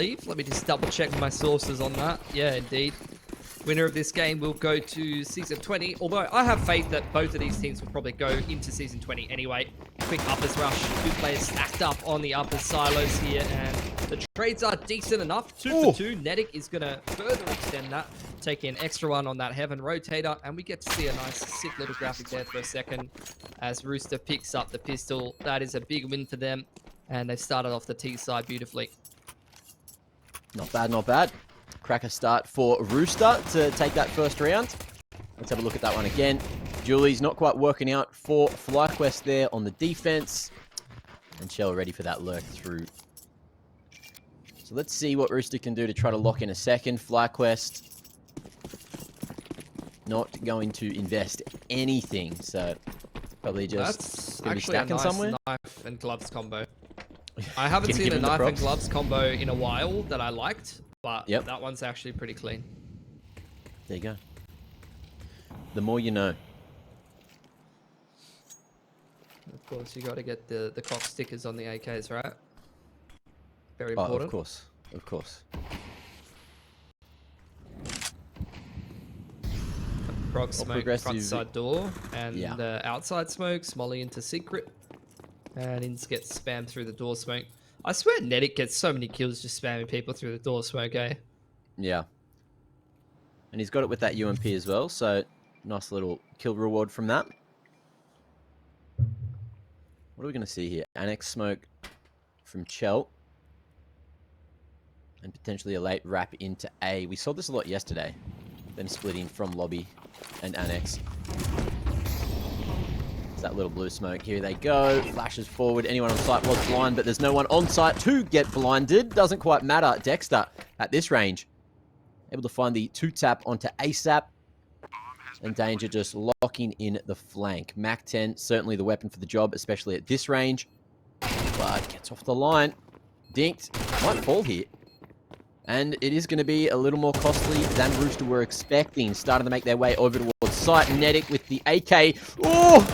believe. Let me just double check my sources on that. Yeah, indeed. Winner of this game will go to Season 20, although I have faith that both of these teams will probably go into Season 20 anyway. Quick uppers rush, 2 players stacked up on the uppers silos here, and the trades are decent enough. 2 for 2. Nedic is going to further extend that, taking an extra one on that Heaven rotator, and we get to see a nice, sick little graphic there for a second as Rooster picks up the pistol. That is a big win for them, and they've started off the T side beautifully. Not bad, not bad. Cracker start for Rooster to take that first round. Let's have a look at that one again. Julie's not quite working out for FlyQuest there on the defense. And Shell ready for that lurk through. So let's see what Rooster can do to try to lock in a second. FlyQuest not going to invest anything, so probably just That's gonna be actually a stacking nice somewhere. knife and gloves combo. I haven't Can you seen give a him the knife and props? gloves combo in a while that I liked, but Yep. that one's actually pretty clean. There you go. The more you know. Of course, you got to get the cock stickers on the AKs, right? Very Oh, important. of course. Of course. Frog smoke front progressive- side door, and Yeah. the outside smoke, Smolly into secret, and Ins gets spammed through the door smoke. I swear Nedic gets so many kills just spamming people through the door smoke, eh? Yeah. And he's got it with that UMP as well, so nice little kill reward from that. What are we going to see here? Annex smoke from Chell. And potentially a late wrap into A. We saw this a lot yesterday. Them splitting from lobby and Annex. It's that little blue smoke. Here they go. Flashes forward. Anyone on site was blind, but there's no one on site to get blinded. Doesn't quite matter. Dexter at this range. Able to find the 2-tap onto ASAP. And Danger just locking in the flank. Mac 10, certainly the weapon for the job, especially at this range. But gets off the line. Dinked. Might fall here. And it is going to be a little more costly than Rooster were expecting. Starting to make their way over towards site. Nedic with the AK. Oh!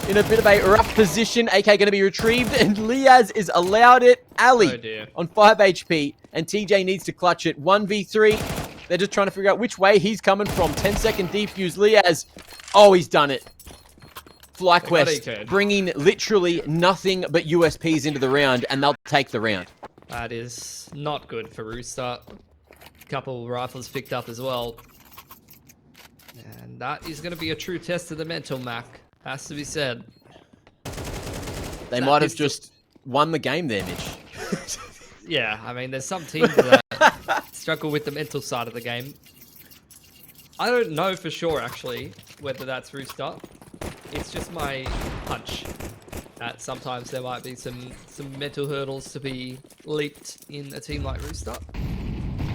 In a bit of a rough position. AK going to be retrieved. And Liaz is allowed it. Ali Oh dear. on 5 HP. And TJ needs to clutch it. 1v3. They're just trying to figure out which way he's coming from. 10-second defuse. Liaz. Oh, he's done it. FlyQuest bringing literally nothing but USPs into the round. And they'll take the round. That is not good for Rooster. Couple rifles picked up as well. And that is going to be a true test of the mental, Mac. Has to be said. They might have just won the game there, Mitch. Yeah, I mean, there's some teams that struggle with the mental side of the game. I don't know for sure, actually, whether that's Rooster. It's just my hunch that sometimes there might be some mental hurdles to be leaped in a team like Rooster.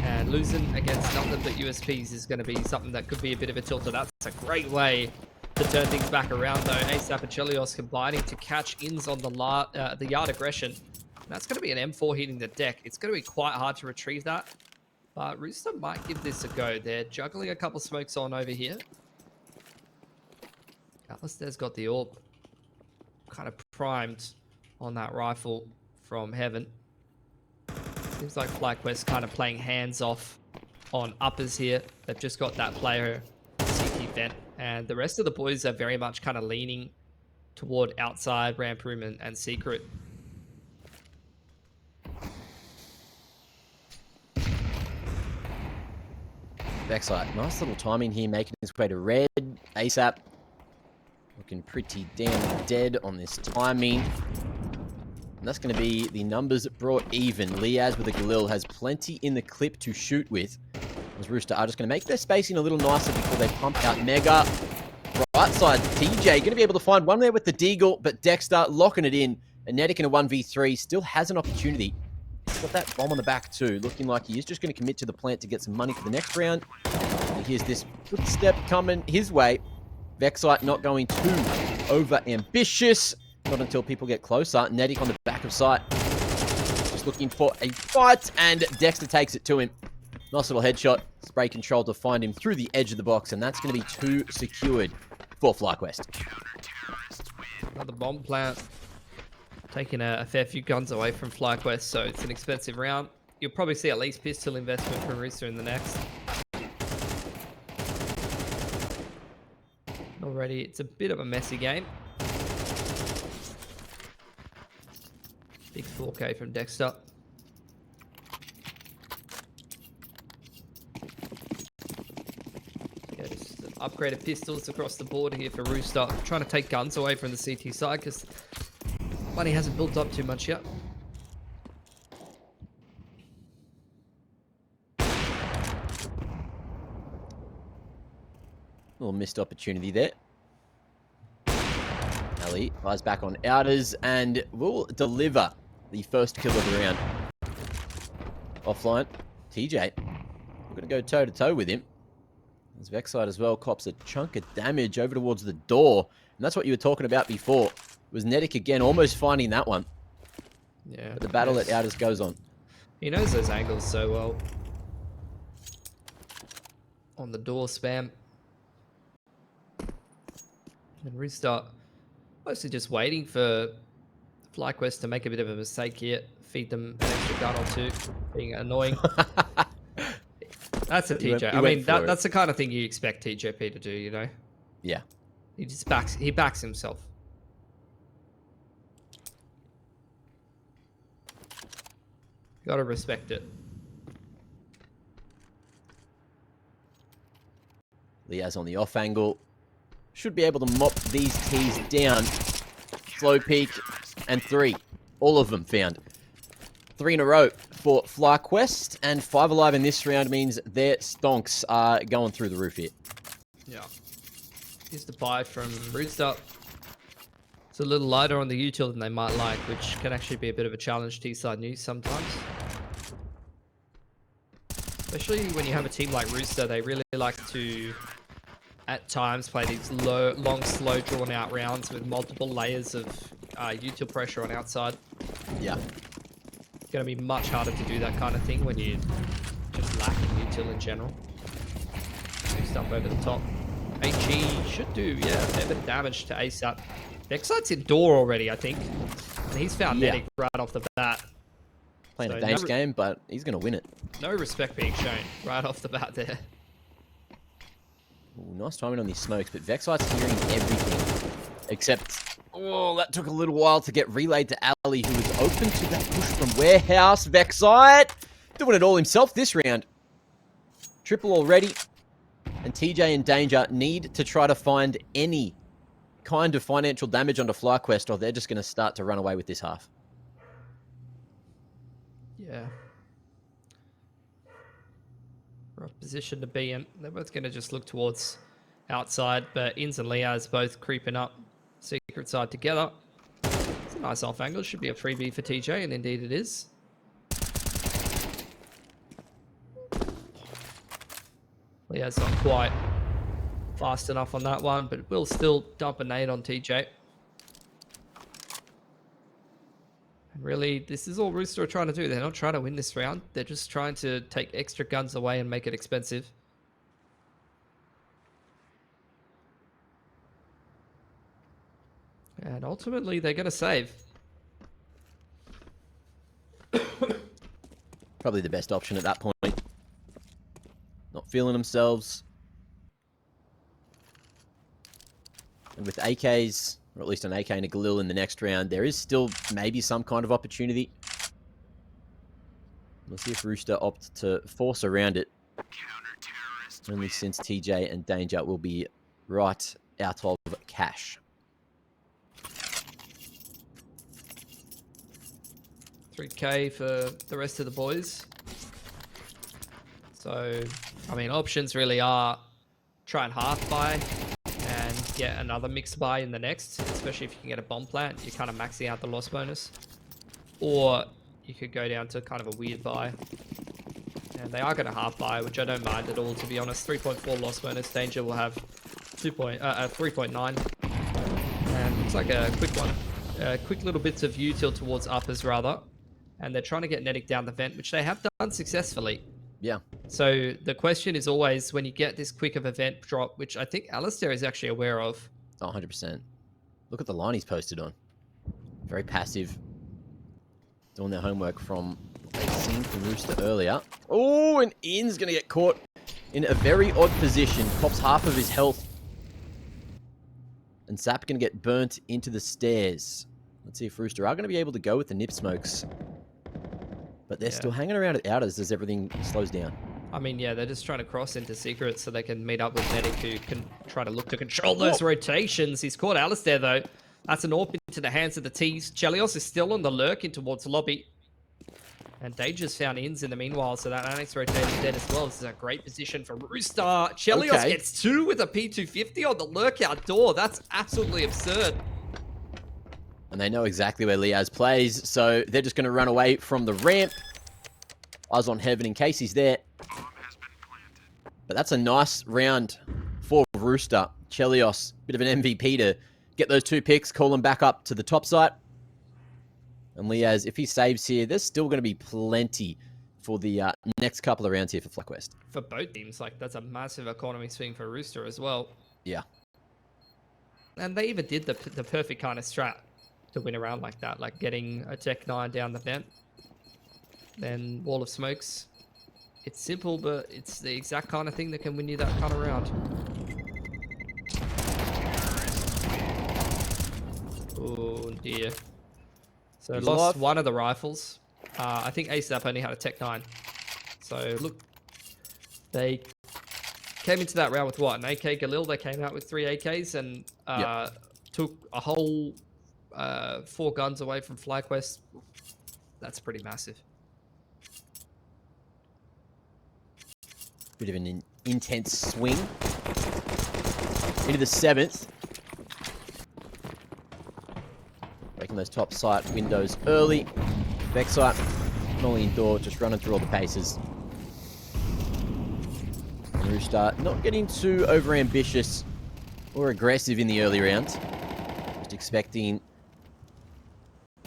And losing against nothing but USPs is going to be something that could be a bit of a tilter. That's a great way to turn things back around, though. ASAP and Chelios combining to catch Ins on the yard aggression. And that's going to be an M4 hitting the deck. It's going to be quite hard to retrieve that. But Rooster might give this a go. They're juggling a couple smokes on over here. Alistair's got the AWP kind of primed on that rifle from Heaven. Seems like FlyQuest kind of playing hands off on uppers here. They've just got that player CT vent, and the rest of the boys are very much kind of leaning toward outside ramp room and secret. Backside, nice little timing here, making his way to red. ASAP looking pretty damn dead on this timing. And that's going to be the numbers brought even. Liaz with a Galil has plenty in the clip to shoot with. As Rooster are just going to make their spacing a little nicer before they pump out Mega. Right side, TJ going to be able to find one there with the Deagle, but Dexter locking it in. And Nedic in a 1v3 still has an opportunity. He's got that bomb on the back too, looking like he is just going to commit to the plant to get some money for the next round. And here's this footstep coming his way. Vexite not going too over-ambitious. Not until people get closer. Nedic on the back of sight. Just looking for a fight, and Dexter takes it to him. Nice little headshot. Spray control to find him through the edge of the box, and that's going to be 2 secured for FlyQuest. Another bomb plant. Taking a fair few guns away from FlyQuest, so it's an expensive round. you'll probably see at least pistol investment from Rooster in the next. Already, it's a bit of a messy game. Big 4K from Dexter. Yeah, just upgraded pistols across the board here for Rooster. Trying to take guns away from the CT side because money hasn't built up too much yet. Little missed opportunity there. Ali flies back on outers and will deliver the first kill of the round. Offline, TJ. We're going to go toe-to-toe with him. As Vexite as well cops a chunk of damage over towards the door. And that's what you were talking about before. Was Netic again almost finding that one. Yeah. But the battle at outers goes on. He knows those angles so well. On the door spam. And Rooster mostly just waiting for FlyQuest to make a bit of a mistake here. Feed them an extra gun or two. Being annoying. That's a TJ. I mean, that's the kind of thing you expect TJP to do, you know? Yeah. He just backs himself. Gotta respect it. Liaz on the off angle. Should be able to mop these T's down. Slow peak and 3. All of them found. 3 in a row for FlyQuest, and 5 alive in this round means their stonks are going through the roof here. Yeah. Here's the buy from Rooster. It's a little lighter on the util than they might like, which can actually be a bit of a challenge to T-side news sometimes. Especially when you have a team like Rooster, they really like to, at times, play these long, slow, drawn-out rounds with multiple layers of util pressure on outside. Yeah. It's going to be much harder to do that kind of thing when you just lack util in general. Next up over the top. HE should do, yeah, a fair bit of damage to ASAP. Vexite's in door already, I think. And he's found Netic right off the bat. Playing a dangerous game, but he's going to win it. No respect being shown right off the bat there. Ooh, nice timing on these smokes, but Vexite's hearing everything. Except, oh, that took a little while to get relayed to Ali, who was open to that push from Warehouse. Vexite doing it all himself this round. Triple already. And TJ in danger. Need to try to find any kind of financial damage onto FlyQuest, or they're just going to start to run away with this half. Yeah. Rough position to be in. They're both going to just look towards outside, but Inns and Liaz both creeping up secret side together. It's a nice off angle. Should be a freebie for TJ, and indeed it is. Liaz not quite fast enough on that one, but will still dump a nade on TJ. And really, this is all Rooster are trying to do. They're not trying to win this round. They're just trying to take extra guns away and make it expensive. And ultimately, they're going to save. Probably the best option at that point. Not feeling themselves. And with AKs, or at least an AK and a Galil in the next round, there is still maybe some kind of opportunity. We'll see if Rooster opt to force around it. Only since TJ and Danger will be right out of cash. $3K for the rest of the boys. So, I mean, options really are try and half buy and get another mix buy in the next, especially if you can get a bomb plant. You're kind of maxing out the loss bonus. Or you could go down to kind of a weird buy. And they are going to half buy, which I don't mind at all, to be honest. 3.4 loss bonus. Danger will have 3.9. And looks like a quick one. Quick little bits of util towards uppers, rather. And they're trying to get Netic down the vent, which they have done successfully. Yeah. So the question is always, when you get this quick of a vent drop, which I think Alistair is actually aware of. Oh, 100%. Look at the line he's posted on. Very passive. Doing their homework from seen from Rooster earlier. Oh, and In's going to get caught in a very odd position. Pops half of his health. And Zap going to get burnt into the stairs. Let's see if Rooster are going to be able to go with the nip smokes. But they're still hanging around at outers as everything slows down. I mean, yeah, they're just trying to cross into secret so they can meet up with Medic, who can try to look to control those rotations. He's caught Alistair, though. That's an AWP into the hands of the T's. Chelios is still on the lurk in towards lobby. And Danger's found Ins in the meanwhile, so that Annex rotates dead as well. This is a great position for Rooster. Chelios gets 2 with a P250 on the lurkout door. That's absolutely absurd. And they know exactly where Liaz plays, so they're just going to run away from the ramp. Eyes on Heaven in case he's there. But that's a nice round for Rooster. Chelios, bit of an MVP to get those 2 picks, call them back up to the top site. And Liaz, if he saves here, there's still going to be plenty for the next couple of rounds here for FlyQuest. For both teams, like, that's a massive economy swing for Rooster as well. Yeah. And they even did the perfect kind of strat to win a round like that, like getting a Tech 9 down the vent, then Wall of Smokes. It's simple, but it's the exact kind of thing that can win you that kind of round. Oh dear. So He's lost alive. one of the rifles. I think ASAP only had a Tech 9. So look, they came into that round with what? An AK Galil. They came out with 3 AKs and took a whole 4 guns away from FlyQuest. That's pretty massive. Bit of an intense swing. Into the 7th. Breaking those top sight windows early. Back sight, molly indoor, just running through all the paces. And Rooster not getting too overambitious or aggressive in the early round. Just expecting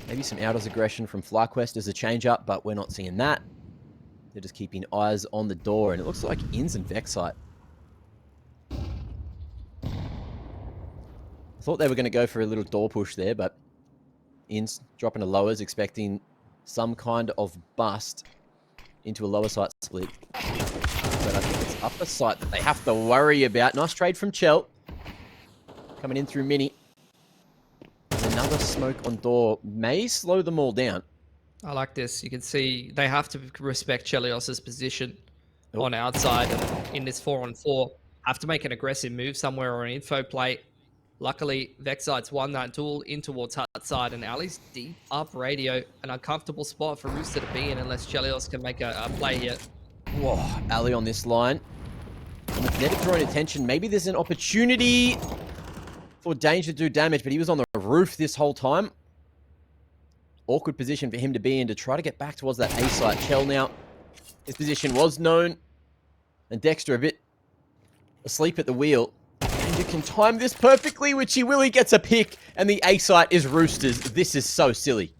maybe some outers aggression from FlyQuest as a change-up, but we're not seeing that. They're just keeping eyes on the door, and it looks like Ins and Vexite. I thought they were going to go for a little door push there, but Ins dropping to lowers, expecting some kind of bust into a lower site split. But I think it's upper site that they have to worry about. Nice trade from Chell. Coming in through Mini. Another smoke on door may slow them all down. I like this. You can see they have to respect Chelios's position on outside, and in this 4-on-4, have to make an aggressive move somewhere or an info play. Luckily, Vexite's won that duel in towards hut side, and Ali's deep up radio. An uncomfortable spot for Rooster to be in unless Chelios can make a play here. Whoa, Ali on this line. And with Medic drawing attention, maybe there's an opportunity for Danger to do damage, but he was on the roof this whole time. Awkward position for him to be in to try to get back towards that A site. Chell now, his position was known. And Dexter a bit asleep at the wheel. And you can time this perfectly, which he will. He gets a pick, and the A site is Roosters. This is so silly.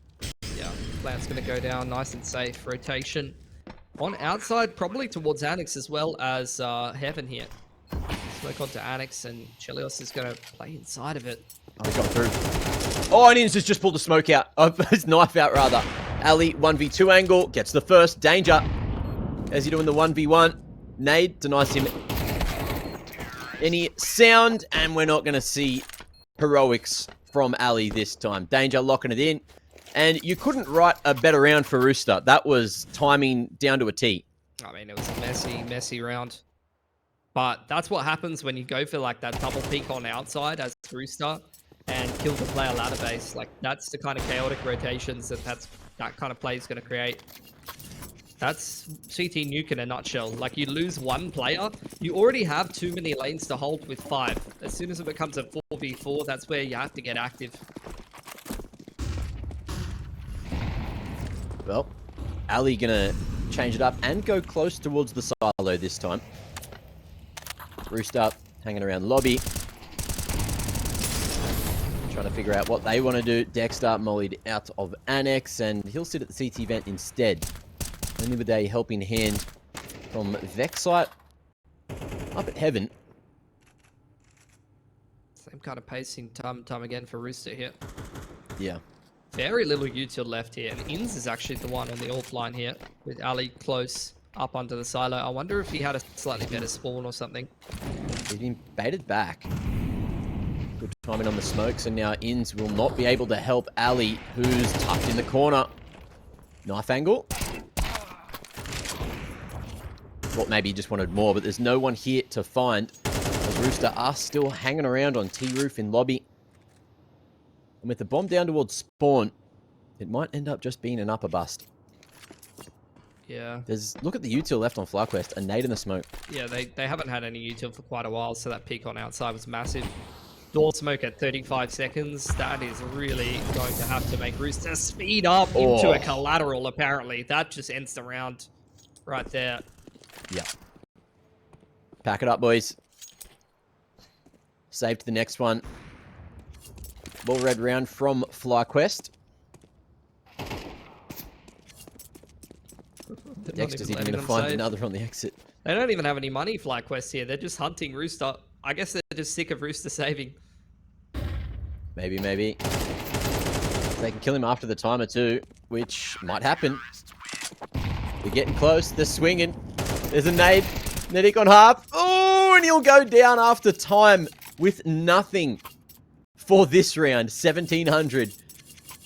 Yeah, plant's going to go down nice and safe. Rotation on outside, probably towards Annex as well as Heaven here. Smoke onto Annex, and Chelios is going to play inside of it. Oh, he got through. Oh, and Inns just pulled the smoke out. His knife out, rather. Ali, 1v2 angle, gets the first. Danger. As he doing the 1v1. Nade denies him any sound, and we're not going to see heroics from Ali this time. Danger locking it in. And you couldn't write a better round for Rooster. That was timing down to a T. I mean, it was a messy round. But that's what happens when you go for like that double peek on outside as Rooster and kill the player ladder base. Like, that's the kind of chaotic rotations that kind of play is going to create. That's CT Nuke in a nutshell. Like, you lose one player, you already have too many lanes to hold with 5. As soon as it becomes a 4v4, that's where you have to get active. Well, Ali gonna change it up and go close towards the silo this time. Rooster hanging around lobby. Trying to figure out what they want to do. Dexter mollied out of Annex, and he'll sit at the CT vent instead. Only with a helping hand from Vexite up at Heaven. Same kind of pacing time and time again for Rooster here. Yeah. very little util left here, and Inns is actually the one on the AWP line here, with Ali close up under the silo. I wonder if he had a slightly better spawn or something. He's been baited back. Good timing on the smokes, and now Inns will not be able to help Ali, who's tucked in the corner. Knife angle. Thought maybe he just wanted more, but there's no one here to find. As Rooster are still hanging around on T-roof in lobby. And with the bomb down towards spawn, it might end up just being an upper bust. Yeah. Look at the util left on FlyQuest, a nade in the smoke. Yeah, they haven't had any util for quite a while, so that peak on outside was massive. Door smoke at 35 seconds. That is really going to have to make Rooster speed up into a collateral, apparently. That just ends the round right there. Yeah. Pack it up, boys. Save to the next one. Ball red round from FlyQuest. Dexter's even going to find another on the exit. They don't even have any money, FlyQuest here. They're just hunting Rooster. I guess they're just sick of Rooster saving. Maybe. They can kill him after the timer too, which might happen. They're getting close. They're swinging. There's a nade. Nedic on half. Oh, and he'll go down after time with nothing for this round. 1,700.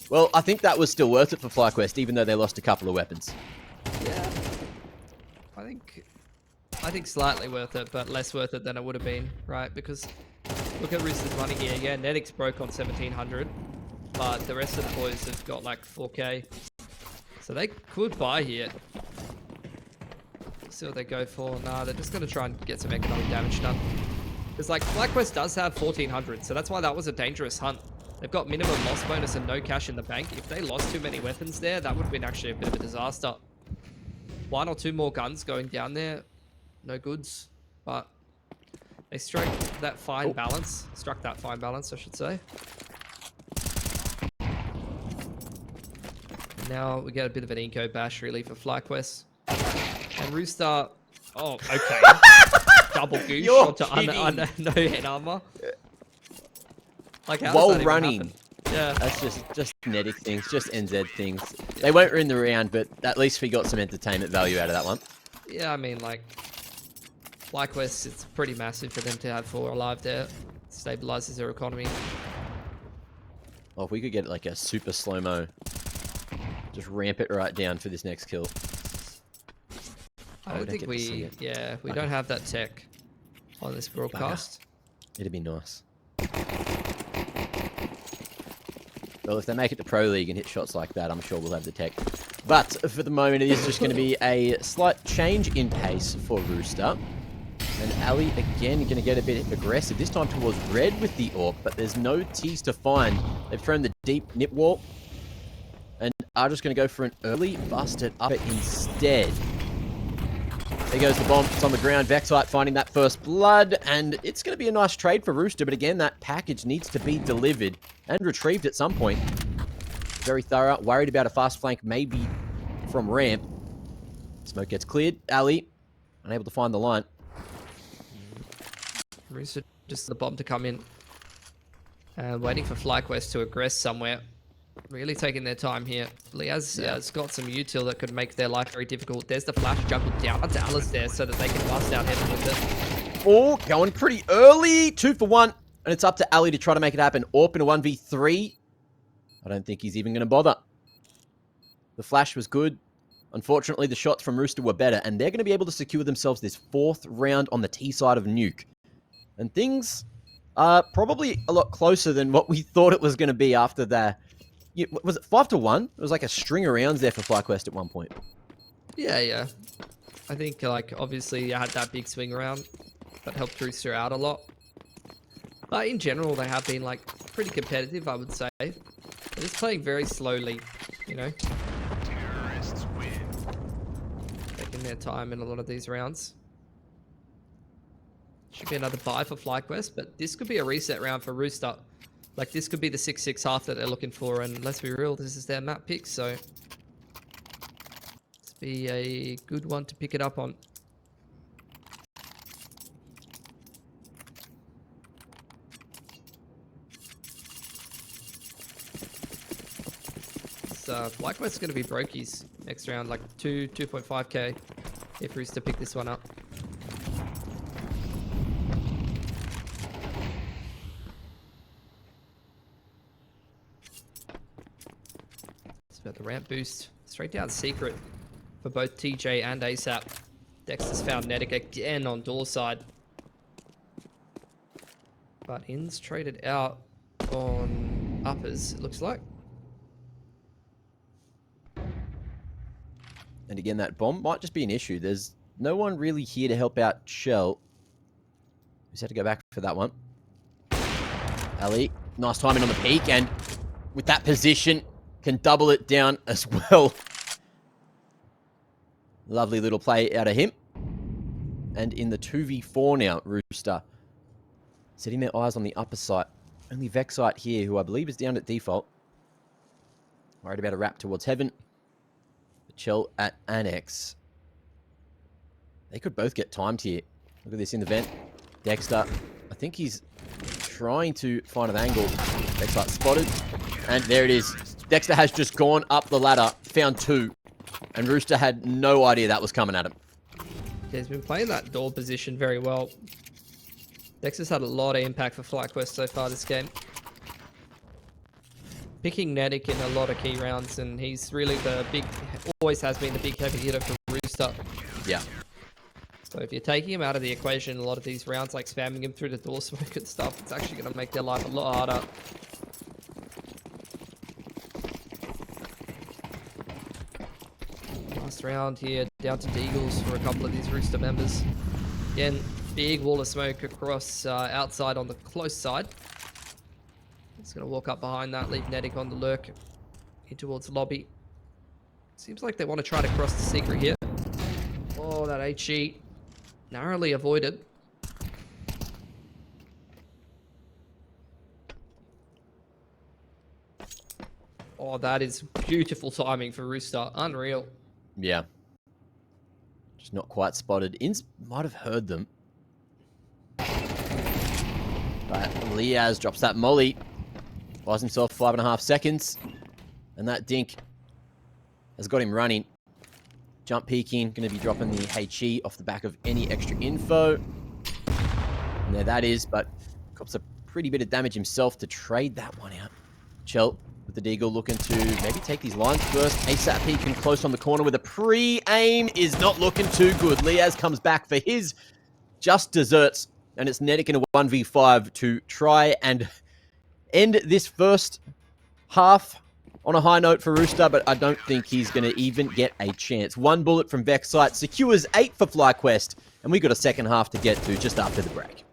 Well, I think that was still worth it for FlyQuest, even though they lost a couple of weapons. Yeah. I think slightly worth it, but less worth it than it would have been, right? Because look at Rooster's money here. Yeah, Nedic's broke on 1,700, but the rest of the boys have got like 4K. So they could buy here. See what they go for. Nah, they're just going to try and get some economic damage done. Because like FlyQuest does have 1,400, so that's why that was a dangerous hunt. They've got minimum loss bonus and no cash in the bank. If they lost too many weapons there, that would have been actually a bit of a disaster. 1 or 2 more guns going down there. No goods, but they struck that fine balance. Struck that fine balance, I should say. And now we get a bit of an eco bash, really, for FlyQuest. And Rooster... Oh, okay. Double goose shot to no head armor. Like, how while does that running. even happen? Yeah. That's just Nedic things, just NZ things. They won't win the round, but at least we got some entertainment value out of that one. Yeah, I mean, like... FlyQuest, it's pretty massive for them to have 4 alive there. Stabilizes their economy. Oh, if we could get like a super slow-mo. Just ramp it right down for this next kill. I don't think we don't have that tech on this broadcast. It'd be nice. Well, if they make it to Pro League and hit shots like that, I'm sure we'll have the tech. But for the moment, it is just going to be a slight change in pace for Rooster. And Ali, again, going to get a bit aggressive. This time towards red with the AWP, but there's no T's to find. They've thrown the deep nip wall. And are just going to go for an early busted up instead. There goes the bomb. It's on the ground. Vexite finding that first blood. And it's going to be a nice trade for Rooster. But again, that package needs to be delivered and retrieved at some point. Very thorough. Worried about a fast flank maybe from ramp. Smoke gets cleared. Ali, unable to find the line. Rooster just the bomb to come in. And waiting for FlyQuest to aggress somewhere. Really taking their time here. Liaz has got some util that could make their life very difficult. There's the flash juggled down to Alice there so that they can bust out heaven with it. Oh, going pretty early. 2 for 1. And it's up to Ali to try to make it happen. AWP in a 1v3. I don't think he's even going to bother. The flash was good. Unfortunately, the shots from Rooster were better. And they're going to be able to secure themselves this 4th round on the T side of Nuke. And things are probably a lot closer than what we thought it was going to be after the... Was it 5 to 1? It was like a string of rounds there for FlyQuest at one point. Yeah. I think, like, obviously you had that big swing around that helped Rooster out a lot. But in general, they have been, like, pretty competitive, I would say. They're just playing very slowly, you know? Terrorists win. Taking their time in a lot of these rounds. Should be another buy for FlyQuest, but this could be a reset round for Rooster. Like, this could be the 6-6 half that they're looking for, and let's be real, this is their map pick, so... This be a good one to pick it up on. FlyQuest's going to be brokies next round, like 2.5k if Rooster pick this one up. It's about the ramp boost. Straight down secret for both TJ and ASAP. Dexter's found Netic again on door side. But In's traded out on uppers, it looks like. And again, that bomb might just be an issue. There's no one really here to help out Shell. Just had to go back for that one. Ali, nice timing on the peak, and with that position, can double it down as well. Lovely little play out of him. And in the 2v4 now, Rooster setting their eyes on the upper site. Only Vexite here, who I believe is down at default. Worried about a wrap towards heaven. Chell at Annex. They could both get timed here. Look at this in the vent. Dexter, I think he's trying to find an angle. Vexite spotted. And there it is. Dexter has just gone up the ladder, found two. And Rooster had no idea that was coming at him. He's been playing that door position very well. Dexter's had a lot of impact for FlyQuest so far this game. Picking Netic in a lot of key rounds, and he's really the big, always has been the big heavy hitter for Rooster. Yeah. So if you're taking him out of the equation, a lot of these rounds, like spamming him through the door smoke and stuff, it's actually going to make their life a lot harder. Last round here, down to Deagles for a couple of these Rooster members. Again, big wall of smoke across outside on the close side. He's going to walk up behind that, leave Netic on the lurk in towards the lobby. Seems like they want to try to cross the secret here. Oh, that HE narrowly avoided. Oh, that is beautiful timing for Rooster. Unreal. Yeah. Just not quite spotted. Inns might have heard them. But Liaz drops that molly. Buys himself 5.5 seconds. And that dink has got him running. Jump peeking. Going to be dropping the HE off the back of any extra info. And there that is. But cops a pretty bit of damage himself to trade that one out. Chell with the Deagle looking to maybe take these lines first. ASAP peeking close on the corner with a pre-aim is not looking too good. Liaz comes back for his just desserts. And it's Netic in a 1v5 to try and end this first half on a high note for Rooster, but I don't think he's going to even get a chance. One bullet from Vexite secures 8 for FlyQuest, and we got a second half to get to just after the break.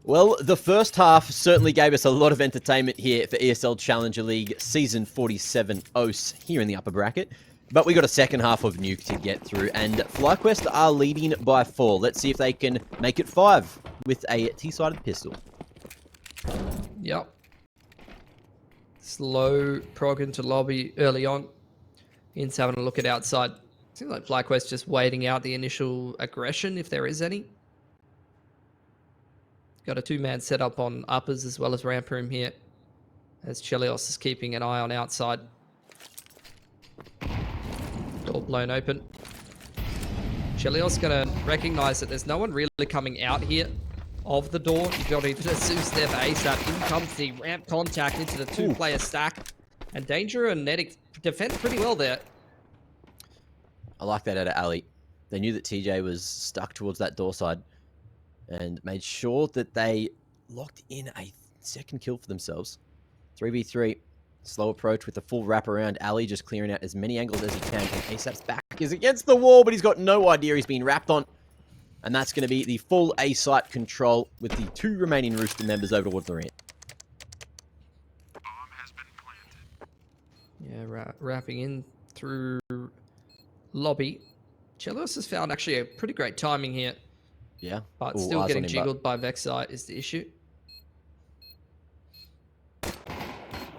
Well, the first half certainly gave us a lot of entertainment here for ESL Challenger League Season 47 OS here in the upper bracket. But we got a second half of Nuke to get through, and FlyQuest are leading by 4. Let's see if they can make it 5 with a T-sided pistol. Yep. Slow prog into lobby early on. In's having a look at outside. Seems like FlyQuest just waiting out the initial aggression, if there is any. Got a 2-man setup on uppers as well as ramp room here, as Chelios is keeping an eye on outside. Door blown open. Chelios going to recognize that there's no one really coming out here of the door. You've got to Zeus there for ASAP. In comes the ramp contact into the 2-player stack. And Danger and Nedic defend pretty well there. I like that out of Ali. They knew that TJ was stuck towards that door side and made sure that they locked in a second kill for themselves. 3v3. Slow approach with the full wrap around. Ali just clearing out as many angles as he can. And ASAP's back is against the wall, but he's got no idea he's been wrapped on. And that's going to be the full A-site control with the 2 remaining Rooster members over towards the ramp. Bomb has been planted. Yeah, wrapping in through lobby. Chelios has found actually a pretty great timing here. Yeah. But Ooh, still eyes getting on him, jiggled by Vexite is the issue.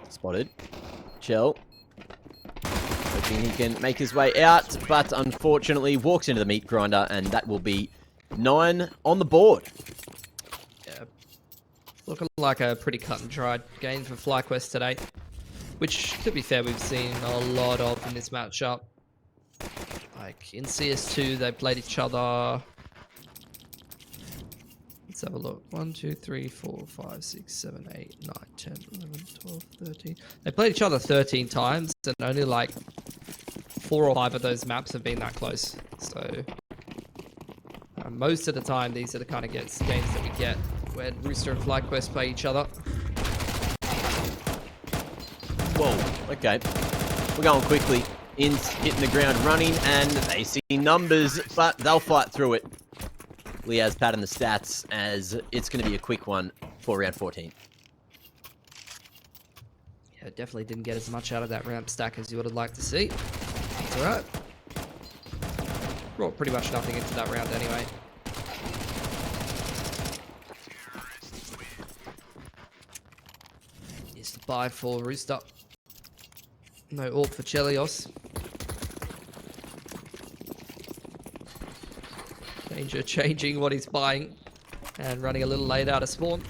Spotted. Chell. Hoping he can make his way out, but unfortunately walks into the meat grinder, and that will be 9 on the board. Yeah. Looking like a pretty cut and dried game for FlyQuest today. Which, to be fair, we've seen a lot of in this matchup. Like, in CS2, they played each other... Let's have a look. 1, 2, 3, 4, 5, 6, 7, 8, 9, 10, 11, 12, 13. They played each other 13 times, and only like 4 or 5 of those maps have been that close. So, most of the time, these are the kind of games that we get where Rooster and FlyQuest play each other. Whoa, okay. We're going quickly. In's hitting the ground running, and they see numbers, but they'll fight through it. Liaz patting the stats as it's going to be a quick one for round 14. Yeah, definitely didn't get as much out of that ramp stack as you would have liked to see. That's alright. Brought pretty much nothing into that round anyway. Is the buy for Rooster. No AWP for Chelios. Danger changing what he's buying and running a little late out of spawn.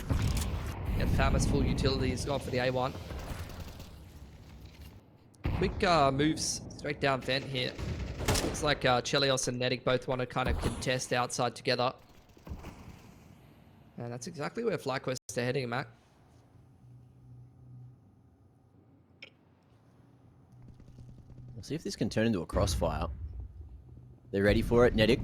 And Famas full utility is gone for the A1. Quick moves straight down vent here. Looks like Chelios and Nedic both want to kind of contest outside together. And that's exactly where FlyQuest are heading, Mac. We'll see if this can turn into a crossfire. They're ready for it, Nedic.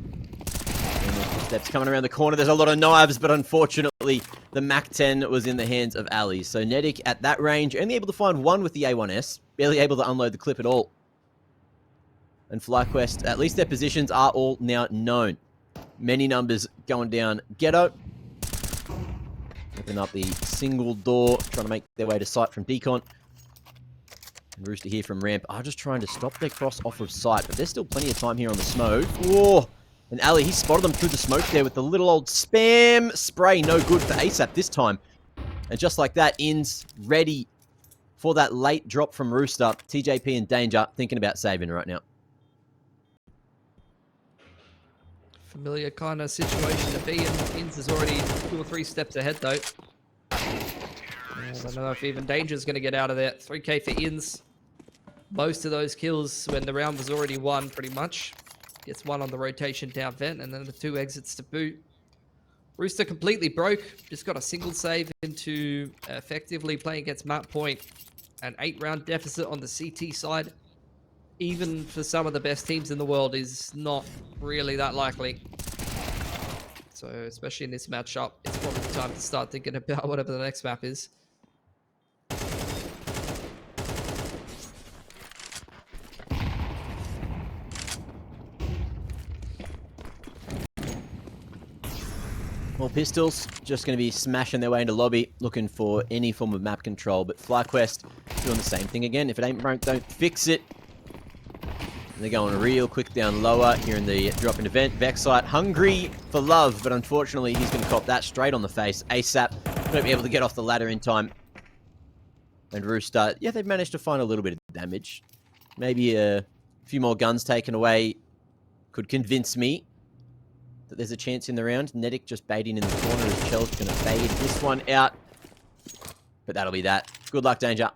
Steps coming around the corner. There's a lot of knives, but unfortunately, the MAC-10 was in the hands of Ali. So Nedic at that range, only able to find 1 with the A1S. Barely able to unload the clip at all. And FlyQuest, at least their positions are all now known. Many numbers going down Ghetto. Open up the single door, trying to make their way to sight from Decon. And Rooster here from ramp are just trying to stop their cross off of sight, but there's still plenty of time here on the smoke. Whoa! And Ali, he spotted them through the smoke there with the little old spam spray. No good for ASAP this time. And just like that, In's ready for that late drop from Rooster. TJP in danger, thinking about saving right now. Familiar kind of situation to be in. Inns is already 2 or 3 steps ahead though. I don't know if even Danger's going to get out of there. 3k for Inns. Most of those kills when the round was already won, pretty much. Gets 1 on the rotation down vent, and then the 2 exits to boot. Rooster completely broke. Just got a single save into effectively playing against map point. An 8-round deficit on the CT side. Even for some of the best teams in the world is not really that likely. So, especially in this matchup, it's probably time to start thinking about whatever the next map is. Well, Pistols just going to be smashing their way into lobby, looking for any form of map control. But FlyQuest doing the same thing again. If it ain't broke, don't fix it. And they're going real quick down lower here in the drop-in event. Vexite hungry for love, but unfortunately he's going to cop that straight on the face. ASAP won't be able to get off the ladder in time. And Rooster, yeah, they've managed to find a little bit of damage. Maybe a few more guns taken away could convince me that there's a chance in the round. Nedic just baiting in the corner as Chell's going to fade this one out. But that'll be that. Good luck, Danger.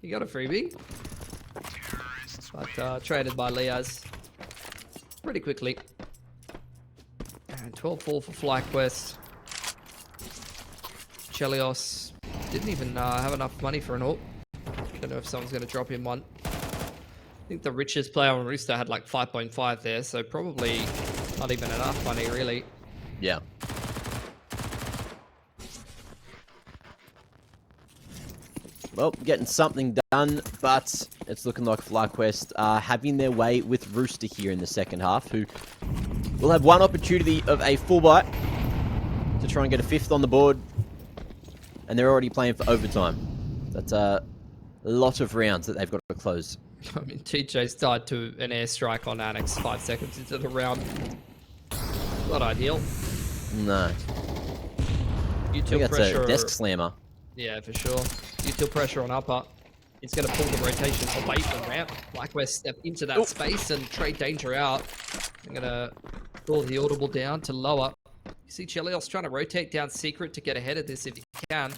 You got a freebie. But traded by Leaz pretty quickly. And 12-4 for FlyQuest. Chelios didn't even have enough money for an AWP. Don't know if someone's going to drop him one. I think the richest player on Rooster had like 5.5 there, so probably not even enough money, really. Yeah. Well, getting something done, but it's looking like FlyQuest are having their way with Rooster here in the second half, who will have one opportunity of a full bite to try and get a fifth on the board. And they're already playing for overtime. That's a lot of rounds that they've got to close. I mean, TJ's died to an airstrike on Annex 5 seconds into the round. Not ideal. No. Util That's pressure. a desk slammer. Yeah, for sure. Util pressure on upper. It's going to pull the rotation away from ramp. FlyQuest step into that space and trade Danger out. I'm going to pull the audible down to lower. You see Chelios trying to rotate down secret to get ahead of this if he can.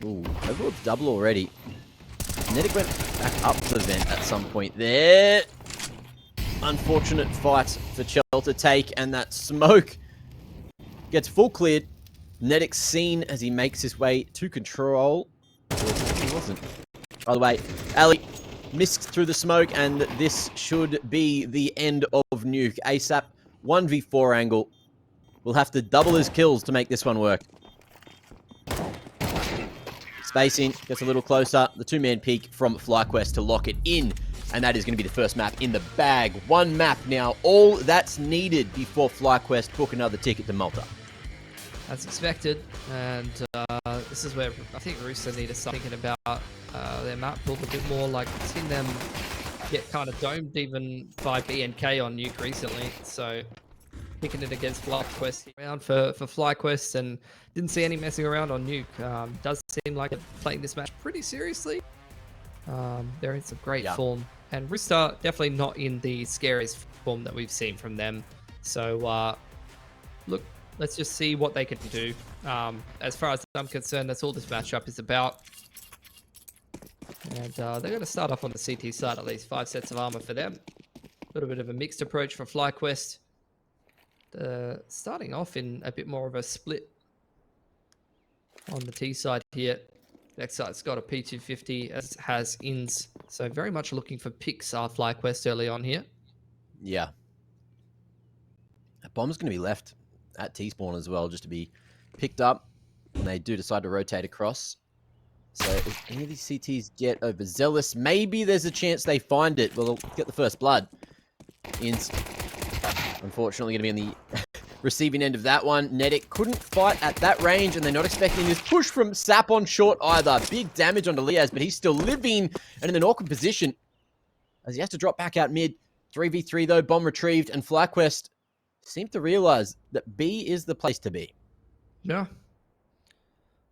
Ooh, overall double already. Nedic went back up to the vent at some point there. Unfortunate fight for Chell to take, and that smoke gets full cleared. Nedic's seen as he makes his way to control. He wasn't. By the way, Ali missed through the smoke, and this should be the end of Nuke. ASAP 1v4 angle. We'll have to double his kills to make this one work. Spacing gets a little closer. The two-man peek from FlyQuest to lock it in. And that is going to be the first map in the bag. One map now. All that's needed before FlyQuest book another ticket to Malta. As expected. And this is where I think Rooster need to start thinking about their map build a bit more. Like, I've seen them get kind of domed even by BNK on Nuke recently. So picking it against FlyQuest around for FlyQuest, and didn't see any messing around on Nuke. Does seem like they're playing this match pretty seriously. They're in some great form, and Rooster definitely not in the scariest form that we've seen from them. So look, let's just see what they can do. As far as I'm concerned, that's all this matchup is about. And they're going to start off on the CT side, at least 5 sets of armor for them. A little bit of a mixed approach for FlyQuest. Starting off in a bit more of a split on the T side here. Vexite's got a P250, as has Ins. So very much looking for picks FlyQuest early on here. Yeah. A bomb's going to be left at T-spawn as well, just to be picked up when they do decide to rotate across. So if any of these CTs get overzealous, maybe there's a chance they find it. Well, they'll get the first blood. Ins, unfortunately, going to be on the receiving end of that one. Nedic couldn't fight at that range, and they're not expecting this push from Sap on short either. Big damage onto Leaz, but he's still living and in an awkward position as he has to drop back out mid. 3v3 though, bomb retrieved, and FlyQuest seem to realize that B is the place to be. Yeah.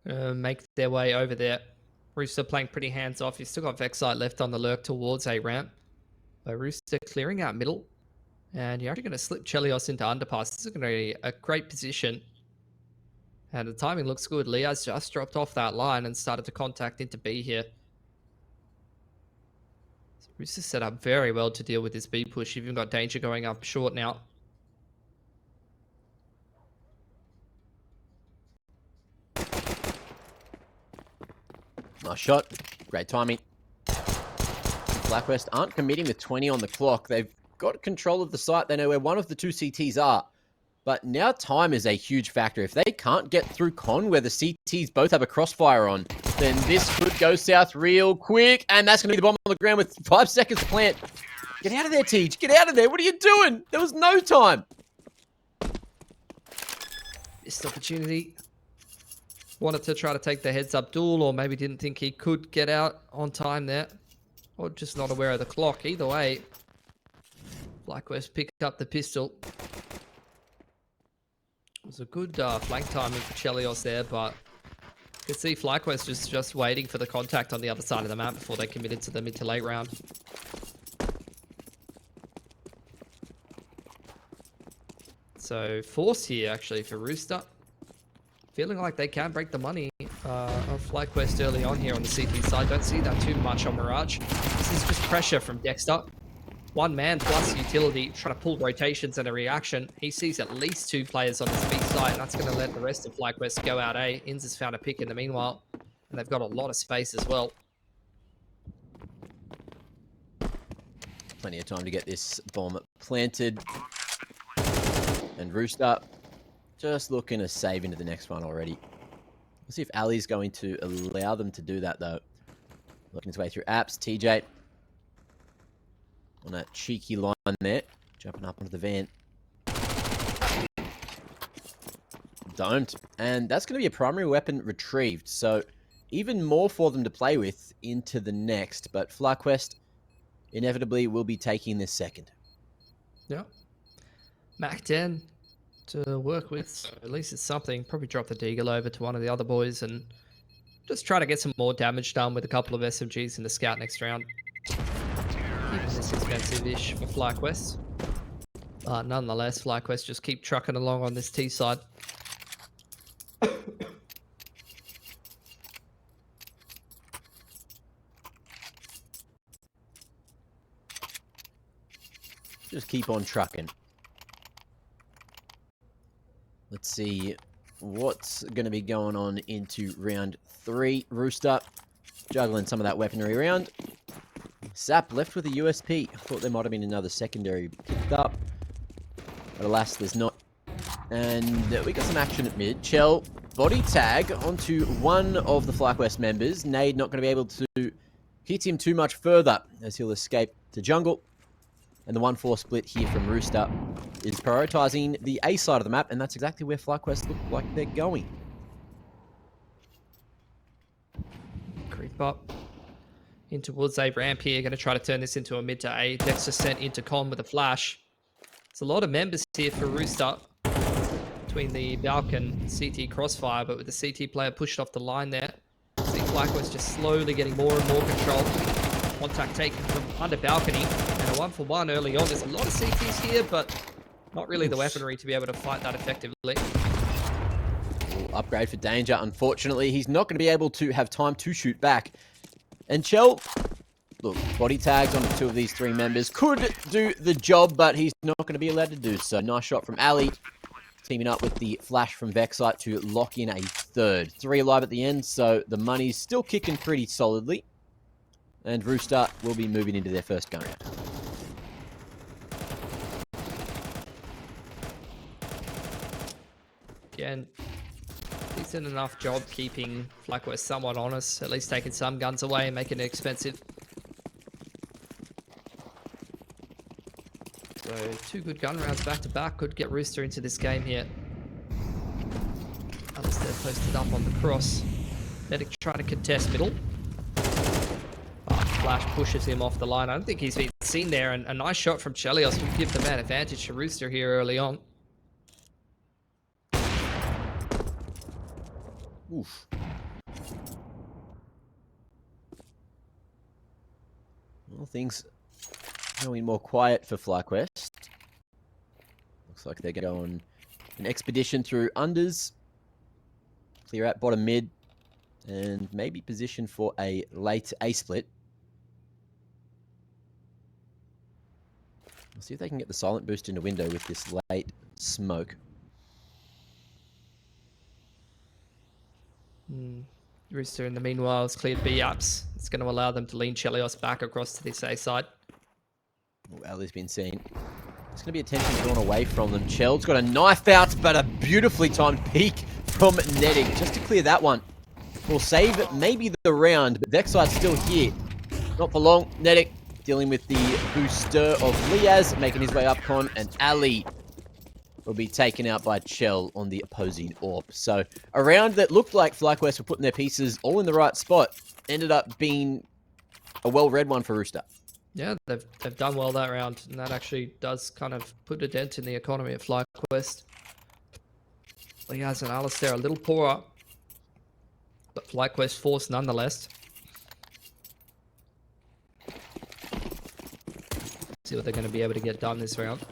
Make their way over there. Rooster playing pretty hands-off. You've still got Vexite left on the lurk towards A ramp. But Rooster clearing out middle. And you're actually going to slip Chelios into underpass. This is going to be a great position. And the timing looks good. Leaz just dropped off that line and started to contact into B here. So Rooster set up very well to deal with this B push. You've even got Danger going up short now. Nice shot. Great timing. FlyQuest aren't committing with 20 on the clock. They've got control of the site. They know where one of the two CTs are. But now time is a huge factor. If they can't get through con where the CTs both have a crossfire on, then this could go south real quick. And that's going to be the bomb on the ground with 5 seconds to plant. Get out of there, Teej. Get out of there. What are you doing? There was no time. Missed opportunity. Wanted to try to take the heads-up duel, or maybe didn't think he could get out on time there. Or just not aware of the clock. Either way, FlyQuest picked up the pistol. It was a good flank timing for Chelios there, but you could see FlyQuest just waiting for the contact on the other side of the map before they committed to the mid to late round. So force here actually for Rooster. Feeling like they can break the money of FlyQuest early on here on the CT side. Don't see that too much on Mirage. This is just pressure from Dexter. One man plus utility trying to pull rotations and a reaction. He sees at least 2 players on his B side, and that's going to let the rest of FlyQuest go out A. Inns has found a pick in the meanwhile, and they've got a lot of space as well. Plenty of time to get this bomb planted. And Rooster just looking to save into the next one already. We'll see if Ali's going to allow them to do that, though. Looking his way through apps. TJ on that cheeky line there. Jumping up onto the van. Don't. And that's going to be a primary weapon retrieved. So even more for them to play with into the next. But FlyQuest inevitably will be taking this second. Yeah. Mac 10 to work with. So at least it's something. Probably drop the Deagle over to one of the other boys and just try to get some more damage done with a couple of SMGs in the scout next round. Keeping this expensive-ish for FlyQuest. But nonetheless, FlyQuest just keep trucking along on this T side. Just keep on trucking. Let's see what's going to be going on into round 3. Rooster juggling some of that weaponry around. Zap left with a USP. I thought there might have been another secondary picked up. But alas, there's not. And we got some action at mid. Chell, body tag onto one of the FlyQuest members. Nade not going to be able to hit him too much further as he'll escape to jungle. And the 1-4 split here from Rooster is prioritizing the A side of the map, and that's exactly where FlyQuest look like they're going. Creep up in towards A ramp here. Going to try to turn this into a mid to A. Dexter sent into con with a flash. It's a lot of members here for Rooster between the Valk and CT crossfire, but with the CT player pushed off the line there, see FlyQuest just slowly getting more and more control. Contact taken from under balcony, and a 1-for-1 early on. There's a lot of CTs here, but not really the weaponry to be able to fight that effectively. Upgrade for Danger. Unfortunately, he's not going to be able to have time to shoot back. And Chell, look, body tags on 2 of these 3 members could do the job, but he's not going to be allowed to do so. Nice shot from Ali, teaming up with the flash from Vexite to lock in a 3rd. 3 alive at the end, so the money's still kicking pretty solidly. And Rooster will be moving into their first gun round. Again, decent enough job keeping FlyQuest somewhat honest, at least taking some guns away and making it expensive. So 2 good gun rounds back to back could get Rooster into this game here. Alistair posted up on the cross. Medic trying to contest middle. Flash pushes him off the line. I don't think he's been seen there, and a nice shot from Chelios will give the man advantage to Rooster here early on. Oof. Well, things going more quiet for FlyQuest. Looks like they're going an expedition through unders. Clear out bottom mid. And maybe position for a late A split. We'll see if they can get the silent boost into window with this late smoke. Rooster in the meanwhile has cleared B ups. It's going to allow them to lean Chelios back across to this A side. Oh, Ali's been seen. There's going to be attention drawn away from them. Chell's got a knife out, but a beautifully timed peek from Nedig just to clear that one. Will save maybe the round, but Vexite's still here. Not for long. Nedig dealing with the booster of Liaz, making his way up con, and Ali will be taken out by Chell on the opposing AWP. So a round that looked like FlyQuest were putting their pieces all in the right spot ended up being a well-read one for Rooster. Yeah, they've done well that round, and that actually does kind of put a dent in the economy of FlyQuest. Liaz and Alistair a little poorer, but FlyQuest force nonetheless. See what they're going to be able to get done this round.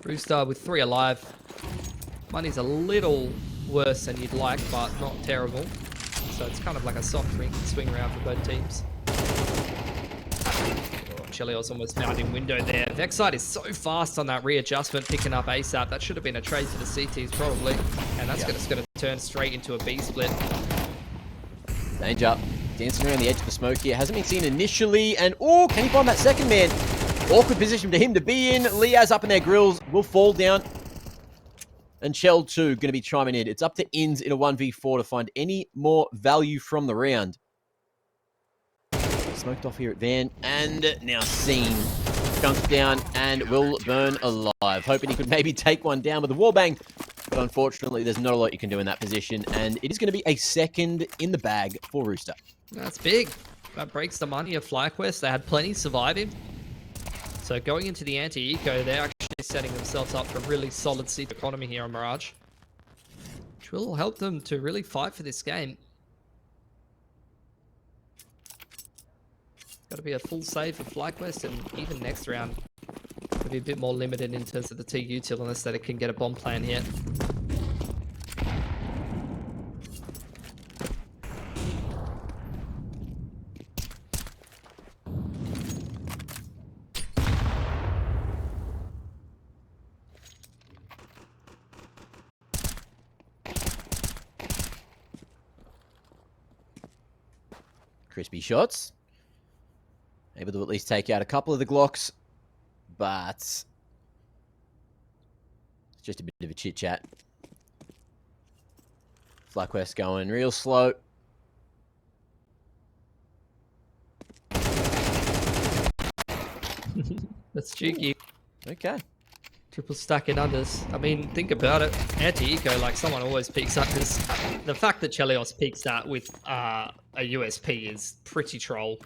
Rooster with 3 alive. Money's a little worse than you'd like, but not terrible. So it's kind of like a soft swing round for both teams. Chelios almost found in window there. Vexite is so fast on that readjustment, picking up ASAP. That should have been a trade for the CTs probably. And that's just going to turn straight into a B split. Danger. Dancing around the edge of the smoke here. Hasn't been seen initially. And, oh, can he find that second man? Awkward position for him to be in. Liaz up in their grills. Will fall down. And Shell 2 going to be chiming in. It's up to Inns in a 1v4 to find any more value from the round. Smoked off here at Van. And now seen. Chunked down and will burn alive. Hoping he could maybe take one down with a wallbang. But unfortunately, there's not a lot you can do in that position. And it is going to be a second in the bag for Rooster. That's big. That breaks the money of FlyQuest. They had plenty surviving. So going into the anti-eco, they're actually setting themselves up for a really solid seat economy here on Mirage. Which will help them to really fight for this game. Got to be a full save for FlyQuest, and even next round could be a bit more limited in terms of the TU util unless they can get a bomb plan here. Crispy shots. Able to at least take out a couple of the Glocks, but it's just a bit of a chit-chat. FlyQuest going real slow. That's cheeky. Okay. Triple stack in unders. I mean, think about it. Anti-eco, like someone always peeks that, because the fact that Chelios peeks that with a USP is pretty troll.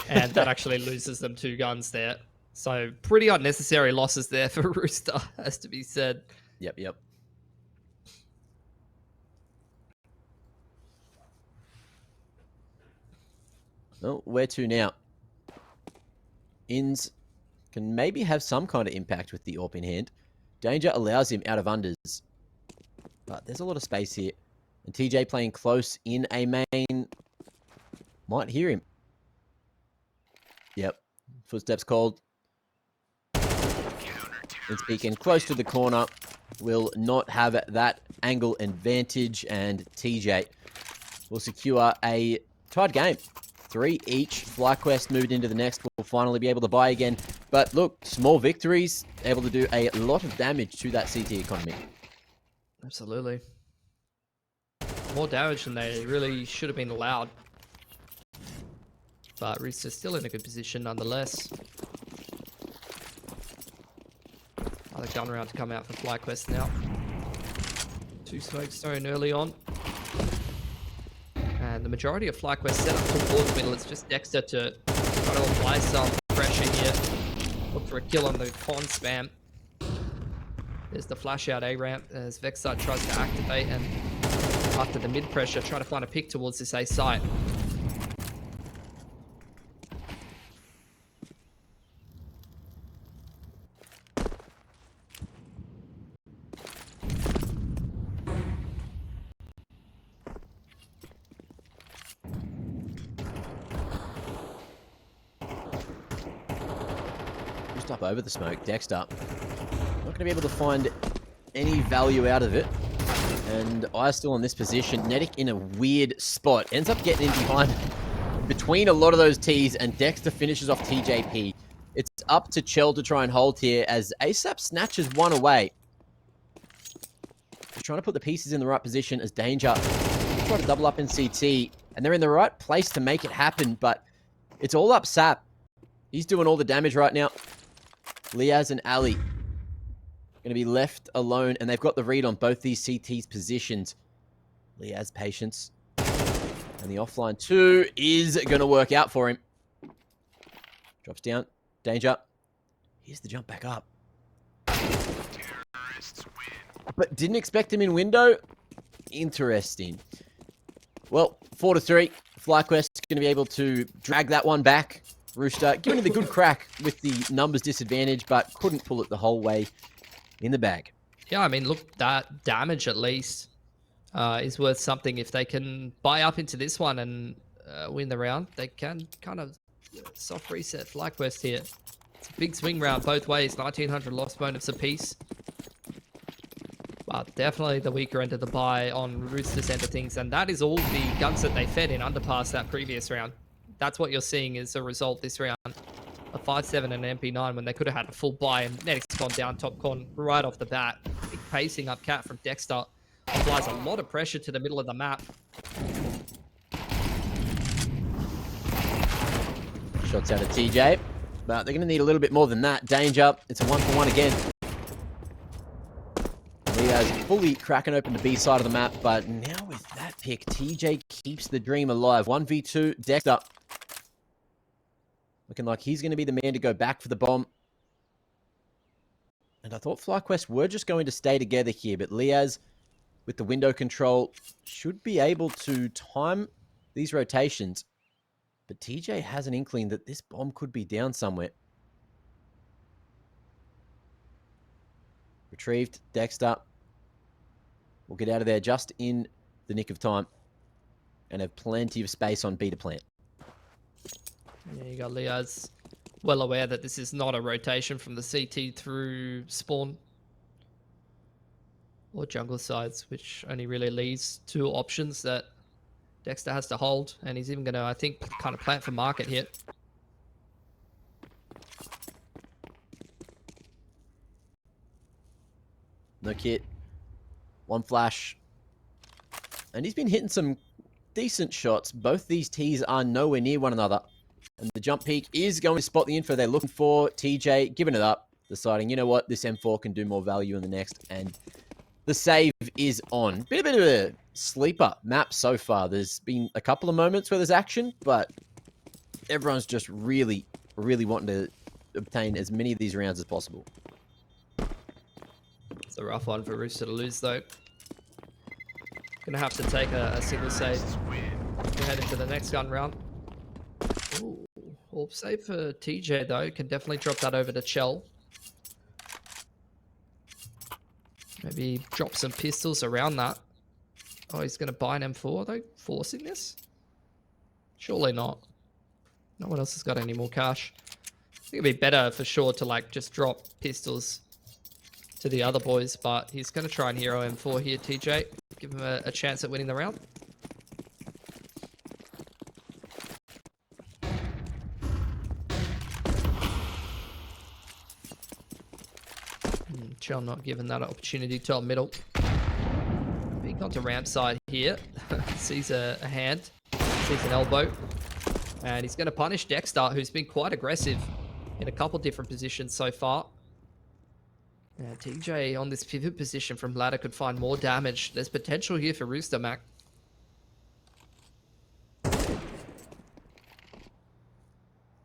And that actually loses them 2 guns there. So pretty unnecessary losses there for Rooster, has to be said. Yep. Well, where to now? Inns can maybe have some kind of impact with the AWP in hand. Danger allows him out of unders. But there's a lot of space here. And TJ playing close in a main. Might hear him. Yep. Footsteps called. Inns peeking close to the corner. Will not have that angle advantage. And TJ will secure a tied game. 3 each. FlyQuest moved into the next. Will finally be able to buy again. But look, small victories, able to do a lot of damage to that CT economy. Absolutely. More damage than they really should have been allowed. But Rooster's still in a good position nonetheless. Another gun round to come out for FlyQuest now. 2 smokes thrown early on. And the majority of FlyQuest set up towards middle. It's just Dexter to try to apply some pressure here. Look for a kill on the con spam. There's the flash out A ramp as Vexite tries to activate, and after the mid pressure, try to find a pick towards this A site. Up over the smoke. Dexter not going to be able to find any value out of it. And I still in this position. Nedic in a weird spot. Ends up getting in behind between a lot of those T's, and Dexter finishes off TJP. It's up to Chell to try and hold here as ASAP snatches one away. Just trying to put the pieces in the right position as Danger try to double up in CT, and they're in the right place to make it happen, but it's all up SAP. He's doing all the damage right now. Liaz and Ali going to be left alone, and they've got the read on both these CT's positions. Liaz patience. And the offline 2 is going to work out for him. Drops down. Danger. Here's the jump back up. But didn't expect him in window. Interesting. Well, 4-3. FlyQuest going to be able to drag that one back. Rooster giving it the good crack with the numbers disadvantage, but couldn't pull it the whole way in the bag. Yeah, I mean, look, that damage at least is worth something. If they can buy up into this one and win the round, they can kind of soft reset FlyQuest here. It's a big swing round both ways, 1900 loss bonus apiece. But definitely the weaker end of the buy on Rooster's end of things, and that is all the guns that they fed in underpass that previous round. That's what you're seeing as a result this round. A 5-7 and an MP9 when they could have had a full buy, and Netic's gone down top con right off the bat. Big pacing up cat from Dexter. Applies a lot of pressure to the middle of the map. Shots out of TJ, but they're going to need a little bit more than that. Danger. It's a 1-for-1 again. Leo's fully cracking open the B side of the map, but now with that pick, TJ keeps the dream alive. 1v2, Dexter. Looking like he's going to be the man to go back for the bomb. And I thought FlyQuest were just going to stay together here, but Liaz, with the window control, should be able to time these rotations. But TJ has an inkling that this bomb could be down somewhere. Retrieved. Dexter will get out of there just in the nick of time and have plenty of space on B to plant. Yeah, you got Liaz well aware that this is not a rotation from the CT through spawn or jungle sides, which only really leaves two options that Dexter has to hold, and he's even going to, I think, kind of plant for market here. No kit. One flash. And he's been hitting some decent shots. Both these Ts are nowhere near one another. And the jump peak is going to spot the info they're looking for. TJ giving it up, deciding, you know what, this M4 can do more value in the next. And the save is on. Bit of a sleeper map so far. There's been a couple of moments where there's action, but everyone's just really, really wanting to obtain as many of these rounds as possible. It's a rough one for Rooster to lose, though. Gonna have to take a single save to head into the next gun round. Ooh, orb save for TJ, though. Can definitely drop that over to Chell. Maybe drop some pistols around that. Oh, he's going to buy an M4, though? Forcing this? Surely not. No one else has got any more cash. I think it'd be better for sure to, like, just drop pistols to the other boys, but he's going to try and hero M4 here, TJ. Give him a chance at winning the round. Chell not given that opportunity to our middle. Being onto ramp side here. Sees a hand. Sees an elbow. And he's going to punish Dexter, who's been quite aggressive in a couple different positions so far. Yeah, TJ on this pivot position from ladder could find more damage. There's potential here for Rooster, Mac.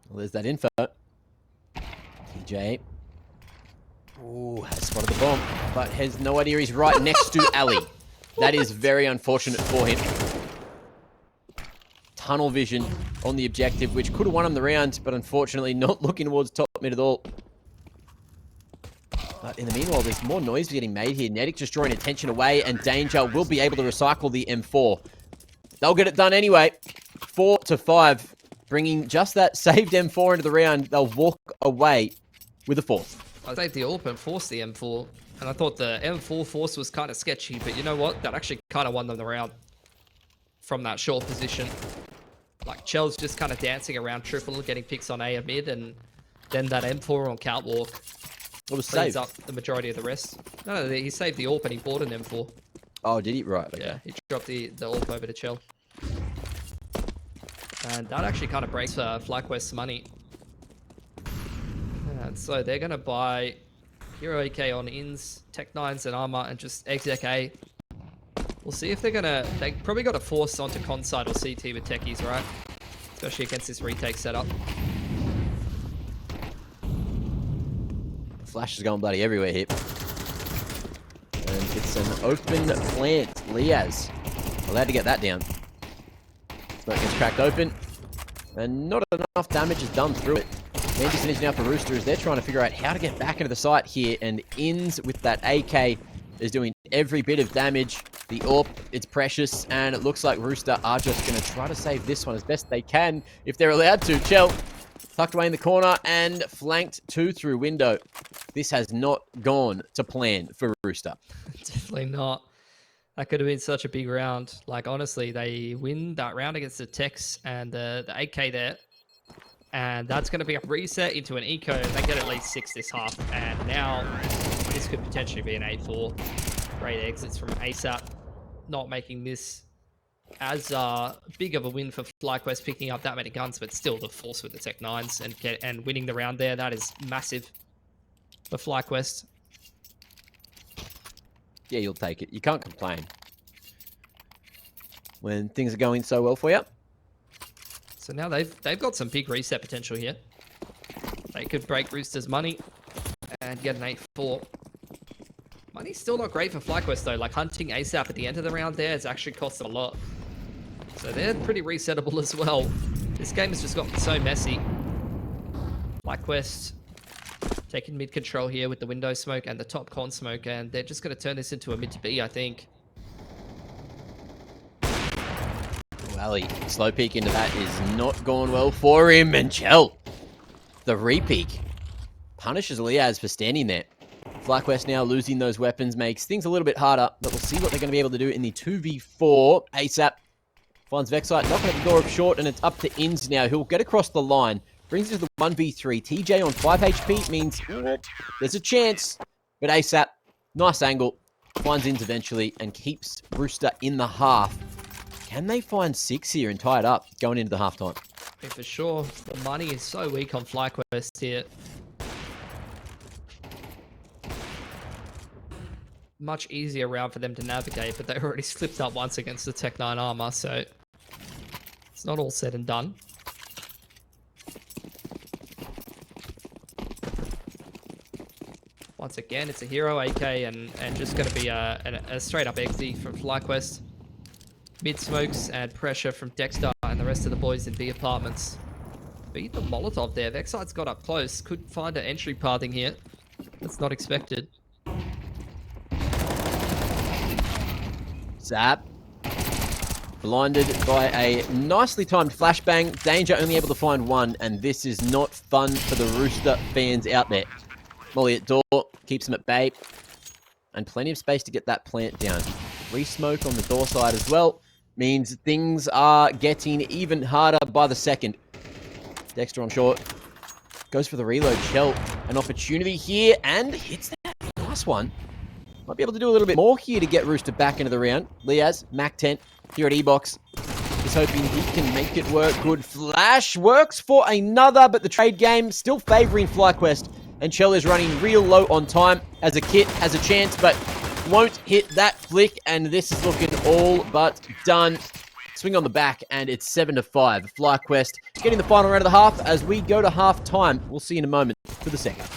Well, there's that info. TJ. Ooh, has spotted the bomb, but has no idea he's right next to Ali. That is very unfortunate for him. Tunnel vision on the objective, which could have won him the round, but unfortunately not looking towards top mid at all. But in the meanwhile, there's more noise getting made here. Netic just drawing attention away, and Danger will be able to recycle the M4. They'll get it done anyway. 4-5, bringing just that saved M4 into the round. They'll walk away with a fourth. I think the AWP and forced the M4, and I thought the M4 force was kind of sketchy, but you know what? That actually kind of won them the round from that short position. Like, Chell's just kind of dancing around triple, getting picks on A and mid, and then that M4 on catwalk cleans up the majority of the rest. No, he saved the AWP and he bought an M4. Oh, did he? Right. Okay. Yeah, he dropped the AWP over to Chell. And that actually kind of breaks FlyQuest's money. And so they're going to buy Hero AK on ins, Tech 9s and armor, and just exec A. We'll see if they're going to... They probably got to force onto conside or CT with techies, right? Especially against this retake setup. Flash is going bloody everywhere here. And it's an open plant. Liaz allowed to get that down. Smoke gets cracked open. And not enough damage is done through it. Main disadvantage now for Rooster is they're trying to figure out how to get back into the site here. And ins with that AK is doing every bit of damage. The AWP, it's precious. And it looks like Rooster are just going to try to save this one as best they can. If they're allowed to. Chell tucked away in the corner and flanked 2 through window. This has not gone to plan for Rooster. Definitely not. That could have been such a big round. Like, honestly, they win that round against the Techs and the AK there. And that's going to be a reset into an eco. They get at least 6 this half. And now this could potentially be an 8-4. Great exits from ASAP. Not making this as big of a win for FlyQuest picking up that many guns, but still the force with the Tech 9s and winning the round there. That is massive for FlyQuest. Yeah, you'll take it. You can't complain when things are going so well for you. So now they've got some big reset potential here. They could break Rooster's money and get an 8-4. Money's still not great for FlyQuest though. Like hunting ASAP at the end of the round there has actually cost them a lot. So they're pretty resettable as well. This game has just gotten so messy. FlyQuest taking mid control here with the window smoke and the top con smoke, and they're just going to turn this into a mid to B, I think. Wally, slow peek into that is not going well for him. And Chell, the re-peek, punishes Liaz for standing there. FlyQuest now losing those weapons makes things a little bit harder, but we'll see what they're going to be able to do in the 2v4. ASAP finds Vexite, knocking at the door of short, and it's up to Ins now, who'll get across the line. Brings it to the 1v3. TJ on 5 HP means there's a chance, but ASAP, nice angle, finds Ins eventually and keeps Rooster in the half. Can they find 6 here and tie it up going into the halftime? Yeah, for sure. The money is so weak on FlyQuest here. Much easier round for them to navigate, but they already slipped up once against the Tech 9 armor, so it's not all said and done. Once again, it's a hero AK and just going to be a straight up XD from FlyQuest. Mid smokes and pressure from Dexter and the rest of the boys in B apartments. Beat the Molotov there. Vexite's got up close. Could find an entry pathing here. That's not expected. Zap. Blinded by a nicely timed flashbang. Danger only able to find 1, and this is not fun for the Rooster fans out there. Molly at door, keeps him at bay. And plenty of space to get that plant down. Re-smoke on the door side as well. Means things are getting even harder by the second. Dexter on short. Goes for the reload. Shell, an opportunity here, and hits that nice one. Might be able to do a little bit more here to get Rooster back into the round. Liaz, Mac 10, here at E-Box. Just hoping he can make it work. Good flash. Works for another, but the trade game still favoring FlyQuest. And Chell is running real low on time as a kit has a chance, but won't hit that flick. And this is looking all but done. Swing on the back, and it's 7-5. FlyQuest getting the final round of the half as we go to half time. We'll see in a moment for the second.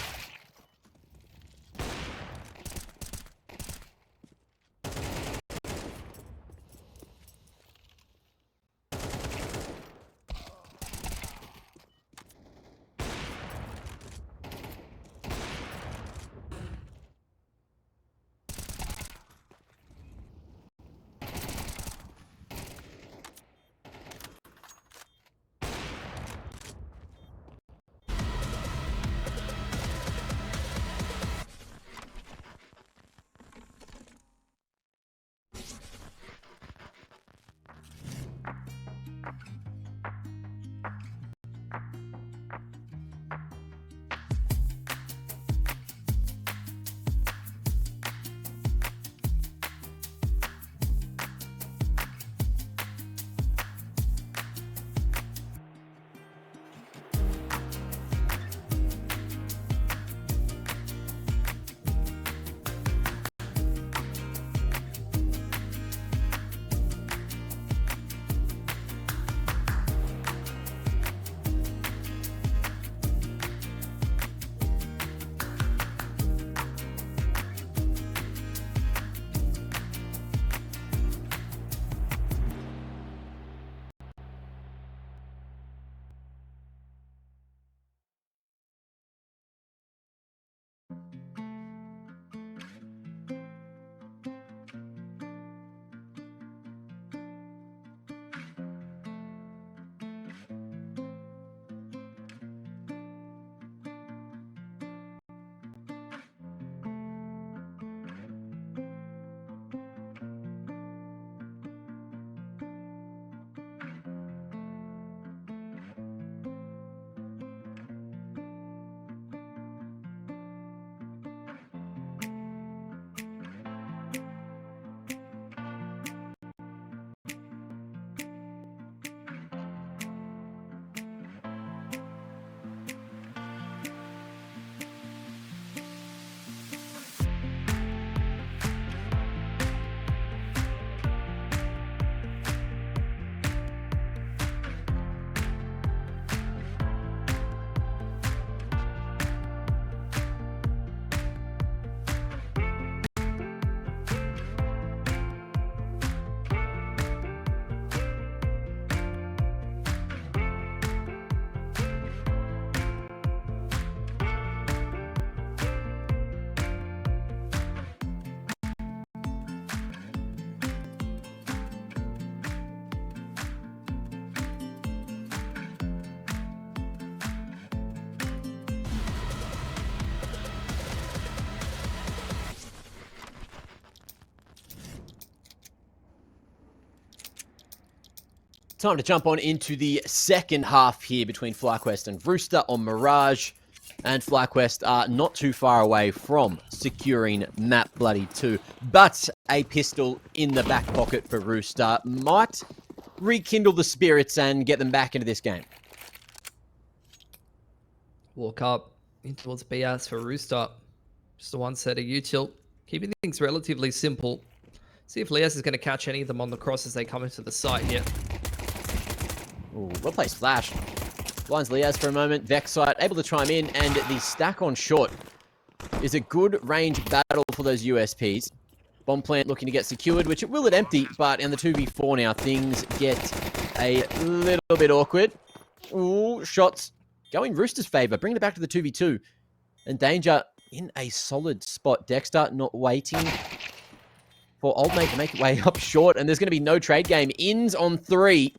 Time to jump on into the second half here between FlyQuest and Rooster on Mirage. And FlyQuest are not too far away from securing map bloody 2. But a pistol in the back pocket for Rooster might rekindle the spirits and get them back into this game. Walk up in towards BS for Rooster. Just a one set of util. Keeping things relatively simple. See if Lias is going to catch any of them on the cross as they come into the site here. Ooh, well placed flash. Blinds Liaz for a moment. Vex site able to chime in, and the stack on short is a good range battle for those USPs. Bomb plant looking to get secured, which it will at empty, but in the 2v4 now, things get a little bit awkward. Ooh, shots going Rooster's favor, bringing it back to the 2v2. And Danger in a solid spot. Dexter not waiting for Old Mate to make it way up short, and there's going to be no trade game. Ins on 3.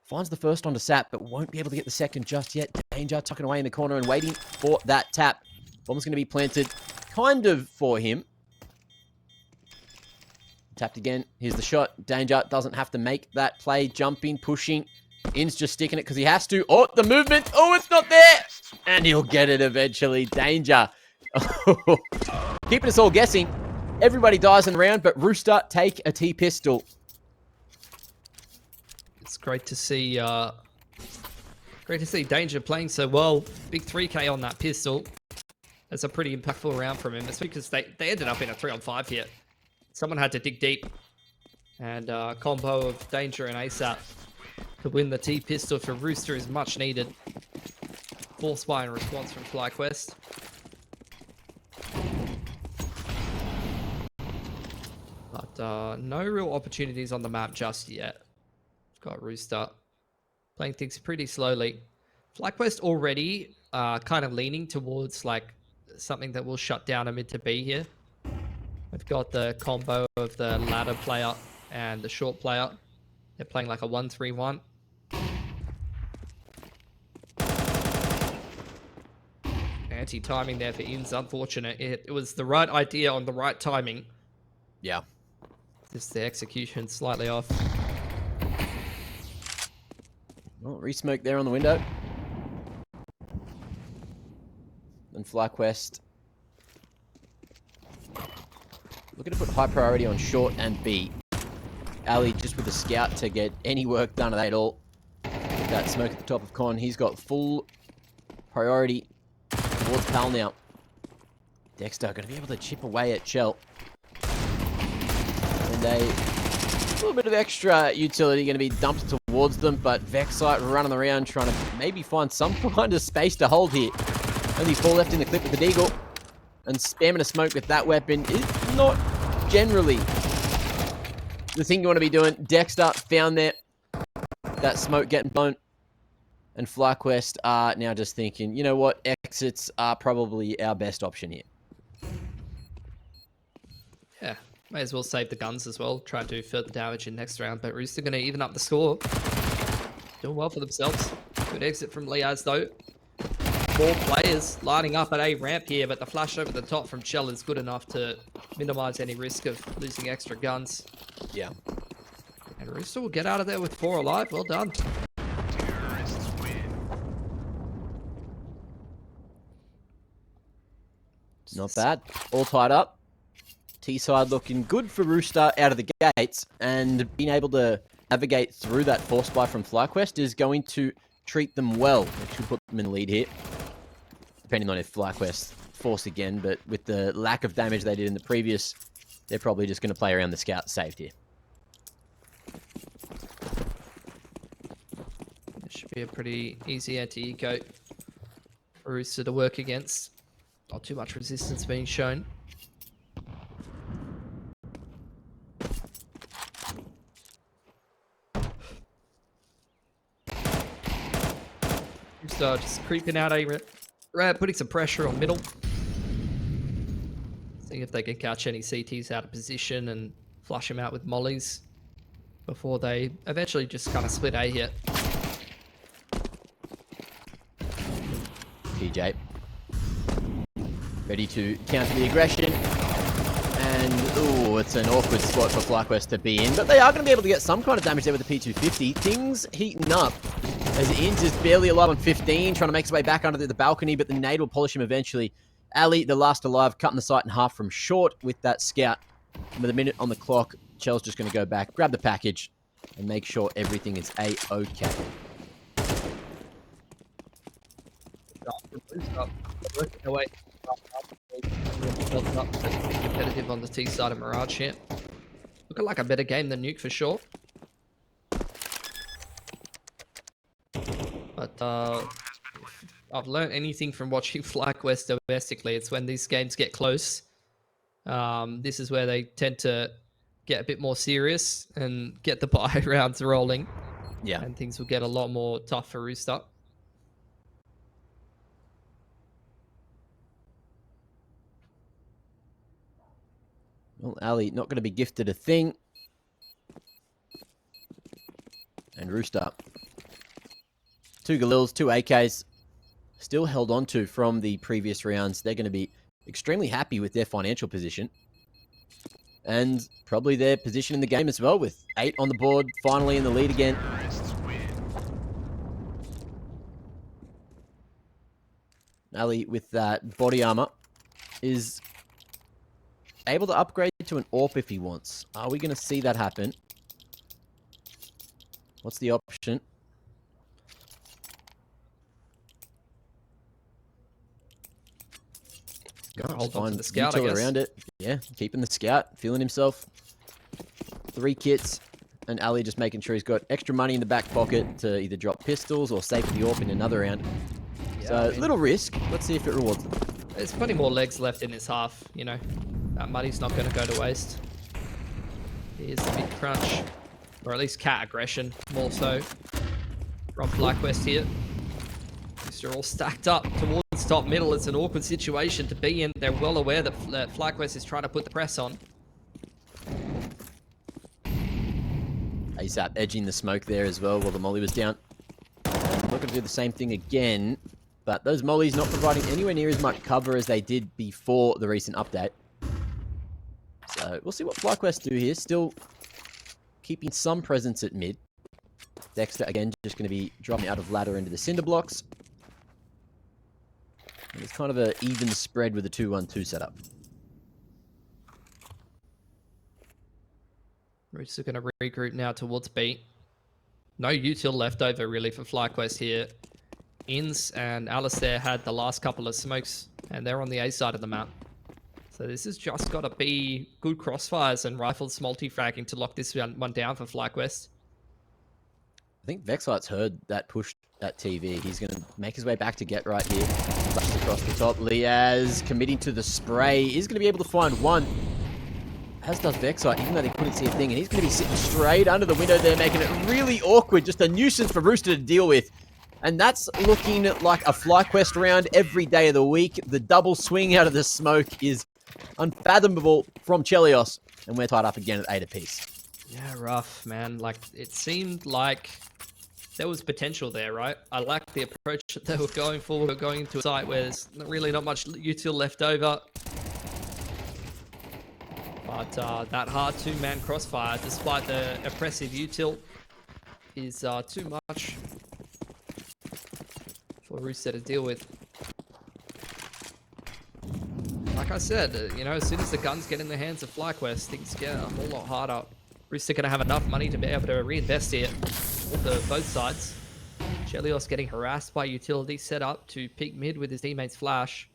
Finds the first onto Sap, but won't be able to get the second just yet. Danger tucking away in the corner and waiting for that tap. Bomb's going to be planted kind of for him. Tapped again. Here's the shot. Danger doesn't have to make that play. Jumping, pushing. In's just sticking it because he has to. Oh, the movement. Oh, it's not there. And he'll get it eventually. Danger. Keeping us all guessing. Everybody dies in the round, but Rooster take a T-pistol. It's great to see Danger playing so well. Big 3k on that pistol. That's a pretty impactful round from him. It's because they ended up in a 3-on-5 here. Someone had to dig deep. And combo of Danger and ASAP to win the T-pistol for Rooster is much needed. Force buy in response from FlyQuest. But no real opportunities on the map just yet. Got Rooster playing things pretty slowly. FlyQuest already kind of leaning towards like something that will shut down a mid to B here. We've got the combo of the ladder player and the short player. They're playing like a 1-3-1. Anti-timing there for In's unfortunate. It was the right idea on the right timing. Yeah. Just the execution slightly off. Well, re-smoke there on the window. And FlyQuest looking to put high priority on short and B. Ali just with the scout to get any work done at all. With that smoke at the top of Con, he's got full priority towards Pal now. Dexter going to be able to chip away at Shell. And a little bit of extra utility going to be dumped towards them, but Vexite running around trying to maybe find some kind of space to hold here. Only 4 left in the clip with the Deagle. And spamming a smoke with that weapon is not generally the thing you want to be doing. Dexter found that smoke getting blown. And FlyQuest are now just thinking, you know what, exits are probably our best option here. Yeah, may as well save the guns as well. Try and do further damage in next round, but Rooster going to even up the score. Doing well for themselves. Good exit from Liaz though. 4 players lining up at A ramp here, but the flash over the top from Shell is good enough to minimize any risk of losing extra guns. Yeah. And Rooster will get out of there with 4 alive. Well done. Not bad. All tied up. T-side looking good for Rooster out of the gates, and being able to navigate through that force buy from FlyQuest is going to treat them well. It should put them in the lead here. Depending on if FlyQuest force again, but with the lack of damage they did in the previous, they're probably just going to play around the scout saved here. It should be a pretty easy anti-eco for Rooster to work against. Not too much resistance being shown. Rooster just creeping out A ramp, putting some pressure on middle. Seeing if they can catch any CTs out of position and flush them out with mollies before they eventually just kind of split A here. PJ ready to counter the aggression, And, ooh, it's an awkward spot for FlyQuest to be in. But they are going to be able to get some kind of damage there with the P250. Things heating up as Inz is barely alive on 15, trying to make his way back under the balcony, but the nade will polish him eventually. Ali, the last alive, cutting the sight in half from short with that scout. And with a minute on the clock, Chell's just going to go back, grab the package, and make sure everything is A-okay. Working away. Competitive on the T side of Mirage here. Looking like a better game than Nuke for sure. But if I've learned anything from watching FlyQuest domestically, it's when these games get close. This is where they tend to get a bit more serious and get the buy rounds rolling. Yeah. And things will get a lot more tough for Rooster. Well, Ali not going to be gifted a thing. And Rooster. 2 Galils, 2 AKs. Still held on to from the previous rounds. They're going to be extremely happy with their financial position. And probably their position in the game as well, with 8 on the board, finally in the lead again. Ali, with that body armor, is able to upgrade to an AWP if he wants. Are we going to see that happen? What's the option? Hold on to the scout, I guess. Around it. Yeah, keeping the scout, feeling himself. 3 kits, and Ali just making sure he's got extra money in the back pocket to either drop pistols or save the AWP in another round. Yeah, So, I mean, little risk. Let's see if it rewards them. there's plenty more legs left in this half, you know. That money's not going to go to waste. Here's the big crunch. Or at least cat aggression, more so. From FlyQuest here. These are all stacked up towards top middle. It's an awkward situation to be in. They're well aware that FlyQuest is trying to put the press on. ASAP edging the smoke there as well while the molly was down. Looking to do the same thing again. But those mollies not providing anywhere near as much cover as they did before the recent update. So we'll see what FlyQuest do here. Still keeping some presence at mid. Dexter, again, just going to be dropping out of ladder into the cinder blocks. And it's kind of an even spread with a 2-1-2 setup. Rooster going to regroup now towards B. No util left over, really, for FlyQuest here. Inz and Alistair had the last couple of smokes, and they're on the A side of the map. So this has just got to be good crossfires and rifles multi-fragging to lock this one down for FlyQuest. I think Vexlight's heard that push at TV. He's going to make his way back to get right here. Flashes across the top. Liaz committing to the spray. Is going to be able to find one. As does Vexlight, even though they couldn't see a thing. And he's going to be sitting straight under the window there, making it really awkward. Just a nuisance for Rooster to deal with. And that's looking like a FlyQuest round every day of the week. The double swing out of the smoke is unfathomable from Chelios. And we're tied up again at 8 apiece. Yeah, rough, man. Like, it seemed like there was potential there, right? I liked the approach that they were going for. We're going into a site where there's really not much util left over. But that hard 2-man crossfire, despite the oppressive util, is too much for Rooster to deal with. Like I said, you know, as soon as the guns get in the hands of FlyQuest, things get a whole lot harder. Rooster going to have enough money to be able to reinvest here for both sides. Chelios getting harassed by utility set up to peek mid with his teammate's flash.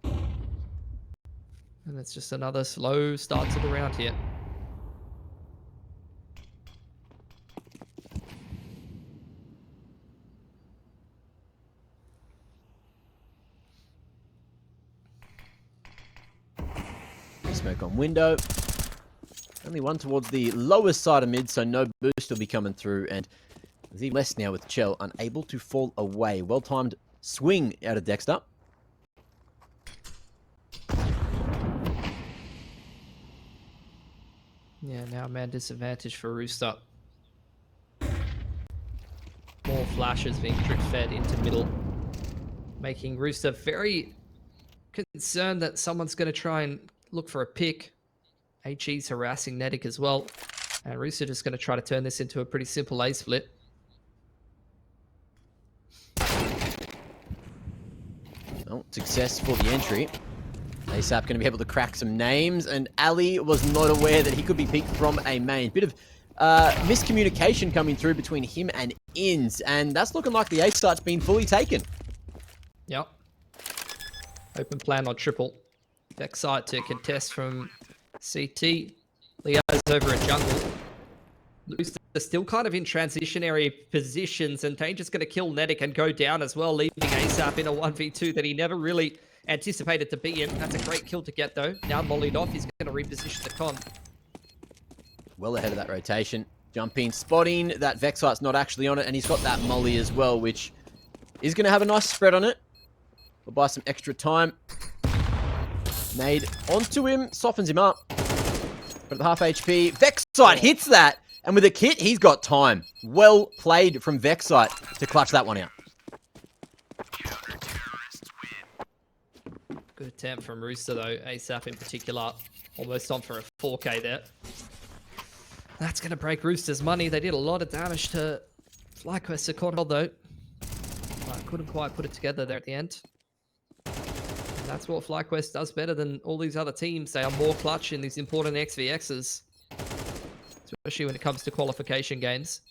And it's just another slow start to the round here. Smoke on window. Only one towards the lowest side of mid, so no boost will be coming through. And there's even less now with Chell, unable to fall away. Well-timed swing out of Dexter. Yeah, now man disadvantage for Rooster. More flashes being drip fed into middle. Making Rooster very concerned that someone's going to try and look for a pick. HE's harassing Nedic as well. And Rooster just going to try to turn this into a pretty simple A split. Well, success for the entry. ASAP going to be able to crack some names, and Ali was not aware that he could be picked from a main. Bit of miscommunication coming through between him and Inns, and that's looking like the A site's been fully taken. Yep. Open plan on triple. Backside to contest from CT. Leo's over at jungle. Rooster still kind of in transitionary positions, and Danger's going to kill Nedic and go down as well, leaving ASAP in a 1v2 that he never really anticipated to be in. That's a great kill to get, though. Now mollied off, he's going to reposition the con. Well ahead of that rotation. Jumping, spotting that Vexite's not actually on it, and he's got that molly as well, which is going to have a nice spread on it. We'll buy some extra time. Nade onto him, softens him up. But at the half HP, Vexite hits that, and with a kit, he's got time. Well played from Vexite to clutch that one out. Good attempt from Rooster, though. ASAP in particular, almost on for a 4K there. That's going to break Rooster's money. They did a lot of damage to FlyQuest Cornell, though. But couldn't quite put it together there at the end. And that's what FlyQuest does better than all these other teams. They are more clutch in these important XVXs. Especially when it comes to qualification games.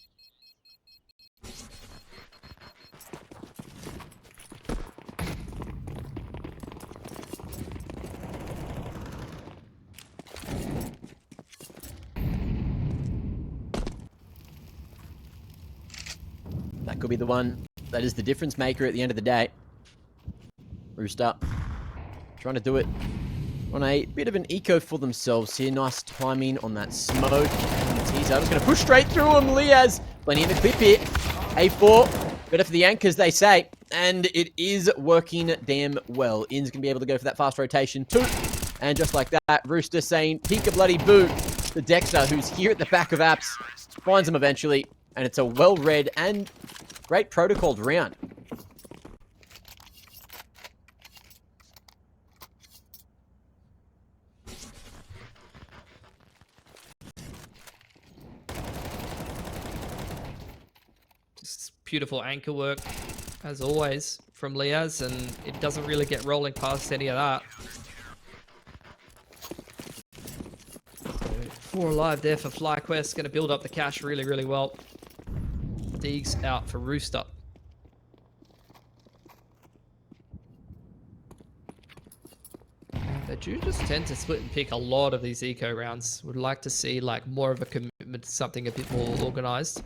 That could be the one that is the difference maker at the end of the day. Rooster trying to do it on a bit of an eco for themselves here. Nice timing on that smoke. And the teaser just going to push straight through him. Liaz, plenty in the clip here. A4, better for the anchors, they say. And it is working damn well. In's going to be able to go for that fast rotation too. And just like that, Rooster saying, peek a bloody boo. The Dexter, who's here at the back of apps, finds him eventually. And it's a well-read and great protocoled round. Just beautiful anchor work, as always, from Liaz, and it doesn't really get rolling past any of that. So 4 alive there for FlyQuest, going to build up the cash really, really well. Deegs out for Rooster. They do just tend to split and pick a lot of these eco rounds. Would like to see like more of a commitment to something a bit more organized.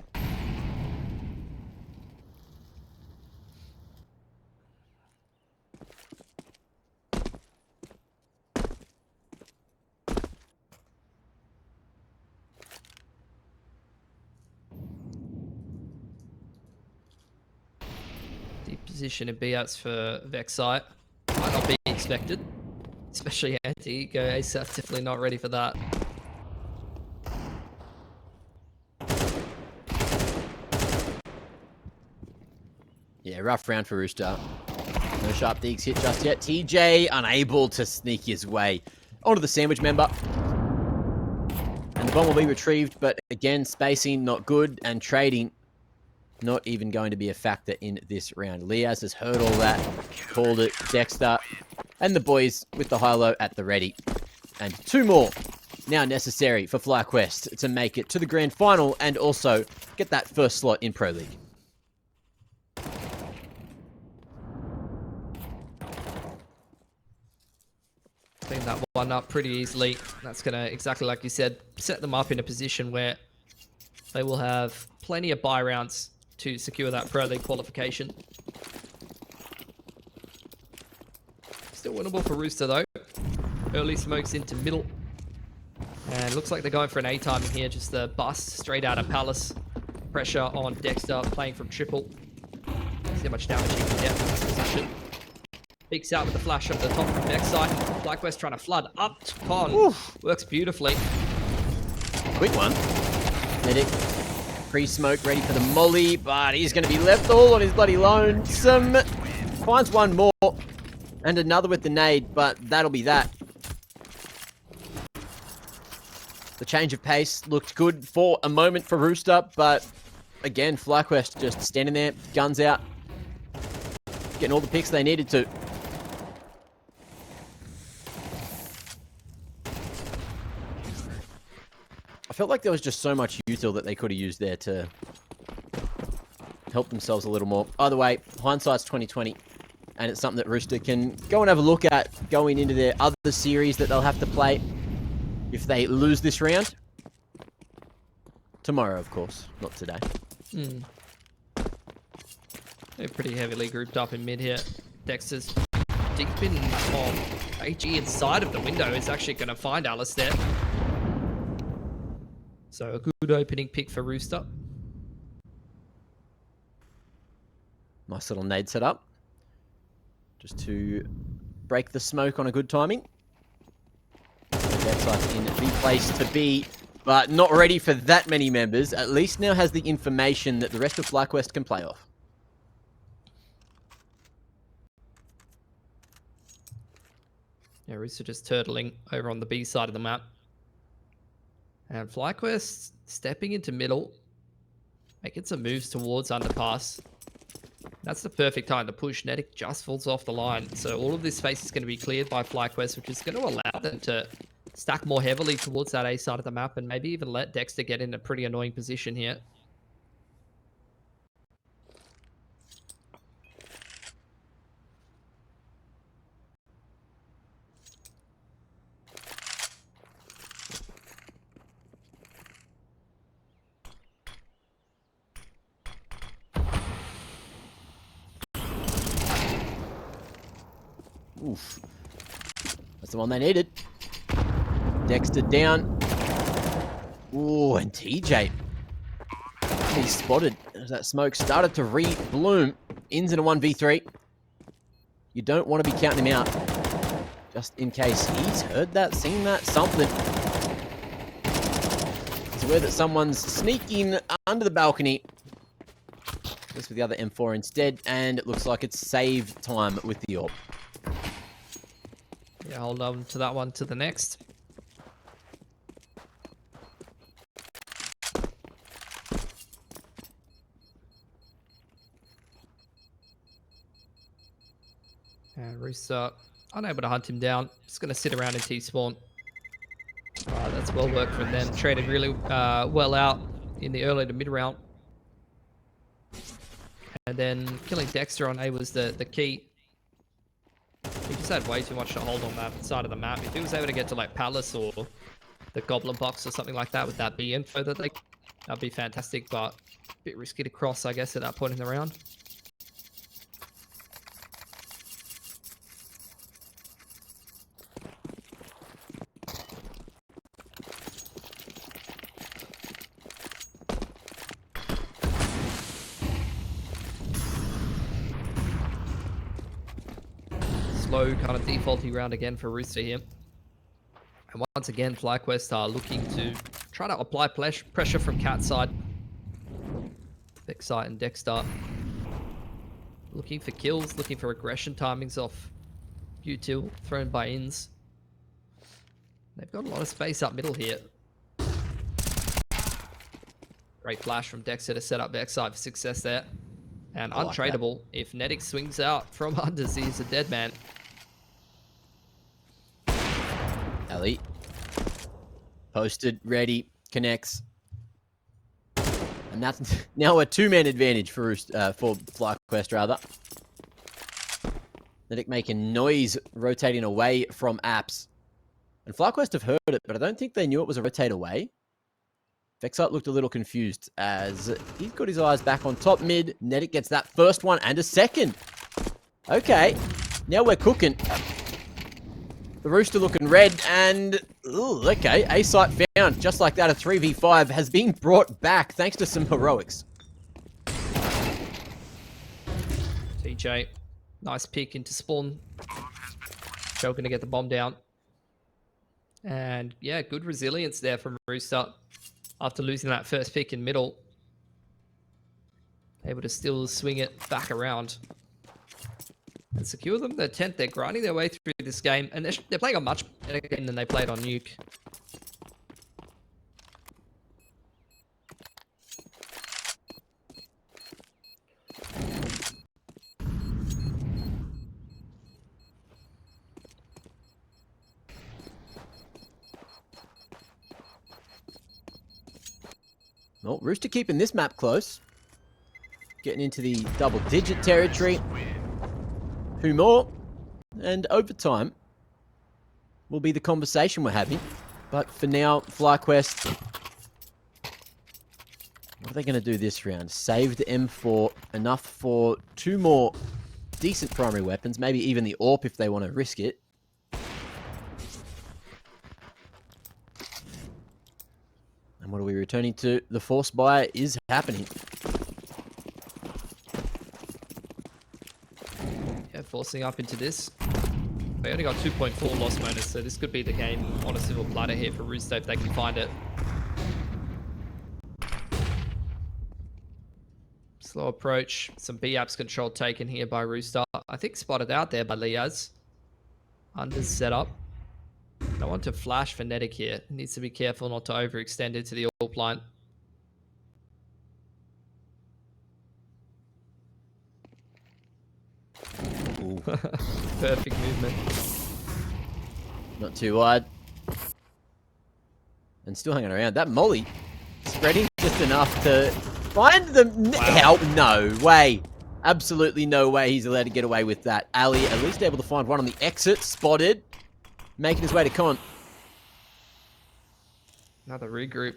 Deep position in B-outs for Vexite. Might not be expected. Especially anti-eco. ASAP definitely not ready for that. Yeah, rough round for Rooster. No sharp digs hit just yet. TJ unable to sneak his way onto the sandwich member. And the bomb will be retrieved, but again, spacing not good, and trading not even going to be a factor in this round. Liaz has heard all that, called it. Dexter and the boys with the high-low at the ready. And 2 more now necessary for FlyQuest to make it to the grand final and also get that first slot in Pro League. Clean that one up pretty easily. That's going to, exactly like you said, set them up in a position where they will have plenty of buy rounds to secure that Pro League qualification. Still winnable for Rooster though. Early smokes into middle. And looks like they're going for an A timing here. Just the bust straight out of Palace. Pressure on Dexter playing from triple. See how much damage he can get from this position. Peeks out with the flash up the top from Vexite. FlyQuest trying to flood up to Con. Oof. Works beautifully. Quick one. Medic. Pre-smoke ready for the molly, but he's going to be left all on his bloody lonesome. Finds one more. And another with the nade, but that'll be that. The change of pace looked good for a moment for Rooster, but again, FlyQuest just standing there, guns out, getting all the picks they needed to. I felt like there was just so much util that they could have used there to help themselves a little more. Either way, hindsight's 2020, and it's something that Rooster can go and have a look at going into their other series that they'll have to play if they lose this round. Tomorrow, of course, not today. They're pretty heavily grouped up in mid here. Dexter's deep in AG inside of the window is actually going to find Alistair. So a good opening pick for Rooster. Nice little nade setup. Just to break the smoke on a good timing. That's like in the place to be, but not ready for that many members. At least now has the information that the rest of FlyQuest can play off. Yeah, Rooster just turtling over on the B side of the map. And FlyQuest stepping into middle, making some moves towards underpass. That's the perfect time to push. Netic just falls off the line. So all of this space is going to be cleared by FlyQuest, which is going to allow them to stack more heavily towards that A side of the map and maybe even let Dexter get in a pretty annoying position here. Oof. That's the one they needed. Dexter down. Ooh, and TJ. He's spotted as that smoke started to re-bloom. Ins in a 1v3. You don't want to be counting him out. Just in case he's heard that, seen that, something. He's aware that someone's sneaking under the balcony. Goes for the other M4 instead, and it looks like it's save time with the AWP. Yeah, hold on to that one to the next. And Rooster unable to hunt him down. Just going to sit around in T-spawn. That's well worked from them. Traded really well out in the early to mid round. And then killing Dexter on A was the key. He just had way too much to hold on that side of the map. If he was able to get to like Palace or the Goblin Box or something like that with that B info, that'd be fantastic, but a bit risky to cross, I guess, at that point in the round. Slow kind of defaulty round again for Rooster here. And once again, FlyQuest are looking to try to apply pressure from Cat side. Vexite and Dexter looking for kills, looking for aggression timings off util thrown by ins. They've got a lot of space up middle here. Great flash from Dexter to set up Vexite for success there. And untradeable. If Netic swings out from under, he's a dead man. Ellie. Posted, ready, connects. And that's now a two-man advantage for FlyQuest, rather. Netic making noise, rotating away from apps. And FlyQuest have heard it, but I don't think they knew it was a rotate away. Vexite looked a little confused as he's got his eyes back on top mid. Netic gets that first one and a second. Okay, now we're cooking. The Rooster looking red and, ooh, okay, A site found. Just like that, a 3v5 has been brought back thanks to some heroics. TJ, nice pick into spawn. Joe gonna get the bomb down. And yeah, good resilience there from Rooster. After losing that first pick in middle, able to still swing it back around. and secure them. They're 10th. They're grinding their way through this game, and they're playing a much better game than they played on Nuke. Well, Rooster keeping this map close. Getting into the double-digit territory. 2 more. And overtime will be the conversation we're having. But for now, FlyQuest, what are they going to do this round? Save the M4, enough for 2 more decent primary weapons. Maybe even the AWP if they want to risk it. And what are we returning to? The force buy is happening. Yeah, forcing up into this. They only got 2.4 loss bonus, so this could be the game on a silver platter here for Rooster if they can find it. Slow approach. Some B-apps control taken here by Rooster. I think spotted out there by Liaz. Under's set up. I want to flash Phonetic here. Needs to be careful not to overextend into the AWP line. Perfect movement. Not too wide. And still hanging around. That molly spreading just enough to find them. Wow. No way. Absolutely no way he's allowed to get away with that. Ali at least able to find one on the exit. Spotted. Making his way to Con. Another regroup.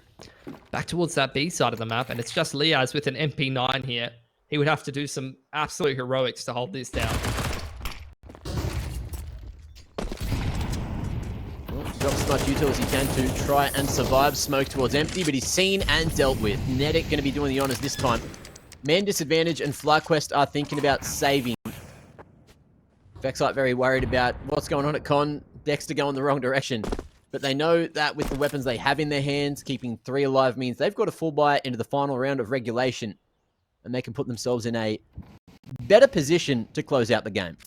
Back towards that B side of the map, and it's just Liaz with an MP9 here. He would have to do some absolute heroics to hold this down. Well, drops as much util as he can to try and survive. Smoke towards empty, but he's seen and dealt with. Nedic going to be doing the honors this time. Man disadvantage and FlyQuest are thinking about saving. Vexite very worried about what's going on at Con. Dexter going the wrong direction. But they know that with the weapons they have in their hands, keeping 3 alive means they've got a full buy into the final round of regulation. And they can put themselves in a better position to close out the game.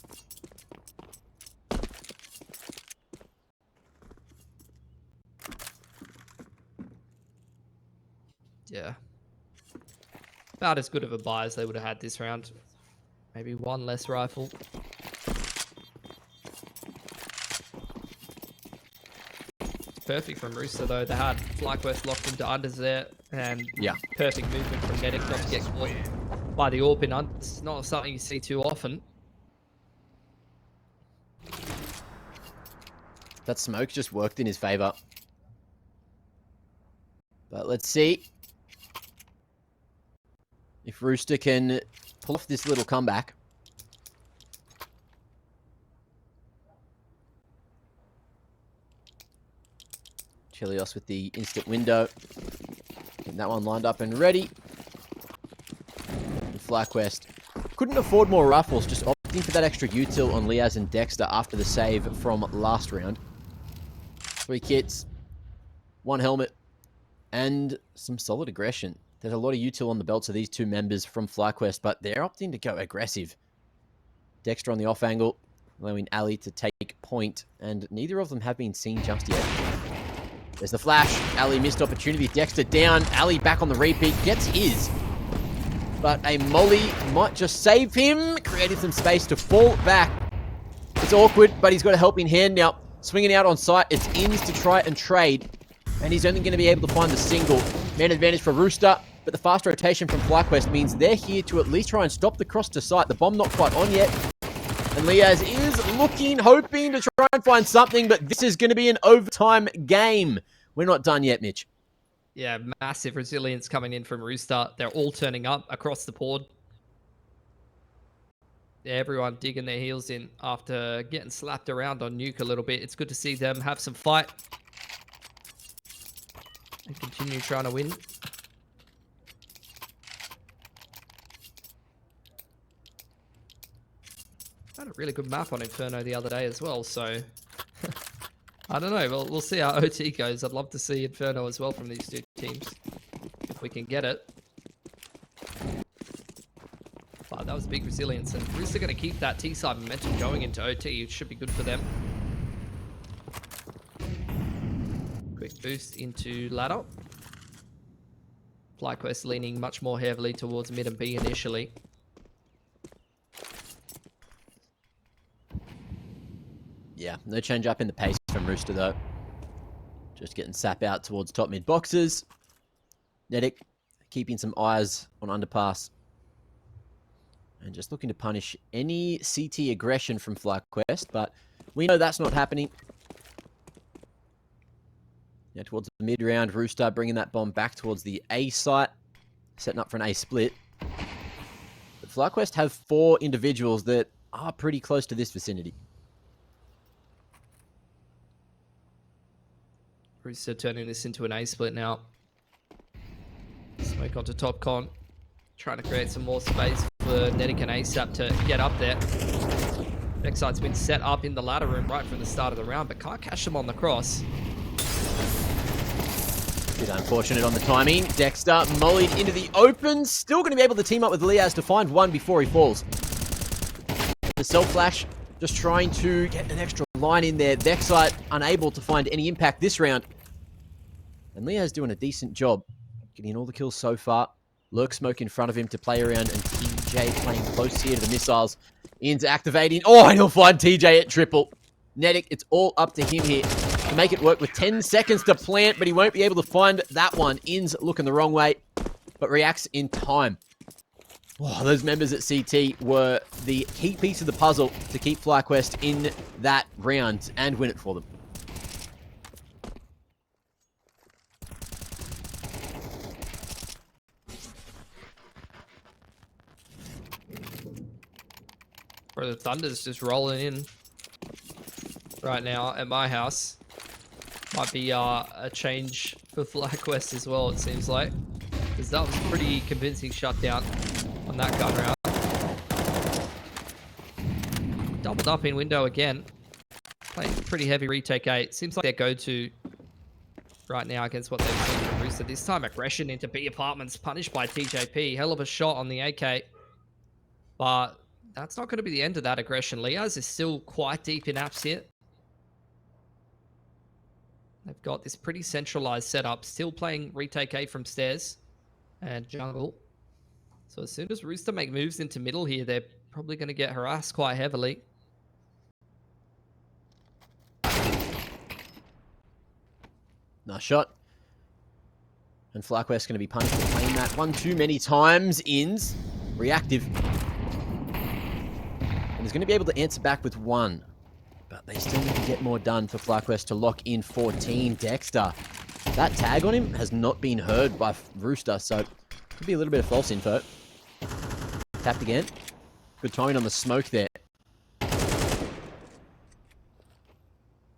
Yeah. About as good of a buy as they would have had this round. Maybe 1 less rifle. Perfect from Rooster though. They had FlyQuest locked into unders there, and yeah, perfect movement from Medic not to get caught by the AWP in unders. It's not something you see too often. That smoke just worked in his favor. But let's see if Rooster can pull off this little comeback. Chelios with the instant window. Getting that one lined up and ready. And FlyQuest couldn't afford more rifles, just opting for that extra util on Liaz and Dexter after the save from last round. 3 kits, 1 helmet, and some solid aggression. There's a lot of util on the belts of these 2 members from FlyQuest, but they're opting to go aggressive. Dexter on the off angle, allowing Ali to take point, and neither of them have been seen just yet. There's the flash. Ali missed opportunity. Dexter down. Ali back on the repeat. Gets his. But a molly might just save him. Creating some space to fall back. It's awkward, but he's got a helping hand now. Swinging out on sight. It's ins to try and trade. And he's only going to be able to find the single. Man advantage for Rooster. But the fast rotation from FlyQuest means they're here to at least try and stop the cross to sight. The bomb not quite on yet. And Liaz is looking, hoping to try and find something, but this is going to be an overtime game. We're not done yet, Mitch. Yeah, massive resilience coming in from Rooster. They're all turning up across the board. Yeah, everyone digging their heels in after getting slapped around on Nuke a little bit. It's good to see them have some fight and continue trying to win. Had a really good map on Inferno the other day as well, so I don't know. We'll see how OT goes. I'd love to see Inferno as well from these 2 teams if we can get it. But that was was big resilience. And Rooster going to keep that T-side momentum going into OT. It should be good for them. Quick boost into ladder. FlyQuest leaning much more heavily towards mid and B initially. Yeah, no change up in the pace from Rooster though. Just getting sap out towards top mid boxes. Nedic keeping some eyes on underpass. And just looking to punish any CT aggression from FlyQuest, but we know that's not happening. Yeah, towards the mid round, Rooster bringing that bomb back towards the A site, setting up for an A split. But FlyQuest have 4 individuals that are pretty close to this vicinity. Rooster turning this into an A split now. Smoke onto top con. Trying to create some more space for Nedic and ASAP to get up there. Backside's been set up in the ladder room right from the start of the round, but can't catch them on the cross. Bit unfortunate on the timing. Dexter mollied into the open. Still going to be able to team up with Liaz to find one before he falls. The self-flash just trying to get an extra line in there. Dexter unable to find any impact this round. And Liaz doing a decent job getting all the kills so far. Lurk smoke in front of him to play around, and TJ playing close here to the missiles. In's activating. Oh, and he'll find TJ at triple. Nedic, it's all up to him here to make it work with 10 seconds to plant, but he won't be able to find that one. In's looking the wrong way, but reacts in time. Oh, those members at CT were the key piece of the puzzle to keep FlyQuest in that round and win it for them. Bro, the Thunder's just rolling in right now at my house. Might be a change for FlyQuest as well, it seems like. Because that was a pretty convincing shutdown on that gun round. Doubled up in window again. Playing pretty heavy retake 8. Seems like their go-to right now against what they've seen from Rooster. This time aggression into B apartments, punished by TJP. Hell of a shot on the AK. But that's not going to be the end of that aggression. Liaz is still quite deep in apps here. They've got this pretty centralized setup. Still playing retake A from stairs and jungle. So as soon as Rooster make moves into middle here, they're probably going to get harassed quite heavily. Nice shot. And FlyQuest going to be punished for playing that one too many times. Ins reactive. And he's going to be able to answer back with 1. But they still need to get more done for FlyQuest to lock in 14. Dexter. That tag on him has not been heard by Rooster, so could be a little bit of false info. Tapped again. Good timing on the smoke there.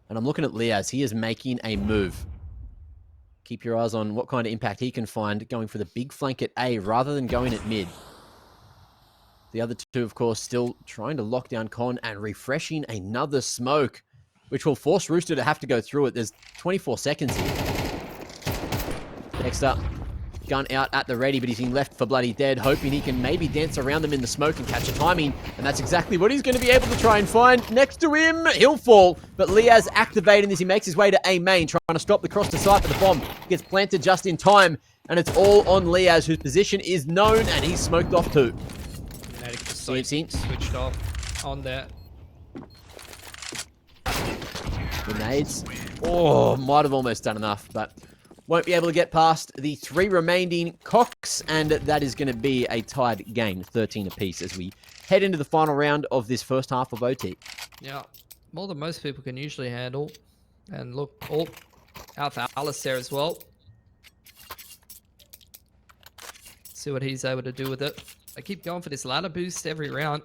And I'm looking at Liaz. He is making a move. Keep your eyes on what kind of impact he can find going for the big flank at A rather than going at mid. The other two, of course, still trying to lock down Con and refreshing another smoke, which will force Rooster to have to go through it. There's 24 seconds here. Next up, gun out at the ready, but he's been left for bloody dead, hoping he can maybe dance around them in the smoke and catch a timing. And that's exactly what he's going to be able to try and find. Next to him, he'll fall. But Liaz activating this. He makes his way to A main, trying to stop the cross to sight, but the bomb gets planted just in time. And it's all on Liaz, whose position is known, and he's smoked off too. Switched off on there. Grenades. Oh, might have almost done enough, but won't be able to get past the 3 remaining cocks, and that is going to be a tied game, 13 apiece, as we head into the final round of this first half of OT. Yeah, more than most people can usually handle. And look, oh, out for Alistair as well. See what he's able to do with it. I keep going for this ladder boost every round.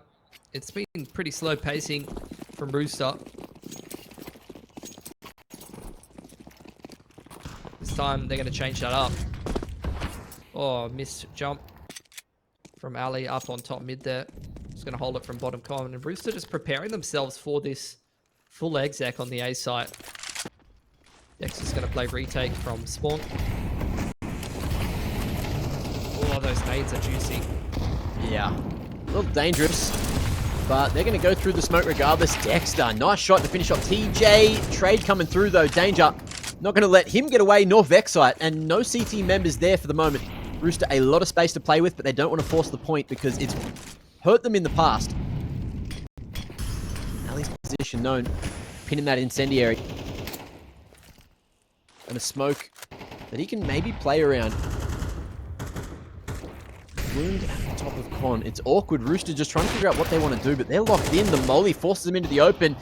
It's been pretty slow pacing from Rooster. This time they're going to change that up. Oh, missed jump from Ali up on top mid there. Just going to hold it from bottom common. And Rooster just preparing themselves for this full exec on the A site. Dexter's going to play retake from spawn. Oh, those nades are juicy. Yeah. A little dangerous, but they're going to go through the smoke regardless. Dexter, nice shot to finish off TJ. Trade coming through though, danger. Not going to let him get away, nor Vexite, and no CT members there for the moment. Rooster, a lot of space to play with, but they don't want to force the point because it's hurt them in the past. Ali's position known, pinning that incendiary. And a smoke that he can maybe play around. Wound at the top of Con. It's awkward. Rooster just trying to figure out what they want to do, but they're locked in. The molly forces them into the open.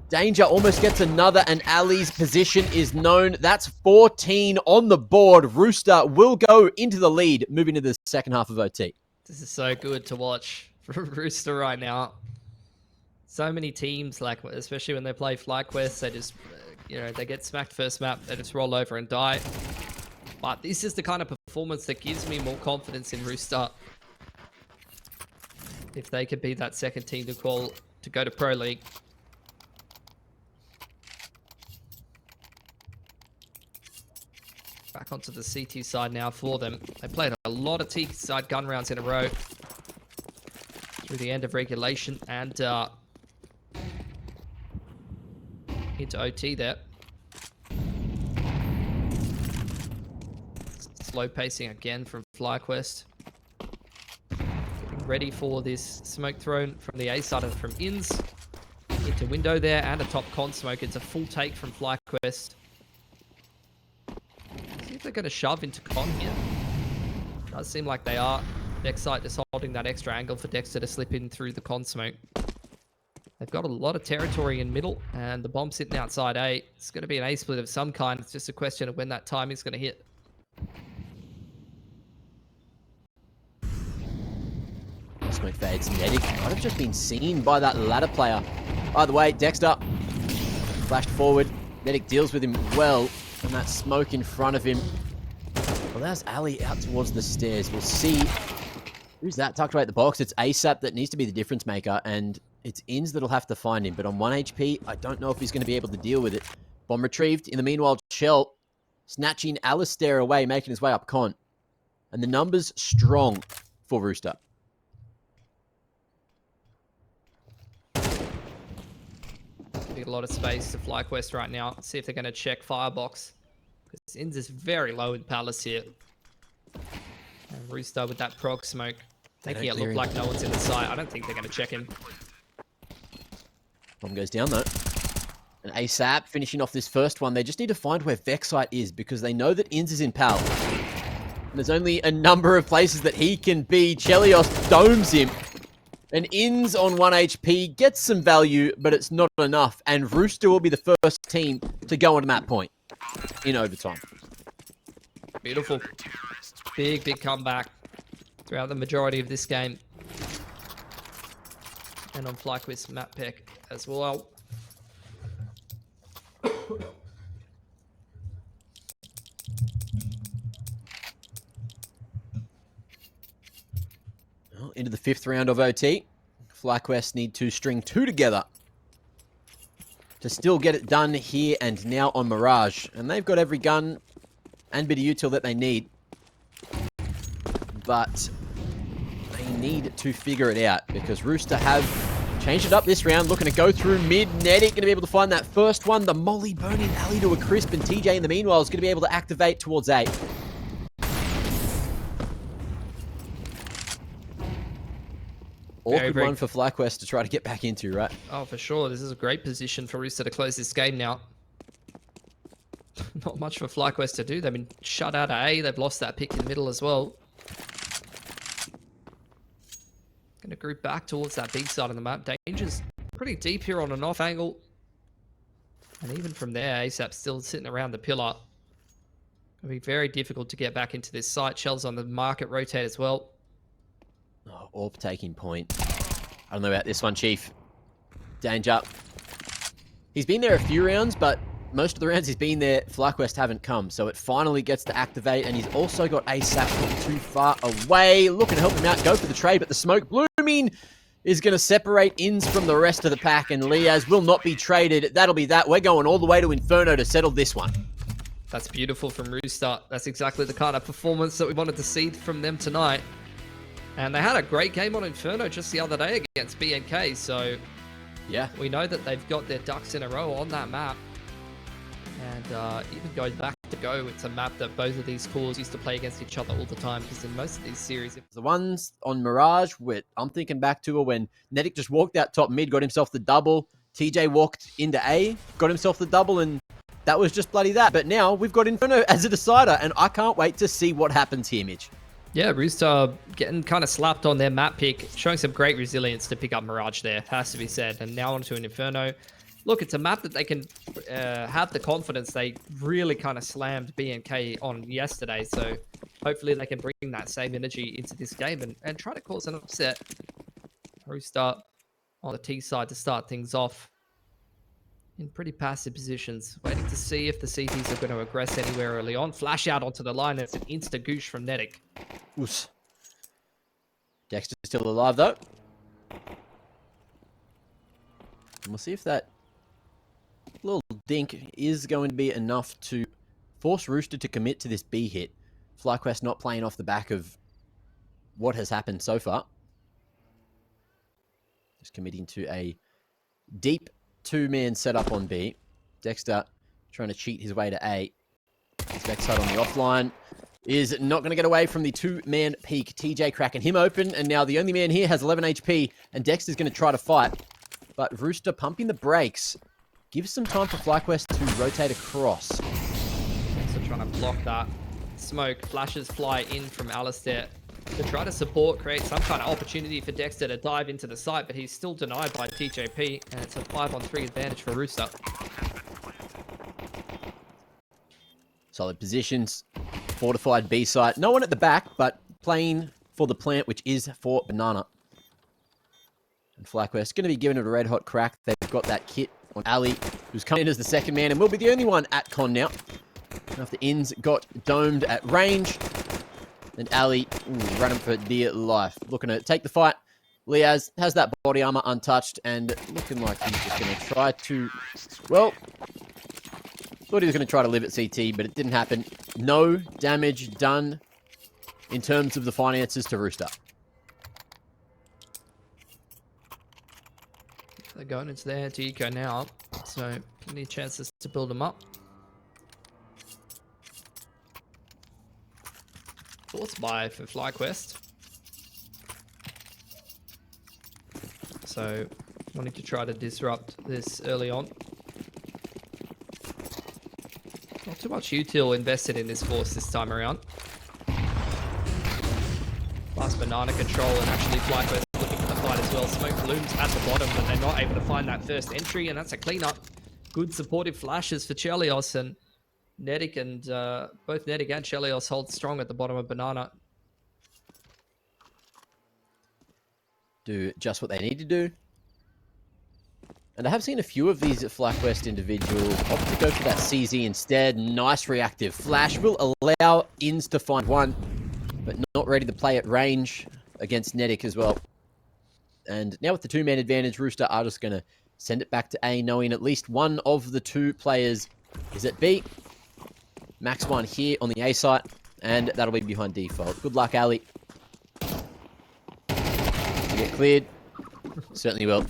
Danger almost gets another, and Ali's position is known. That's 14 on the board. Rooster will go into the lead, moving to the second half of OT. This is so good to watch for Rooster right now. So many teams, like especially when they play FlyQuest, they just, they get smacked first map, they just roll over and die. But this is the kind of performance that gives me more confidence in Rooster. If they could be that second team to call to go to Pro League. Back onto the CT side now for them. They played a lot of T side gun rounds in a row through the end of regulation and into OT there. Slow pacing again from FlyQuest. Getting ready for this smoke thrown from the A side and from Ins into window there and a top con smoke. It's a full take from FlyQuest. See if they're going to shove into con here. Does seem like they are. Vexite just holding that extra angle for Dexter to slip in through the con smoke. They've got a lot of territory in middle, and the bomb sitting outside A. It's going to be an A split of some kind. It's just a question of when that time is going to hit. Smoke fades. Medic might have just been seen by that ladder player. Either way, Dexter flashed forward. Medic deals with him well, and that smoke in front of him allows Ali out towards the stairs. We'll see. Who's that tucked away at the box? It's ASAP that needs to be the difference maker, and it's Ins that'll have to find him. But on 1 HP, I don't know if he's going to be able to deal with it. Bomb retrieved. In the meanwhile, Shell snatching Alistair away, making his way up con. And the numbers strong for Rooster. A lot of space to FlyQuest right now. See if they're going to check Firebox. Because Ins is very low in Palace here. And Rooster with that prog smoke. Making it look like no one's in the site. I don't think they're going to check him. Bomb goes down though. And ASAP finishing off this first one. They just need to find where Vexite is because they know that Ins is in Pal. And there's only a number of places that he can be. Chelios domes him. And Ins on 1 HP gets some value, but it's not enough. And Rooster will be the first team to go on map point in overtime. Beautiful. Big, big comeback throughout the majority of this game. And on FlyQuest map pick as well. Into the 5th round of OT. FlyQuest need to string 2 together to still get it done here and now on Mirage. And they've got every gun and bit of util that they need. But they need to figure it out because Rooster have changed it up this round. Looking to go through mid. Nedic going to be able to find that first one. The molly burning Ali to a crisp, and TJ in the meanwhile is going to be able to activate towards A. Awkward one for FlyQuest to try to get back into, right? Oh, for sure. This is a great position for Rooster to close this game now. Not much for FlyQuest to do. They've been shut out of A. They've lost that pick in the middle as well. Going to group back towards that big side of the map. Danger's pretty deep here on an off angle. And even from there, ASAP's still sitting around the pillar. It'll be very difficult to get back into this site. Shell's on the market rotate as well. Oh, Orb taking point. I don't know about this one, Chief. Danger. He's been there a few rounds, but most of the rounds he's been there, FlyQuest haven't come. So it finally gets to activate, and he's also got ASAP not too far away. Looking to help him out, go for the trade, but the smoke blooming is going to separate Ins from the rest of the pack, and Liaz will not be traded. That'll be that. We're going all the way to Inferno to settle this one. That's beautiful from Rooster. That's exactly the kind of performance that we wanted to see from them tonight. And they had a great game on Inferno just the other day against BNK, so Yeah. we know that they've got their ducks in a row on that map. And even going back to Go, it's a map that both of these cores used to play against each other all the time, because in most of these series... The ones on Mirage, I'm thinking back to when Nedic just walked out top mid, got himself the double. TJ walked into A, got himself the double, and that was just bloody that. But now we've got Inferno as a decider, and I can't wait to see what happens here, Mitch. Yeah, Rooster getting kind of slapped on their map pick, showing some great resilience to pick up Mirage there, has to be said. And now onto an Inferno. Look, it's a map that they can have the confidence. They really kind of slammed BNK on yesterday, so hopefully they can bring that same energy into this game and try to cause an upset. Rooster on the T side to start things off in pretty passive positions, waiting to see if the CTs are going to aggress anywhere early on. Flash out onto the line, and it's an insta-goosh from Nedic. Oos. Dexter's still alive, though. And we'll see if that little dink is going to be enough to force Rooster to commit to this B hit. FlyQuest not playing off the back of what has happened so far. Just committing to a deep two-man setup on B. Dexter trying to cheat his way to A. His backside on the offline is not going to get away from the two-man peak. TJ cracking him open, and now the only man here has 11 HP, and Dexter's going to try to fight. But Rooster pumping the brakes. Gives some time for FlyQuest to rotate across. So trying to block that smoke. Flashes fly in from Alistair to try to support, create some kind of opportunity for Dexter to dive into the site, but he's still denied by TJP, and it's a 5-on-3 advantage for Rooster. Solid positions. Fortified B site. No one at the back, but playing for the plant, which is for Banana. And FlyQuest going to be giving it a red-hot crack. They've got that kit on Ali, who's coming in as the second man, and will be the only one at con now. After Inns got domed at range. And Ali running for dear life. Looking to take the fight. Liaz has that body armor untouched, and looking like he's just going to try to... Well, thought he was going to try to live at CT, but it didn't happen. No damage done in terms of the finances to Rooster. They're going into their anti-eco now, so plenty of chances to build them up. Force buy for FlyQuest. So, wanting to try to disrupt this early on. Not too much util invested in this force this time around. Fast banana control, and actually FlyQuest looking for the fight as well. Smoke blooms at the bottom, but they're not able to find that first entry, and that's a cleanup. Good supportive flashes for Chelios, and Nedic and both Nedic and Chelios hold strong at the bottom of Banana. Do just what they need to do. And I have seen a few of these FlyQuest individuals opt to go for that CZ instead. Nice reactive flash. Will allow Inns to find one, but not ready to play at range against Nedic as well. And now with the two-man advantage, Rooster are just going to send it back to A, knowing at least one of the two players is at B. Max one here on the A site, and that'll be behind default. Good luck, Ali. Get cleared. Certainly will.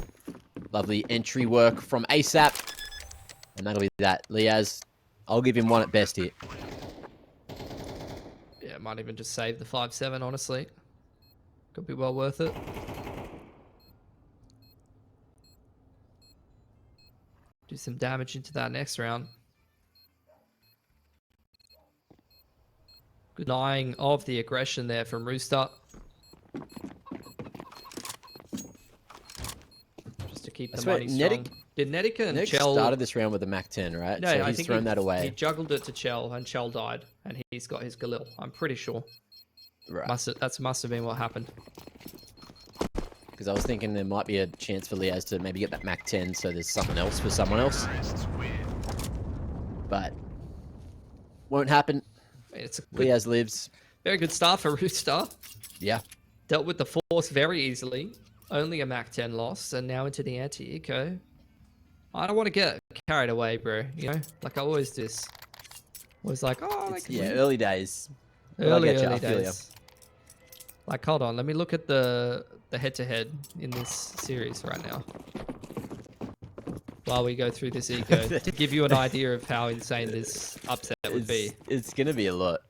Lovely entry work from ASAP. And that'll be that. Liaz, I'll give him one at best here. Yeah, might even just save the 5-7, honestly. Could be well worth it. Do some damage into that next round. Good denying of the aggression there from Rooster. Just to keep the money strong. Did Nedic and Chell... started this round with a Mac 10, right? No, so I he's think thrown that away. He juggled it to Chell, and Chell died, and he's got his Galil. I'm pretty sure. Right. That must have been what happened. Because I was thinking there might be a chance for Liaz to maybe get that Mac 10, so there's something else for someone else. But won't happen. It's a Liaz lives. Very good start for Rooster. Yeah. Dealt with the force very easily. Only a Mac 10 loss, and now into the anti-eco. I don't want to get carried away, bro. You know, like I always do. Always like, oh, like yeah, early days. Early I feel days. Like, hold on. Let me look at the head-to-head in this series right now. While we go through this eco, to give you an idea of how insane this upset would be. It's gonna be a lot.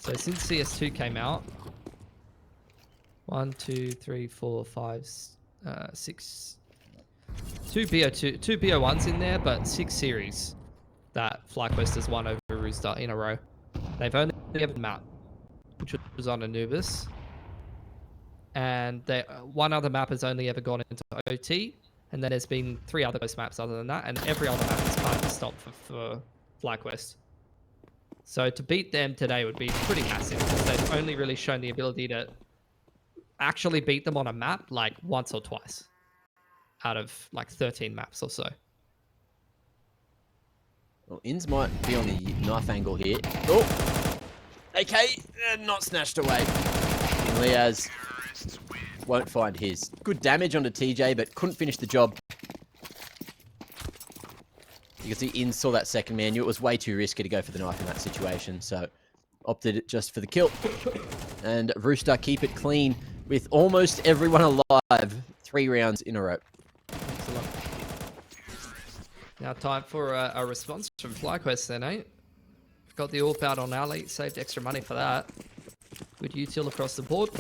So since CS2 came out, 1, 2, 3, 4, 5, 6, 2 BO2, 2 BO1s in there, but 6 series that FlyQuest has won over Rooster in a row. They've only ever map, which was on Anubis, and one other map has only ever gone into OT, and then there's been 3 other close maps other than that, and every other map is kind of stopped for FlyQuest. So to beat them today would be pretty massive, because they've only really shown the ability to actually beat them on a map like once or twice out of like 13 maps or so. Well, Inns might be on the knife angle here. Oh! AK, not snatched away. And Liaz won't find his. Good damage onto TJ, but couldn't finish the job. You can see Inns saw that second man. Knew it was way too risky to go for the knife in that situation, so opted just for the kill. And Rooster keep it clean with almost everyone alive. 3 rounds in a row. Excellent. Now time for a response from FlyQuest then, eh? We've got the AWP out on alley, saved extra money for that. Good util across the board.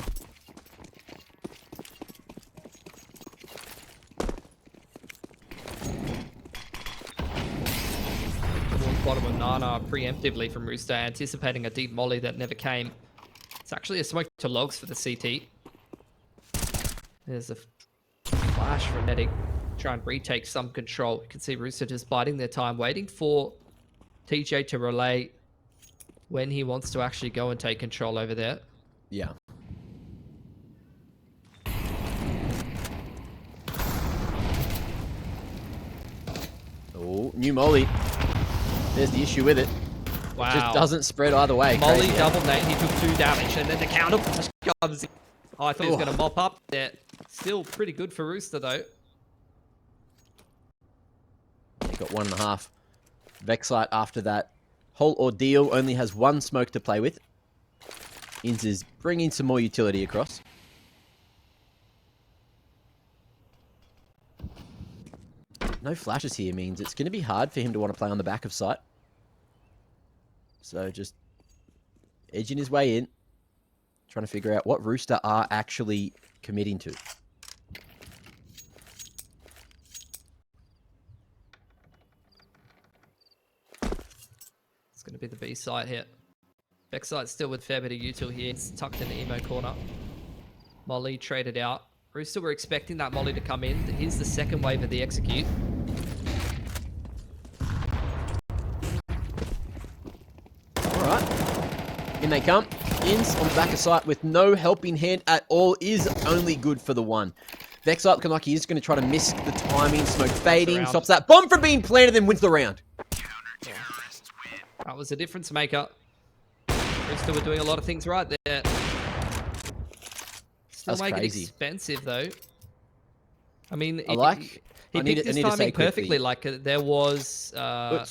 Towards bottom of Nana preemptively from Rooster, anticipating a deep molly that never came. It's actually a smoke to logs for the CT. There's a flash from Medic. Try and retake some control. You can see Rooster just biding their time, waiting for TJ to relay when he wants to actually go and take control over there. Yeah. Oh, new molly. There's the issue with it. Wow. It just doesn't spread either way. Molly Crazy, double nade. He took 2 damage, and then the counter flash comes in. Oh, I thought he was going to mop up there. Still pretty good for Rooster, though. He got 1.5. Vexite after that whole ordeal only has 1 smoke to play with. Inns is bringing some more utility across. No flashes here means it's going to be hard for him to want to play on the back of site. So just edging his way in. Trying to figure out what Rooster are actually committing to. It's going to be the B site here. Vexite's still with fair bit of util here. It's tucked in the emo corner. Molly traded out. Rooster were expecting that molly to come in. Here's the second wave of the execute. Alright. In they come. Inns on the back of site with no helping hand at all is only good for the 1. Vexite looking like he is going to try to miss the timing. Smoke fading. Stops that bomb from being planted and wins the round. Yeah. That was a difference maker. Rooster were doing a lot of things right there. Still make it expensive though. I mean, he picked his timing perfectly. Like there was.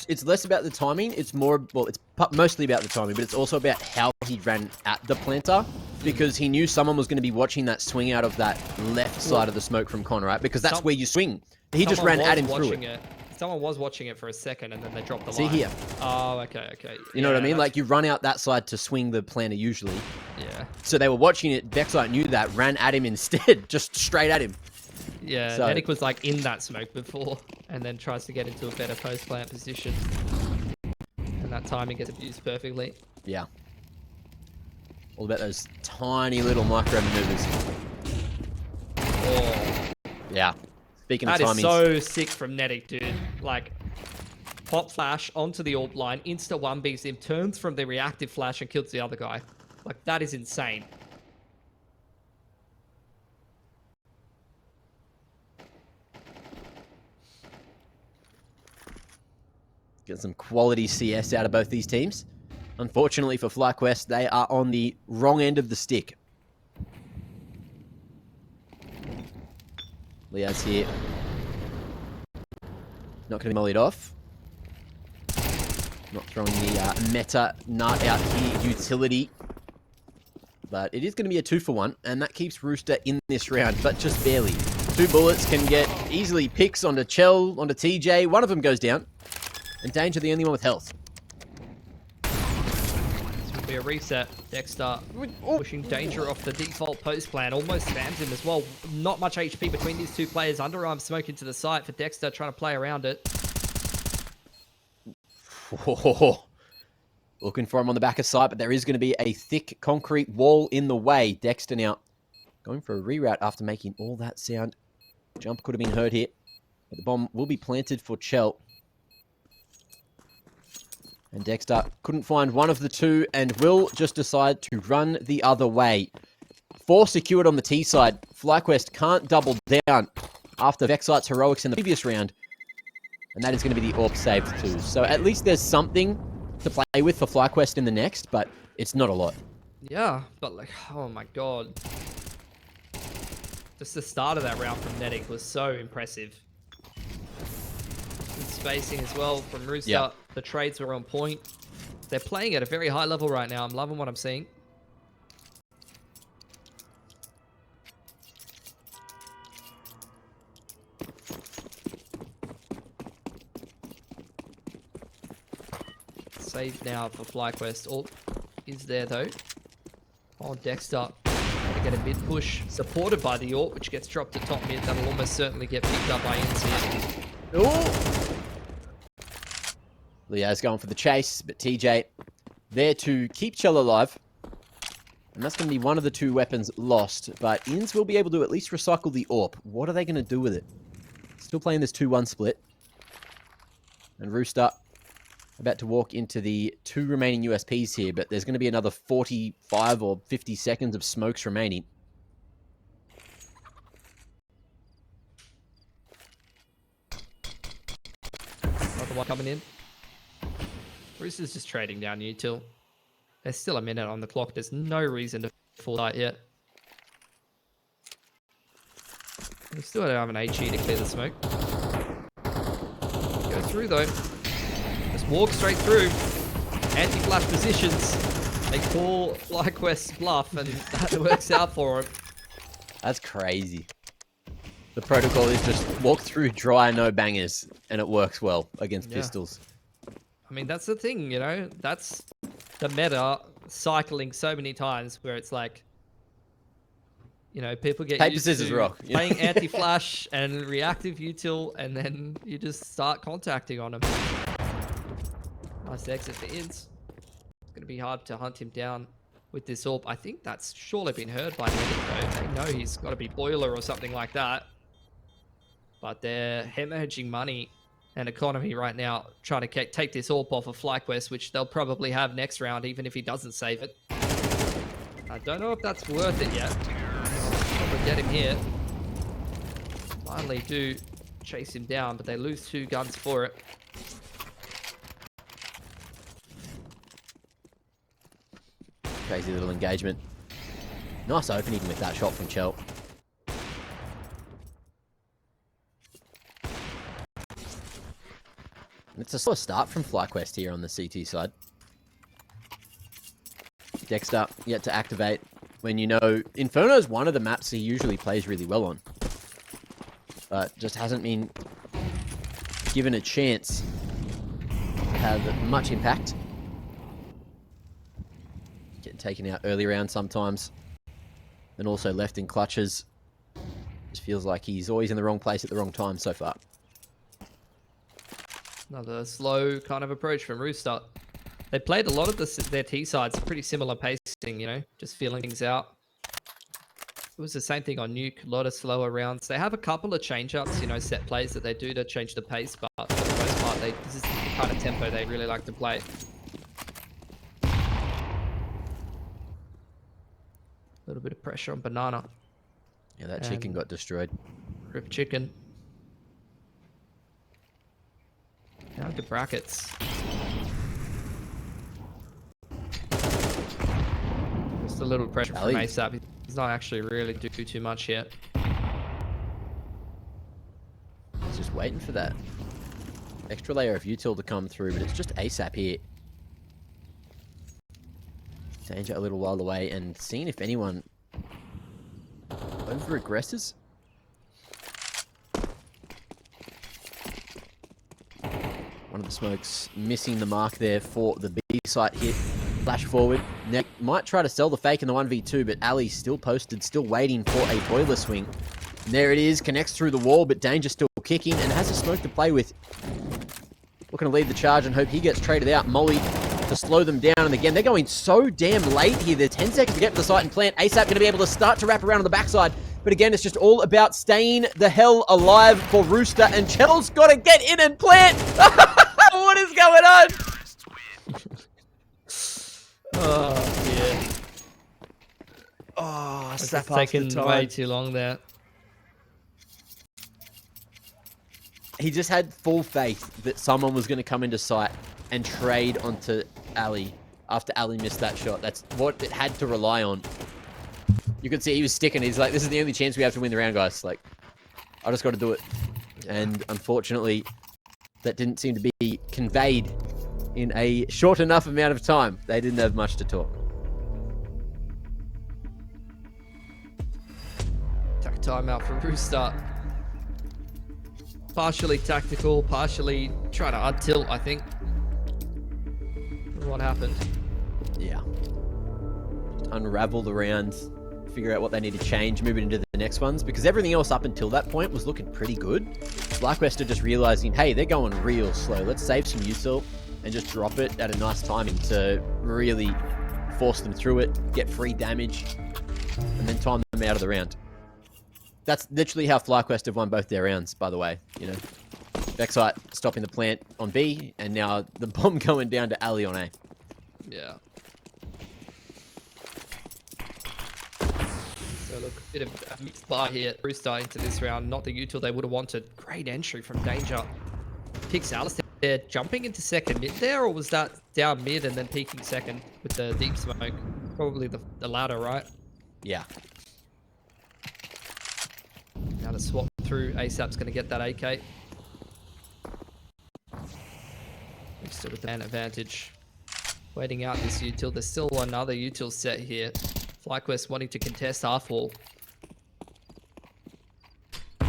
It's less about the timing. It's more. Well, it's mostly about the timing, but it's also about how he ran at the planter, because he knew someone was going to be watching that swing out of that left side of the smoke from Con, right? Because that's where you swing. He just ran at him through it. Someone was watching it for a second, and then they dropped the line. See here. Oh, okay, okay. You know what I mean? Like, you run out that side to swing the planter usually. Yeah. So they were watching it. Vexite knew that, ran at him instead, just straight at him. Yeah, so, Medic was like in that smoke before, and then tries to get into a better post-plant position. And that timing gets abused perfectly. Yeah. All about those tiny little micro maneuvers. Oh. Yeah. Speaking of timings. That is so sick from Medic, dude. Like, pop flash onto the AWP line, insta 1Bs him, turns from the reactive flash and kills the other guy. Like, that is insane. Get some quality CS out of both these teams. Unfortunately for FlyQuest, they are on the wrong end of the stick. Leo's here. Not going to be mollied off. Not throwing the meta nut out here. Utility. but it is going to be a 2-for-1, and that keeps Rooster in this round, but just barely. 2 bullets can get easily picks onto Chell, onto TJ. One of them goes down, and Danger the only one with health. This will be a reset. Dexter pushing Danger off the default post plan. Almost spams him as well. Not much HP between these two players. Underarm smoke into the site for Dexter trying to play around it. Oh, looking for him on the back of site, but there is going to be a thick concrete wall in the way. Dexter now going for a reroute after making all that sound. Jump could have been heard here, but the bomb will be planted for Chell. And Dexter couldn't find one of the two and will just decide to run the other way. 4 secured on the T side. FlyQuest can't double down after Vexite's heroics in the previous round. And that is going to be the AWP saved too. So at least there's something to play with for FlyQuest in the next, but it's not a lot. Yeah, but like, oh my god. Just the start of that round from Netic was so impressive. Good spacing as well from Rooster. Yeah. The trades were on point. They're playing at a very high level right now. I'm loving what I'm seeing. Save now for FlyQuest. All is there though. Oh, Dexter to get a mid push supported by the AWP, which gets dropped to top mid. That'll almost certainly get picked up by NC. Oh! Leo's going for the chase, but TJ there to keep Chell alive. And that's going to be one of the 2 weapons lost, but Inns will be able to at least recycle the AWP. What are they going to do with it? Still playing this 2-1 split. And Rooster about to walk into the 2 remaining USPs here, but there's going to be another 45 or 50 seconds of smokes remaining. Another one coming in. Rooster's just trading down util. There's still a minute on the clock. There's no reason to fall out yet. We still don't have an HE to clear the smoke. Go through though. Just walk straight through. Anti-flash positions. They call FlyQuest's bluff and that works out for him. That's crazy. The protocol is just walk through dry, no bangers, and it works well against pistols. I mean, that's the thing, you know? That's the meta cycling so many times where it's like, you know, people get paper, used scissors, to rock. playing anti-flash and reactive util, and then you just start contacting on them. Nice exit for Inns. It's going to be hard to hunt him down with this AWP. I think that's surely been heard by Netic, though. They know he's got to be boiler or something like that. But they're hemorrhaging money and economy right now, trying to take this AWP off of FlyQuest, which they'll probably have next round, even if he doesn't save it. I don't know if that's worth it yet. Probably get him here. Finally do chase him down, but they lose 2 guns for it. Crazy little engagement. Nice opening with that shot from Chell. It's a slow start from FlyQuest here on the CT side. Dexter yet to activate when you know Inferno is one of the maps he usually plays really well on. But just hasn't been given a chance to have much impact. Getting taken out early round sometimes. And also left in clutches. Just feels like he's always in the wrong place at the wrong time so far. Another slow kind of approach from Rooster. They played a lot of their T sides, pretty similar pacing, you know, just feeling things out. It was the same thing on Nuke, a lot of slower rounds. They have a couple of change-ups, you know, set plays that they do to change the pace, but for the most part, this is the kind of tempo they really like to play. A little bit of pressure on Banana. Yeah, that chicken got destroyed. Rip chicken. Now to brackets. Just a little pressure from ASAP. He's not actually really do too much yet. He's just waiting for that extra layer of util to come through, but it's just ASAP here. Danger a little while away and seeing if anyone over-aggresses. One of the smokes missing the mark there for the B site hit. Flash forward. Neck might try to sell the fake in the 1v2, but Ali's still posted, still waiting for a boiler swing. And there it is, connects through the wall, but Danger still kicking and has a smoke to play with. Looking to lead the charge and hope he gets traded out. Molly to slow them down, and again, they're going so damn late here. They're 10 seconds to get to the site and plant. ASAP going to be able to start to wrap around on the backside, but again, it's just all about staying the hell alive for Rooster, and Chell's got to get in and plant. What is going on? Oh, yeah. Oh, That's taken way too long there. He just had full faith that someone was going to come into sight and trade onto Ali after Ali missed that shot. That's what it had to rely on. You could see he was sticking. He's like, this is the only chance we have to win the round, guys. Like, I just got to do it. And unfortunately, that didn't seem to be conveyed in a short enough amount of time. They didn't have much to talk. Tack timeout from Rooster. Partially tactical, partially trying to untilt, I think. What happened? Yeah. Unravel the rounds, figure out what they need to change, move it into the next ones, because everything else up until that point was looking pretty good. FlyQuest are just realizing, hey, they're going real slow. Let's save some util and just drop it at a nice timing to really force them through it, get free damage, and then time them out of the round. That's literally how FlyQuest have won both their rounds, by the way. You know, Vexite stopping the plant on B, and now the bomb going down to Ali on A. Yeah. So look, a bit of a mixed bar here. Rooster into this round, not the util they would have wanted. Great entry from Danger. Picks Alice there, jumping into second mid there, or was that down mid and then peeking second with the deep smoke? Probably the latter, right? Yeah. Now to swap through, ASAP's going to get that AK. Still with the man advantage. Waiting out this util. There's still another util set here. FlyQuest wanting to contest half wall. Free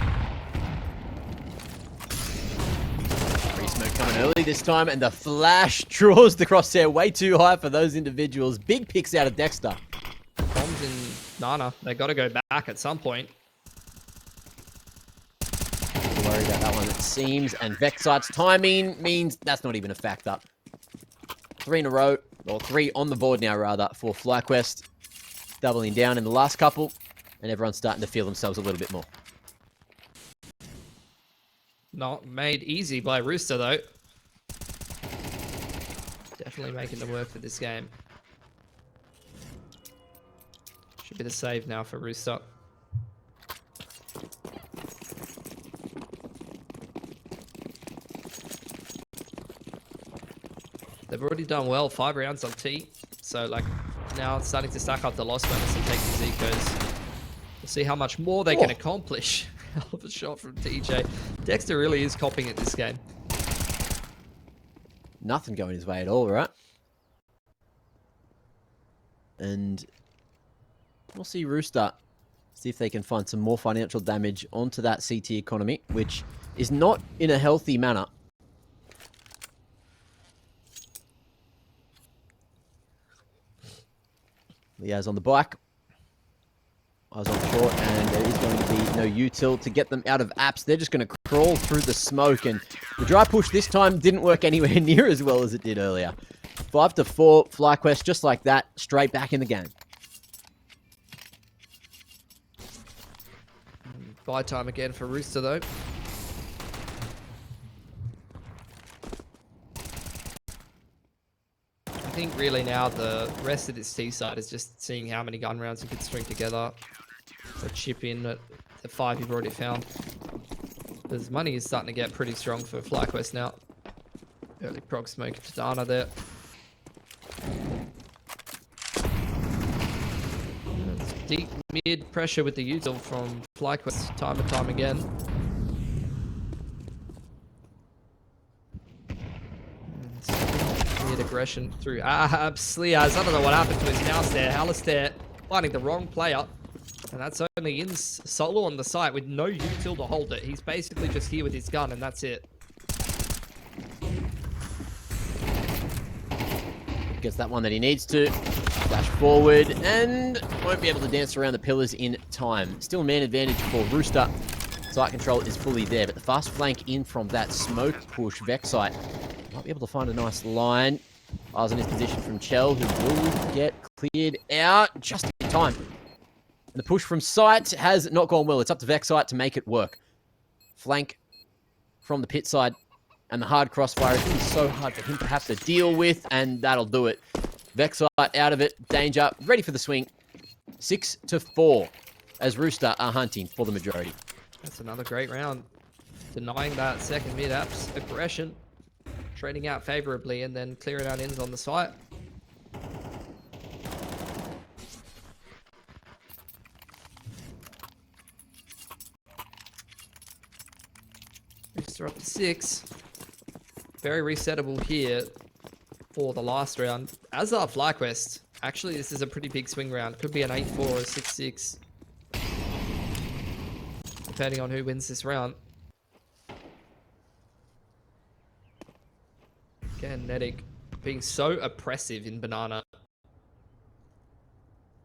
smoke coming early this time, and the flash draws the crosshair way too high for those individuals. Big picks out of Dexter. Bombs in Nana. They got to go back at some point. Worry about that one, it seems, and Vexite's timing means that's not even a factor. 3 in a row, or 3 on the board now, rather, for FlyQuest. Doubling down in the last couple, and everyone's starting to feel themselves a little bit more. Not made easy by Rooster, though. Definitely making the work for this game. Should be the save now for Rooster. They've already done well, 5 rounds on T. So, like, now it's starting to stack up the loss bonus and take the Zecos. We'll see how much more they can accomplish. Hell of a shot from TJ. Dexter really is copying it this game. Nothing going his way at all, right? And we'll see Rooster. See if they can find some more financial damage onto that CT economy, which is not in a healthy manner. Liaz on the bike. Eyes on short, and there is going to be no util to get them out of apps. They're just going to crawl through the smoke, and the dry push this time didn't work anywhere near as well as it did earlier. 5-4, FlyQuest, just like that, straight back in the game. Buy time again for Rooster, though. I think really now the rest of this T side is just seeing how many gun rounds you can string together. So chip in at the 5 you've already found. Because money is starting to get pretty strong for FlyQuest now. Early prog smoke to Dana there. Deep mid pressure with the util from FlyQuest time and time again. mid-aggression through Sliaz. I don't know what happened to his mouse there. Alistair finding the wrong player. And that's only in solo on the site with no util to hold it. He's basically just here with his gun, and that's it. Gets that one that he needs to. Flash forward, and won't be able to dance around the pillars in time. Still man advantage for Rooster. Site control is fully there, but the fast flank in from that smoke push, Vexite might be able to find a nice line. Eyes on his position from Chell, who will get cleared out just in time. And the push from site has not gone well. It's up to Vexite to make it work. Flank from the pit side, and the hard crossfire is going to be so hard for him to have to deal with, and that'll do it. Vexite out of it, danger, ready for the swing. 6-4 as Rooster are hunting for the majority. That's another great round. Denying that second mid-apps aggression. Trading out favorably and then clearing out ins on the site. Rooster up to 6. Very resettable here for the last round. As are FlyQuest. Actually, this is a pretty big swing round. Could be an 8-4 or a 6-6. Depending on who wins this round. Again, Nedic being so oppressive in Banana.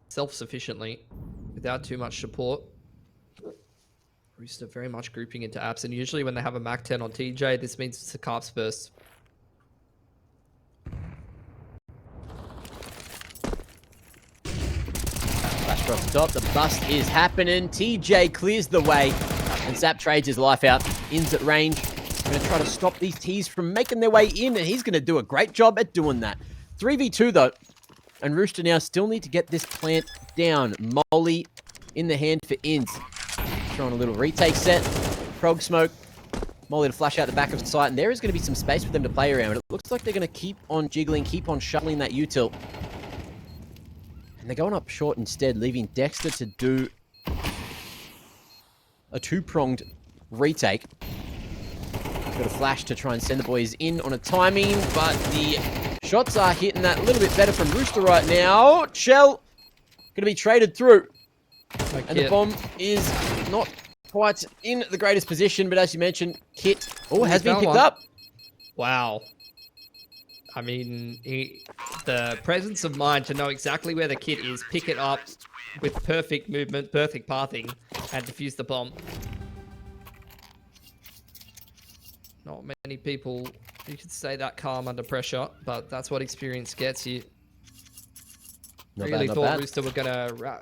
Self-sufficiently, without too much support. Rooster very much grouping into apps, and usually when they have a Mac 10 on TJ, this means it's a Carps burst. Flash across the top, the bust is happening. TJ clears the way, and Zap trades his life out. Ins at range. Going to try to stop these T's from making their way in, and he's going to do a great job at doing that. 3v2 though, and Rooster now still need to get this plant down. Molly in the hand for Ins. Throwing a little retake set. Prog smoke. Molly to flash out the back of the site, and there is going to be some space for them to play around. It looks like they're going to keep on jiggling, keep on shuttling that util. And they're going up short instead, leaving Dexter to do a two-pronged retake. Got a flash to try and send the boys in on a timing, but the shots are hitting that a little bit better from Rooster right now. Shell going to be traded through. And the bomb is not quite in the greatest position, but as you mentioned, Kit has been picked up. Wow. I mean, the presence of mind to know exactly where the Kit is, pick it up with perfect movement, perfect pathing, and defuse the bomb. Not many people, you could say that calm under pressure, but that's what experience gets you. Really thought Rooster were going to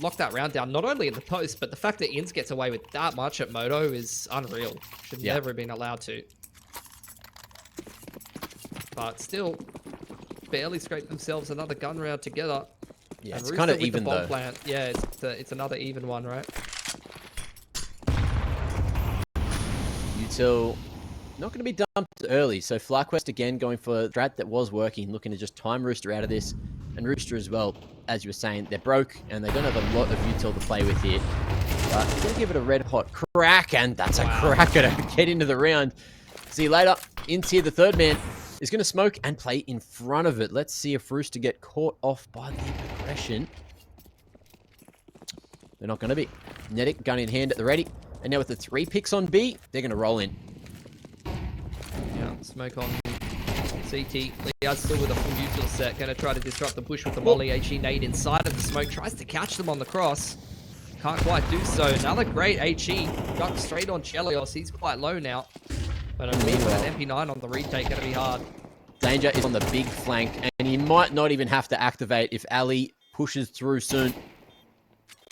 lock that round down, not only in the post, but the fact that Inns gets away with that much at Moto is unreal. Should never have been allowed to. But still, barely scraped themselves another gun round together. Yeah, it's kind of even though. Plant. Yeah, it's another even one, right? Util not going to be dumped early, so FlyQuest again going for a strat that was working, looking to just time Rooster out of this. And Rooster as well, as you were saying, they're broke and they don't have a lot of util to play with here. But they're going to give it a red hot crack, and that's a cracker to get into the round. See you later. Inns here, the third man, is going to smoke and play in front of it. Let's see if Rooster get caught off by the aggression. They're not going to be. Nedic, gun in hand at the ready. And now with the 3 picks on B, they're going to roll in. Yeah, smoke on CT. Leon's still with a full util set. Going to try to disrupt the push with the Molly. HE nade inside of the smoke. Tries to catch them on the cross. Can't quite do so. Another great HE. Ducked straight on Chelios. He's quite low now. But I mean, with an MP9 on the retake, going to be hard. Danger is on the big flank, and he might not even have to activate if Ali pushes through soon.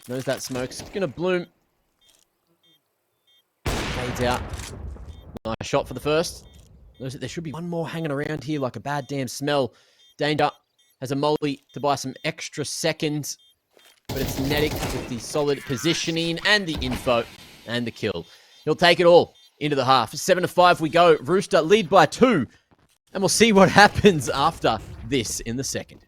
Knows that smoke's going to bloom. Fades out. Nice shot for the first. Knows that there should be one more hanging around here like a bad damn smell. Danger has a molly to buy some extra seconds, but it's Nedic with the solid positioning and the info and the kill. He'll take it all into the half. 7-5 we go. Rooster lead by 2. And we'll see what happens after this in the second.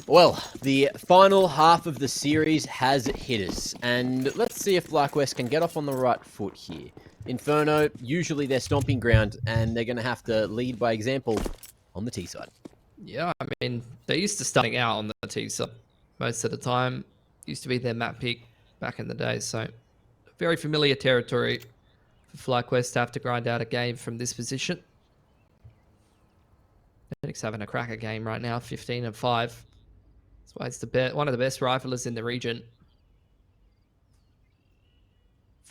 Well, the final half of the series has hit us, and let's see if FlyQuest can get off on the right foot here. Inferno, usually their stomping ground, and they're going to have to lead by example on the T side. Yeah, I mean, they're used to starting out on the T side most of the time. Used to be their map pick back in the day, so very familiar territory for FlyQuest to have to grind out a game from this position. Phoenix having a cracker game right now, 15-5. That's why it's one of the best riflers in the region.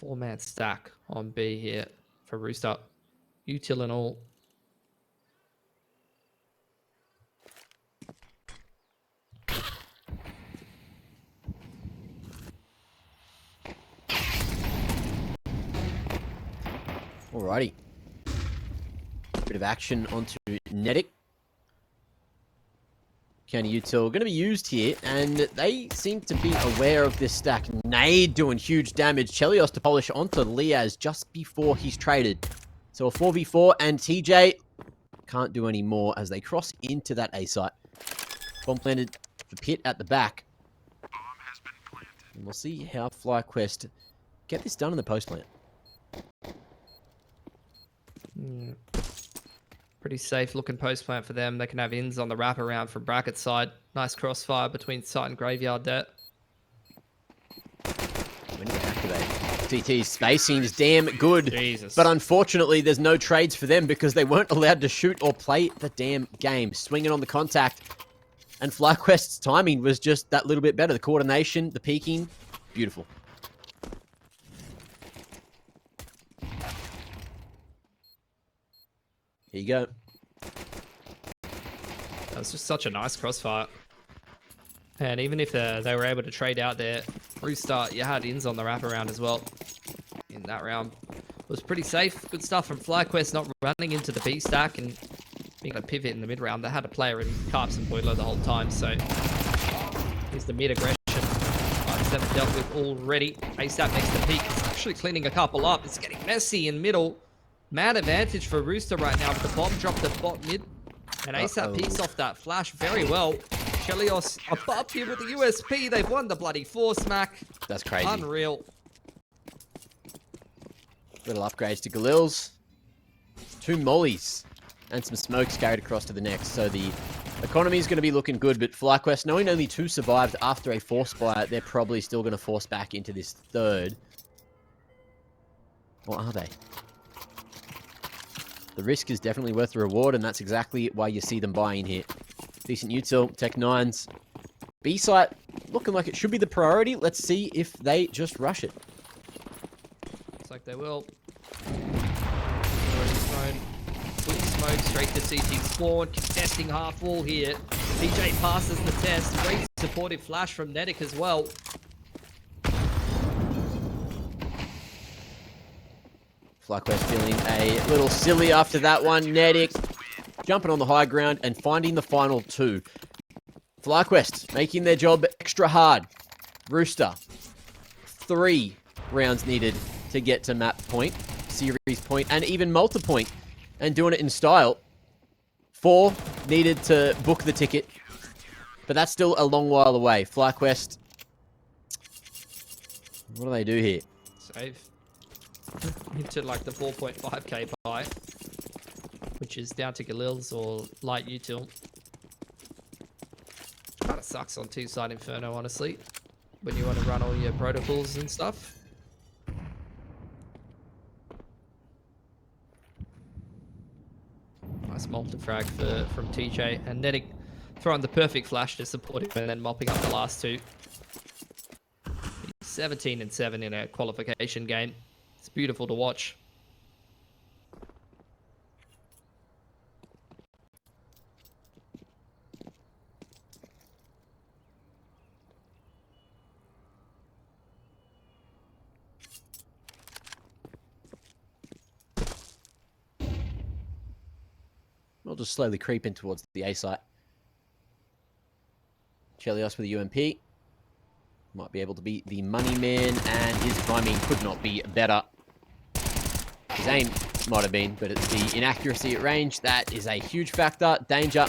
4-man stack on B here for Rooster. Util and all. Alrighty. Bit of action onto Nedic. County Util going to be used here, and they seem to be aware of this stack. Nade doing huge damage. Chelios to polish onto Liaz just before he's traded. So a 4v4, and TJ can't do any more as they cross into that A site. Bomb planted the pit at the back. And we'll see how FlyQuest get this done in the post plant. Pretty safe looking post plant for them. They can have ins on the wraparound from bracket side. Nice crossfire between site and graveyard there. When you activate, TT's spacing is damn good. Jesus. But unfortunately, there's no trades for them because they weren't allowed to shoot or play the damn game. Swinging on the contact. And FlyQuest's timing was just that little bit better. The coordination, the peeking, beautiful. Here you go. That was just such a nice crossfire. And even if they were able to trade out there, Rooster, you had ins on the wraparound as well. In that round. It was pretty safe. Good stuff from FlyQuest, not running into the B stack and being able to pivot in the mid round. They had a player in Carps and Boiler the whole time, so here's the mid aggression. 5-7 dealt with already. ASAP makes the peak. It's actually cleaning a couple up. It's getting messy in middle. Mad advantage for Rooster right now with the bomb drop the bot mid. And ASAP peeks off that flash very well. Chelios above here with the USP. They've won the bloody 4-smack. That's crazy. Unreal. Little upgrades to Galil's. 2 mollies. And some smokes carried across to the next. So the economy is going to be looking good. But FlyQuest, knowing only 2 survived after a force fire, they're probably still going to force back into this third. Or are they? The risk is definitely worth the reward, and that's exactly why you see them buying here. Decent util, Tech 9s. B-site looking like it should be the priority. Let's see if they just rush it. Looks like they will. Already thrown. Quick smoke straight to CT spawn. Contesting half wall here. TJ passes the test. Great supportive flash from Nedic as well. FlyQuest feeling a little silly after that one. Nedic jumping on the high ground and finding the final 2. FlyQuest making their job extra hard. Rooster, 3 rounds needed to get to map point, series point, and even multi-point, and doing it in style. 4 needed to book the ticket, but that's still a long while away. FlyQuest, what do they do here? Save. Into like the 4.5k buy, which is down to Galil's or light util. Kind of sucks on 2-side Inferno, honestly, when you want to run all your protocols and stuff. Nice multi-frag from TJ, and Nedic throwing the perfect flash to support him and then mopping up the last 2. 17-7 in a qualification game. It's beautiful to watch. We'll just slowly creep in towards the A site. Chelios with a UMP. Might be able to be the money man, and his timing could not be better. His aim might have been, but it's the inaccuracy at range. That is a huge factor. Danger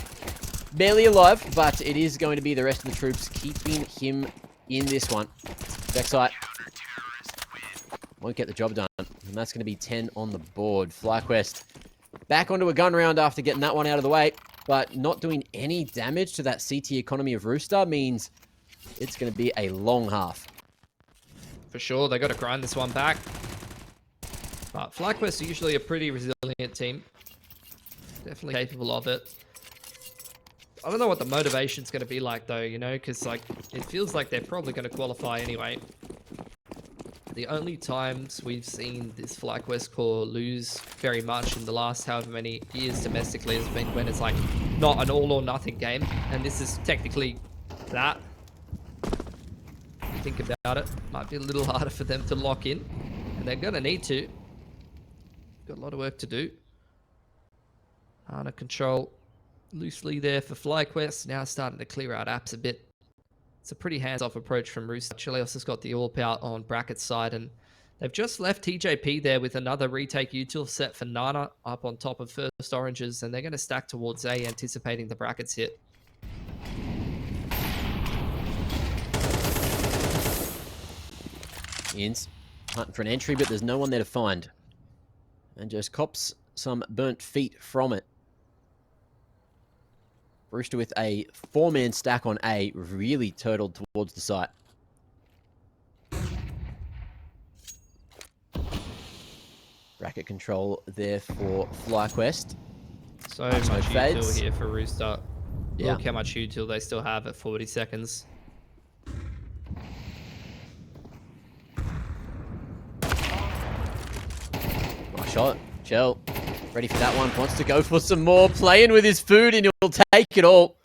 barely alive, but it is going to be the rest of the troops keeping him in this one. Backside won't get the job done, and that's going to be 10 on the board. FlyQuest back onto a gun round after getting that one out of the way, but not doing any damage to that CT economy of Rooster means it's going to be a long half. For sure, they got to grind this one back. But FlyQuest are usually a pretty resilient team. Definitely capable of it. I don't know what the motivation's going to be like though, you know, because like it feels like they're probably going to qualify anyway. The only times we've seen this FlyQuest core lose very much in the last however many years domestically has been when it's like not an all or nothing game, and this is technically that. If you think about it, might be a little harder for them to lock in, and they're going to need to. Got a lot of work to do. Under control loosely there for FlyQuest. Now starting to clear out apps a bit. It's a pretty hands-off approach from Rooster. Chelios has got the AWP out on Bracket's side, and they've just left TJP there with another retake util set for Nana up on top of first oranges, and they're going to stack towards A, anticipating the Bracket's hit. Ins hunting for an entry, but there's no one there to find. And just cops some burnt feet from it. Rooster with a 4-man stack on A, really turtled towards the site. Bracket control there for FlyQuest. So much util fades here for Rooster. Yeah. Look how much util they still have at 40 seconds. Nice shot. Chell, ready for that one. Wants to go for some more. Playing with his food, and he'll take it all.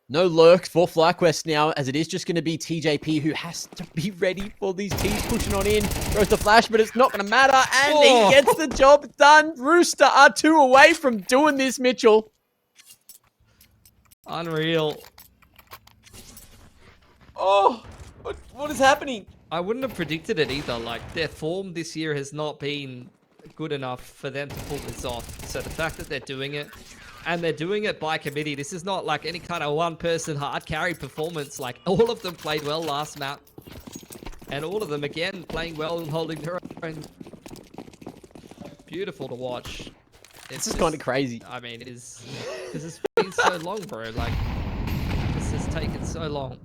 No lurk for FlyQuest now, as it is just going to be TJP who has to be ready for these T's pushing on in. Throws the flash, but it's not going to matter, and he gets the job done. Rooster are 2 away from doing this, Mitchell. Unreal. Oh, what is happening? I wouldn't have predicted it either. Like, their form this year has not been good enough for them to pull this off. So the fact that they're doing it, and they're doing it by committee, this is not like any kind of one-person hard carry performance. Like, all of them played well last map, and all of them, again, playing well and holding their own. Beautiful to watch. This is kind of crazy. I mean, it is, because it's been so long, bro. Like, this has taken so long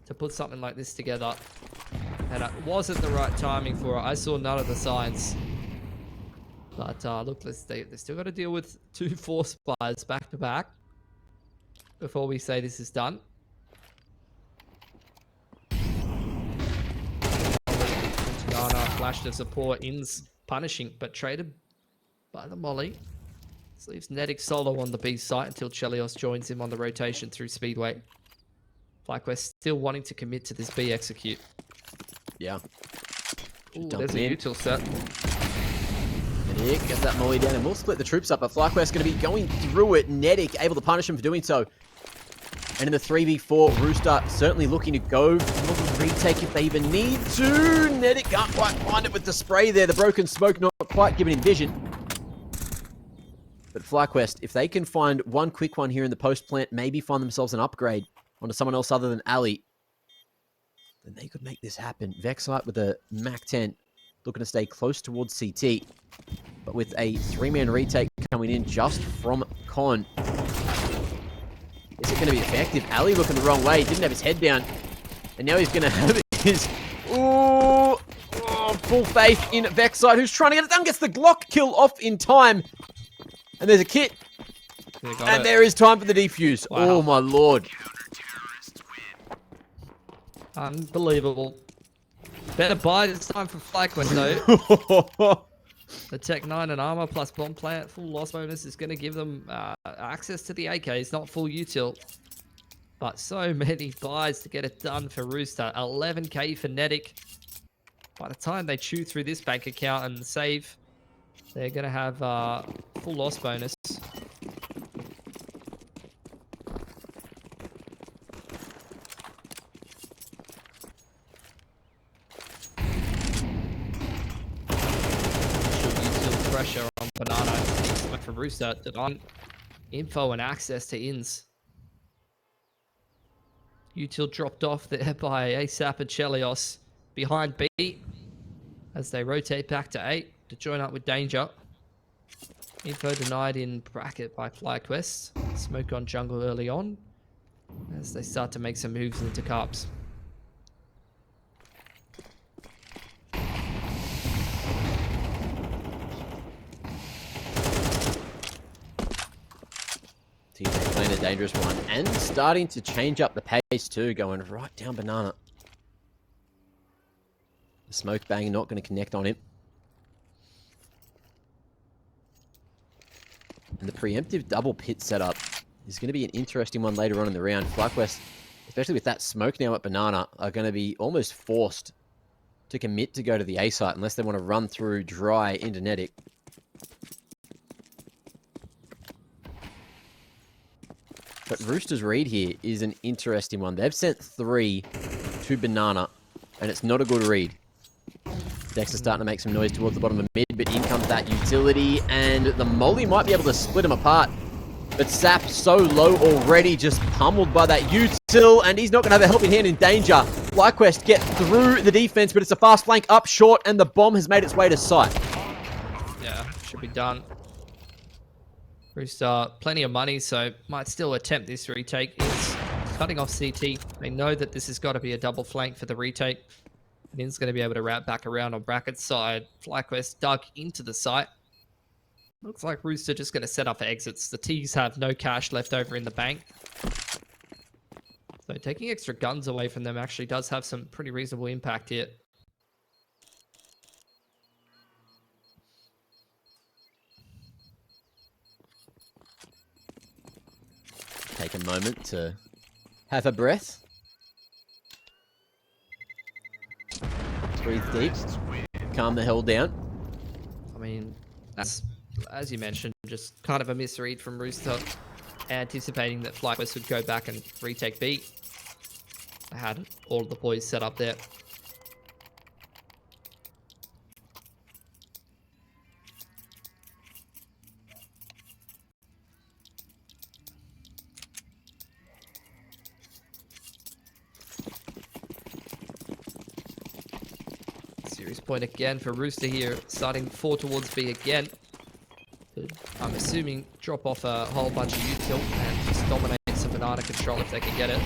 to put something like this together, and it wasn't the right timing for it. I saw none of the signs. But look, they still got to deal with 2 force fires back to back before we say this is done. Ghana flash to support, Ins punishing, but traded by the Molly. This leaves Netic solo on the B site until Chelios joins him on the rotation through Speedway. FlyQuest still wanting to commit to this B execute. Yeah. Ooh, there's a util set. Netic gets that molly down, and we'll split the troops up, but FlyQuest going to be going through it. Netic able to punish him for doing so. And in the 3v4, Rooster certainly looking to go for the retake if they even need to. Netic can't quite find it with the spray there. The broken smoke not quite giving him vision. But FlyQuest, if they can find one quick one here in the post plant, maybe find themselves an upgrade onto someone else other than Ali, then they could make this happen. Vexite with a MAC-10 looking to stay close towards CT, but with a 3-man retake coming in just from Con. Is it going to be effective? Ali looking the wrong way. Didn't have his head down, and now he's going to have his full faith in Vexite, who's trying to get it done. Gets the Glock kill off in time, and there's a kit, and there is time for the defuse. Wow. Oh my lord! Unbelievable. Better buy this time for FlyQuest though. The Tech 9 and armor plus bomb plant full loss bonus is going to give them access to the AKs, not full util. But so many buys to get it done for Rooster. 11k for Netic. By the time they chew through this bank account and save, they're going to have full loss bonus. Pressure on Banana from Rooster. Info and access to Ins. Util dropped off there by ASAP and Chelios behind B as they rotate back to 8 to join up with Danger. Info denied in bracket by FlyQuest. Smoke on jungle early on as they start to make some moves into Carps. TJ playing a dangerous one and starting to change up the pace too, going right down banana. The smoke bang not going to connect on him. And the preemptive double pit setup is going to be an interesting one later on in the round. FlyQuest, especially with that smoke now at banana, are going to be almost forced to commit to go to the A site unless they want to run through dry into Netic. But Rooster's read here is an interesting one. They've sent 3 to banana, and it's not a good read. Dexter's starting to make some noise towards the bottom of mid, but in comes that utility, and the molly might be able to split him apart. But Sap so low already, just pummeled by that util, and he's not going to have a helping hand in Danger. FlyQuest get through the defense, but it's a fast flank up short, and the bomb has made its way to site. Yeah, should be done. Rooster, plenty of money, so might still attempt this retake. It's cutting off CT. They know that this has got to be a double flank for the retake. Nin's going to be able to wrap back around on Bracket's side. FlyQuest dug into the site. Looks like Rooster just going to set up exits. The T's have no cash left over in the bank. So taking extra guns away from them actually does have some pretty reasonable impact here. Take a moment to have a breath. Breathe deep. Calm the hell down. I mean, that's, as you mentioned, just kind of a misread from Rooster, anticipating that FlyQuest would go back and retake B. I had all of the boys set up there. Series point again for Rooster here, starting 4 towards B again. I'm assuming drop off a whole bunch of util and just dominate some banana control if they can get it.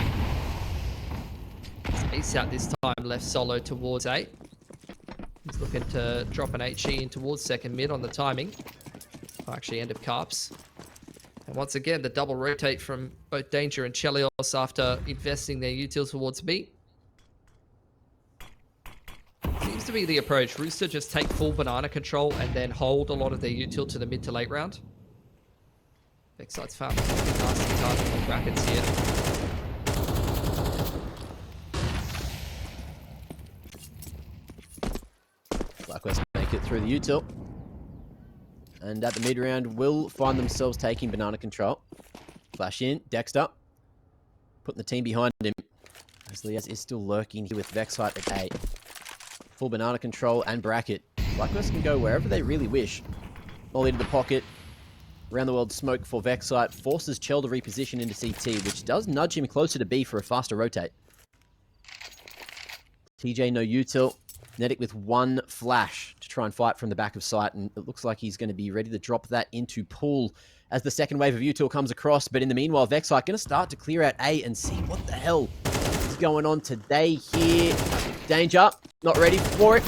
Ace out this time, left solo towards A. He's looking to drop an HE in towards second mid on the timing. Actually, end of Carps. And once again, the double rotate from both Danger and Chelios after investing their util towards B. Seems to be the approach. Rooster just take full banana control and then hold a lot of their util to the mid to late round. Backside's found something nasty target on Brackets here. FlyQuest make it through the util. And at the mid round, will find themselves taking banana control. Flash in, Dexter. Putting the team behind him. As Liaz is still lurking here with Vexite at 8. Full banana control and bracket. FlyQuest can go wherever they really wish. All into the pocket. Around the world smoke for Vexite. Forces Chell to reposition into CT, which does nudge him closer to B for a faster rotate. TJ no util. Netic with 1 flash to try and fight from the back of site, and it looks like he's going to be ready to drop that into pool as the second wave of util comes across. But in the meanwhile, Vexite going to start to clear out A and see what the hell is going on today here. Danger, not ready for it.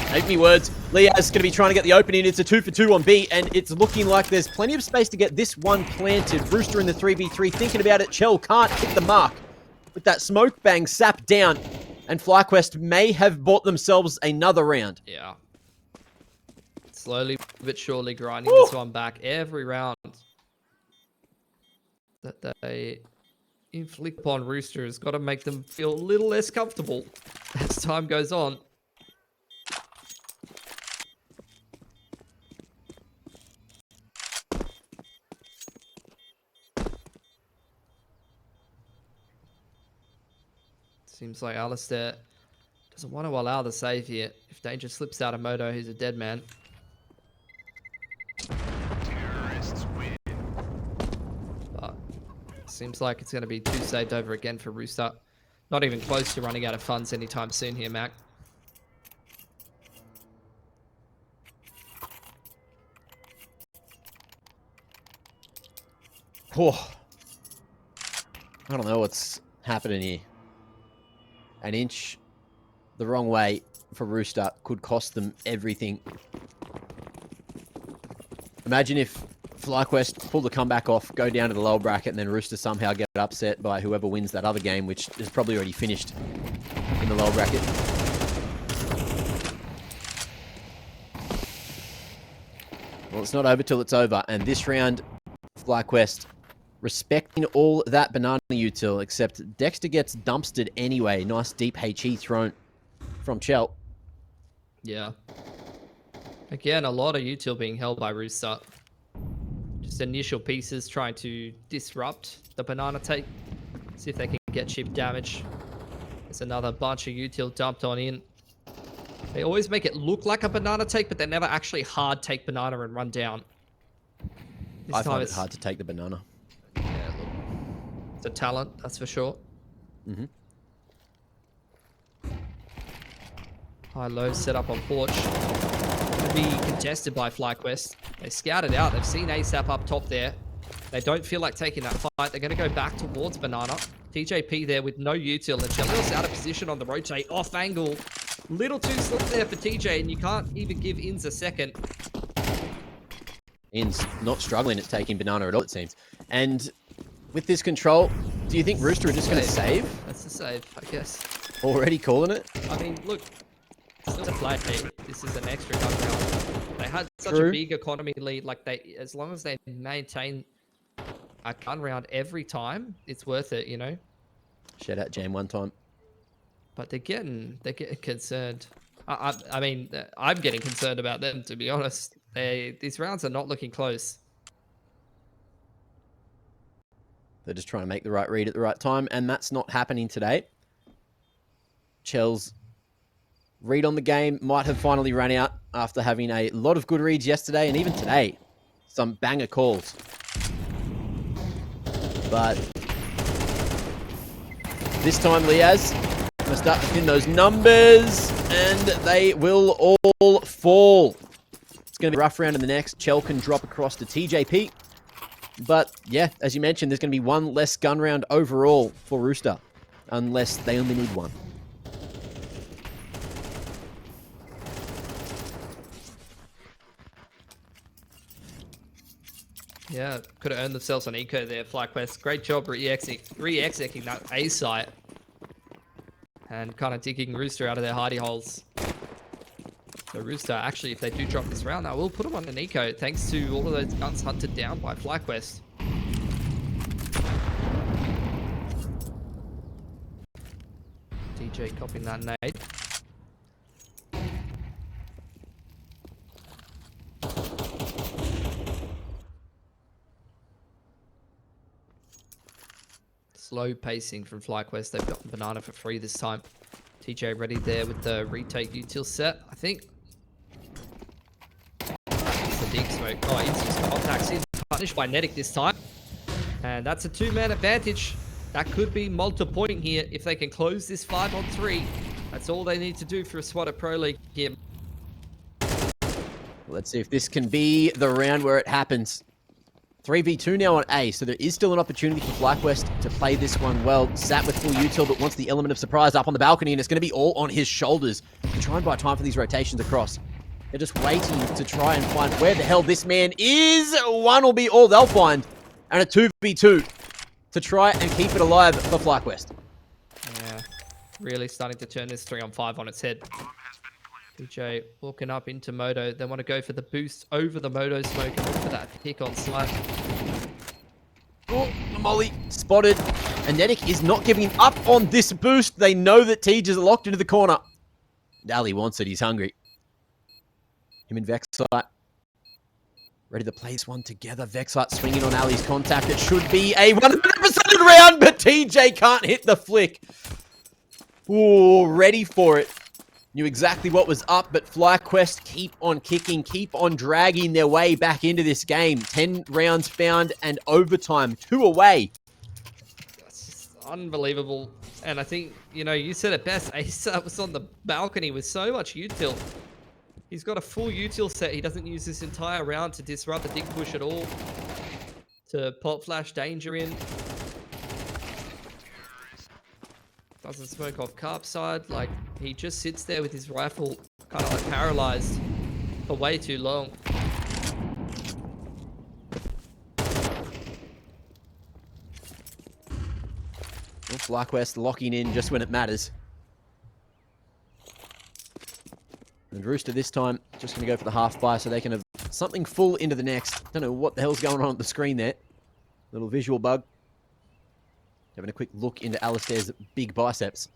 Take me words. Liaz going to be trying to get the opening. It's a 2 for 2 on B, and it's looking like there's plenty of space to get this one planted. Rooster in the 3v3, thinking about it. Chell can't hit the mark with that smoke bang sap down. And FlyQuest may have bought themselves another round. Yeah. Slowly but surely grinding this one back every round that they inflict upon Rooster has got to make them feel a little less comfortable as time goes on. Seems like Alistair doesn't want to allow the save here. If Danger slips out of Moto, he's a dead man. But Seems like it's going to be 2 saved over again for Rooster. Not even close to running out of funds anytime soon here, Mac. Oh, I don't know what's happening here. An inch the wrong way for Rooster could cost them everything. Imagine if FlyQuest pull the comeback off, go down to the lower bracket, and then Rooster somehow get upset by whoever wins that other game, which is probably already finished in the lower bracket. Well, it's not over till it's over, and this round, FlyQuest respecting all that banana util, except Dexter gets dumpstered anyway. Nice deep HE thrown from Chell. Yeah. Again, a lot of util being held by Rooster. Just initial pieces trying to disrupt the banana take. See if they can get chip damage. There's another bunch of util dumped on in. They always make it look like a banana take, but they never actually hard take banana and run down. I find it hard to take the banana. Yeah, look. It's a talent, that's for sure. Mm-hmm. High-low set up on porch. Going to be contested by FlyQuest. They scouted out. They've seen ASAP up top there. They don't feel like taking that fight. They're going to go back towards banana. TJP there with no util. And Chelil's out of position on the rotate. Off angle. Little too slick there for TJ. And you can't even give Inns a second. Inns not struggling at taking banana at all, it seems. And with this control, do you think Rooster are just going to save? That's the save, I guess. Already calling it? I mean, look. Still a flag team. This is an extra gun round. They had such a big economy lead. Like as long as they maintain a gun round every time, it's worth it, you know. Shout out Jam one time. But they're getting concerned. I mean, I'm getting concerned about them, to be honest. These rounds are not looking close. They're just trying to make the right read at the right time, and that's not happening today. Chell's read on the game might have finally run out after having a lot of good reads yesterday, and even today, some banger calls. But this time, Liaz going to start to pin those numbers, and they will all fall. It's going to be a rough round in the next. Chell can drop across to TJP. But yeah, as you mentioned, there's going to be one less gun round overall for Rooster, unless they only need one. Yeah, could have earned themselves an eco there, FlyQuest. Great job re-executing that A site. And kind of digging Rooster out of their hidey holes. So Rooster, actually, if they do drop this round, I will put them on an eco, thanks to all of those guns hunted down by FlyQuest. DJ copying that nade. Slow pacing from FlyQuest. They've got banana for free this time. TJ ready there with the retake util set, I think. It's the deep smoke. Oh, instant contacts in. Punished by Netic this time. And that's a 2-man advantage. That could be multi-point here if they can close this 5-on-3. That's all they need to do for a SWAT at Pro League here. Let's see if this can be the round where it happens. 3v2 now on A, so there is still an opportunity for FlyQuest to play this one well. Sat with full util, but wants the element of surprise up on the balcony, and it's going to be all on his shoulders to try and buy time for these rotations across. They're just waiting to try and find where the hell this man is. One will be all they'll find, and a 2v2 to try and keep it alive for FlyQuest. Yeah, really starting to turn this 3-on-5 on its head. DJ walking up into Moto. They want to go for the boost over the Moto smoke and look for that pick on site. Oh, the molly spotted. And Netic is not giving up on this boost. They know that Tej is locked into the corner. And Ali wants it. He's hungry. Him and Vexite ready to place one together. Vexite swinging on Ali's contact. It should be a 100% round, but TJ can't hit the flick. Ooh, ready for it. Knew exactly what was up, but FlyQuest keep on kicking, keep on dragging their way back into this game. 10 rounds found and overtime, 2 away unbelievable. And I think, you know, you said it best. ASAP was on the balcony with so much util. He's got a full util set. He doesn't use this entire round to disrupt the dig push at all. To pop flash danger in. Doesn't smoke off carp side. Like, he just sits there with his rifle kind of like paralyzed for way too long. Well, FlyQuest locking in just when it matters. And Rooster this time just going to go for the half buy so they can have something full into the next. Don't know what the hell's going on at the screen there. Little visual bug. Having a quick look into Alistair's big biceps.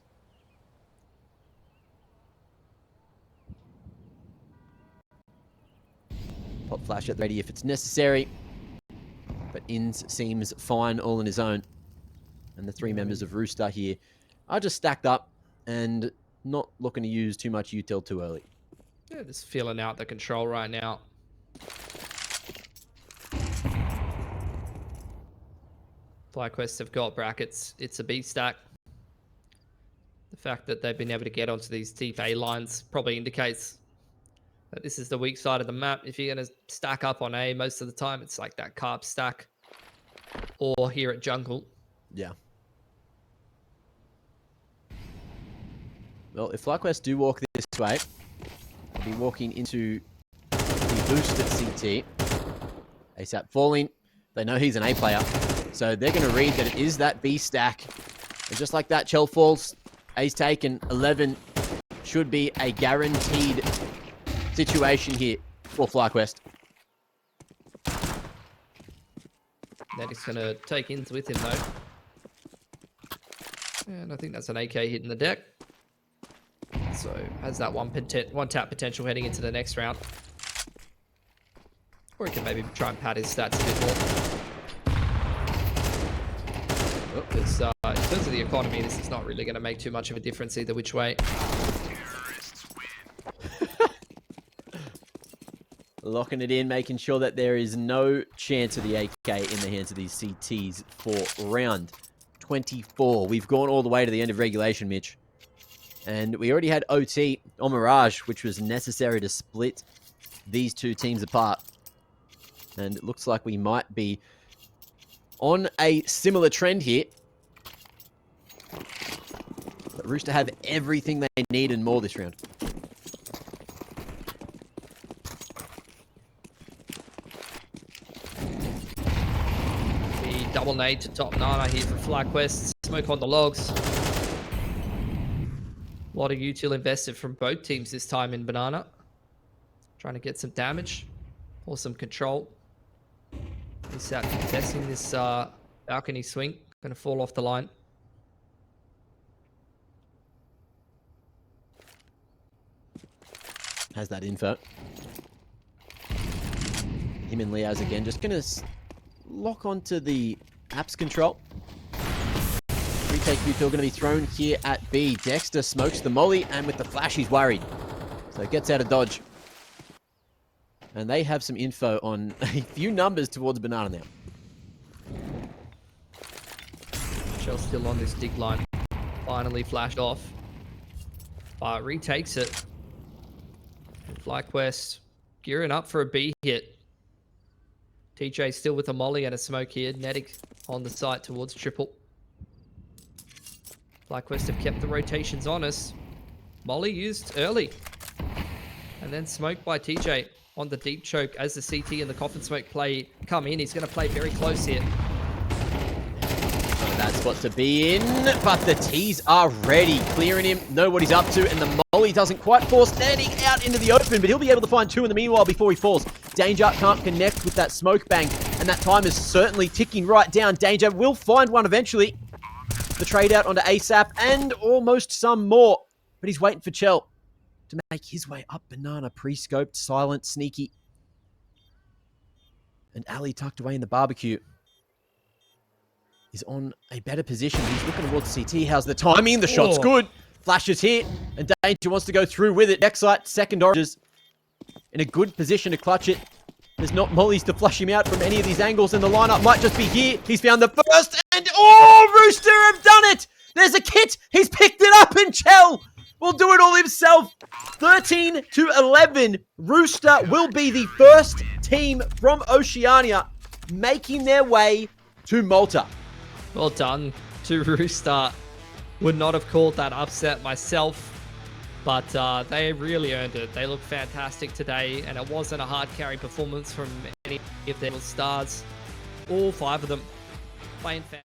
Pop flash at the ready if it's necessary. But Inns seems fine all on his own. And the three members of Rooster here are just stacked up and not looking to use too much util too early. Yeah, just feeling out the control right now. FlyQuest have got brackets. It's a B stack. The fact that they've been able to get onto these deep A lines probably indicates that this is the weak side of the map. If you're going to stack up on A, most of the time it's like that carp stack or here at jungle. Yeah. Well, if FlyQuest do walk this way, they'll be walking into the boost at CT. ASAP falling. They know he's an A player. So they're going to read that it is that B stack. And just like that, Chell falls. A's taken. 11 should be a guaranteed situation here for FlyQuest. Nedic's going to take Inns with him, though. And I think that's an AK hitting the deck. So has that one tap potential heading into the next round. Or he can maybe try and pad his stats a bit more. Because in terms of the economy, this is not really going to make too much of a difference either which way. Locking it in, making sure that there is no chance of the AK in the hands of these CTs for round 24. We've gone all the way to the end of regulation, Mitch. And we already had OT on Mirage, which was necessary to split these two teams apart. And it looks like we might be on a similar trend here. But Rooster have everything they need and more this round. The double nade to top Nana here for FlyQuest. Smoke on the logs. A lot of util invested from both teams this time in Banana. Trying to get some damage or some control. He's out contesting this balcony swing. Going to fall off the line. Has that info. Him and Leo's again. Just going to lock onto the apps control. Retake util going to be thrown here at B. Dexter smokes the molly, and with the flash, he's worried. So it gets out of dodge. And they have some info on a few numbers towards Banana now. Shell's still on this dig line. Finally flashed off. But retakes it. And FlyQuest gearing up for a B hit. TJ still with a molly and a smoke here. Netic on the site towards triple. FlyQuest have kept the rotations honest. Molly used early. And then smoked by TJ on the deep choke as the CT and the coffin smoke play come in. He's going to play very close here. That spot to be in, but the T's are ready. Clearing him, know what he's up to, and the molly doesn't quite force Netic out into the open, but he'll be able to find two in the meanwhile before he falls. Danger can't connect with that smoke bang, and that time is certainly ticking right down. Danger will find one eventually. The trade out onto ASAP and almost some more, but he's waiting for Chell to make his way up Banana. Pre-scoped, silent, sneaky. And Ali tucked away in the barbecue is on a better position. He's looking towards CT. How's the timing? The shot's good. Flash is hit, and Danger wants to go through with it. Next site, second oranges in a good position to clutch it. There's not mollies to flush him out from any of these angles, and the lineup might just be here. He's found the first, and oh, Rooster have done it! There's a kit. He's picked it up, and Chell will do it all himself. 13-11. Rooster will be the first team from Oceania making their way to Malta. Well done to Rooster. Would not have called that upset myself, but they really earned it. They looked fantastic today, and it wasn't a hard carry performance from any of their stars. All 5 of them playing fantastic.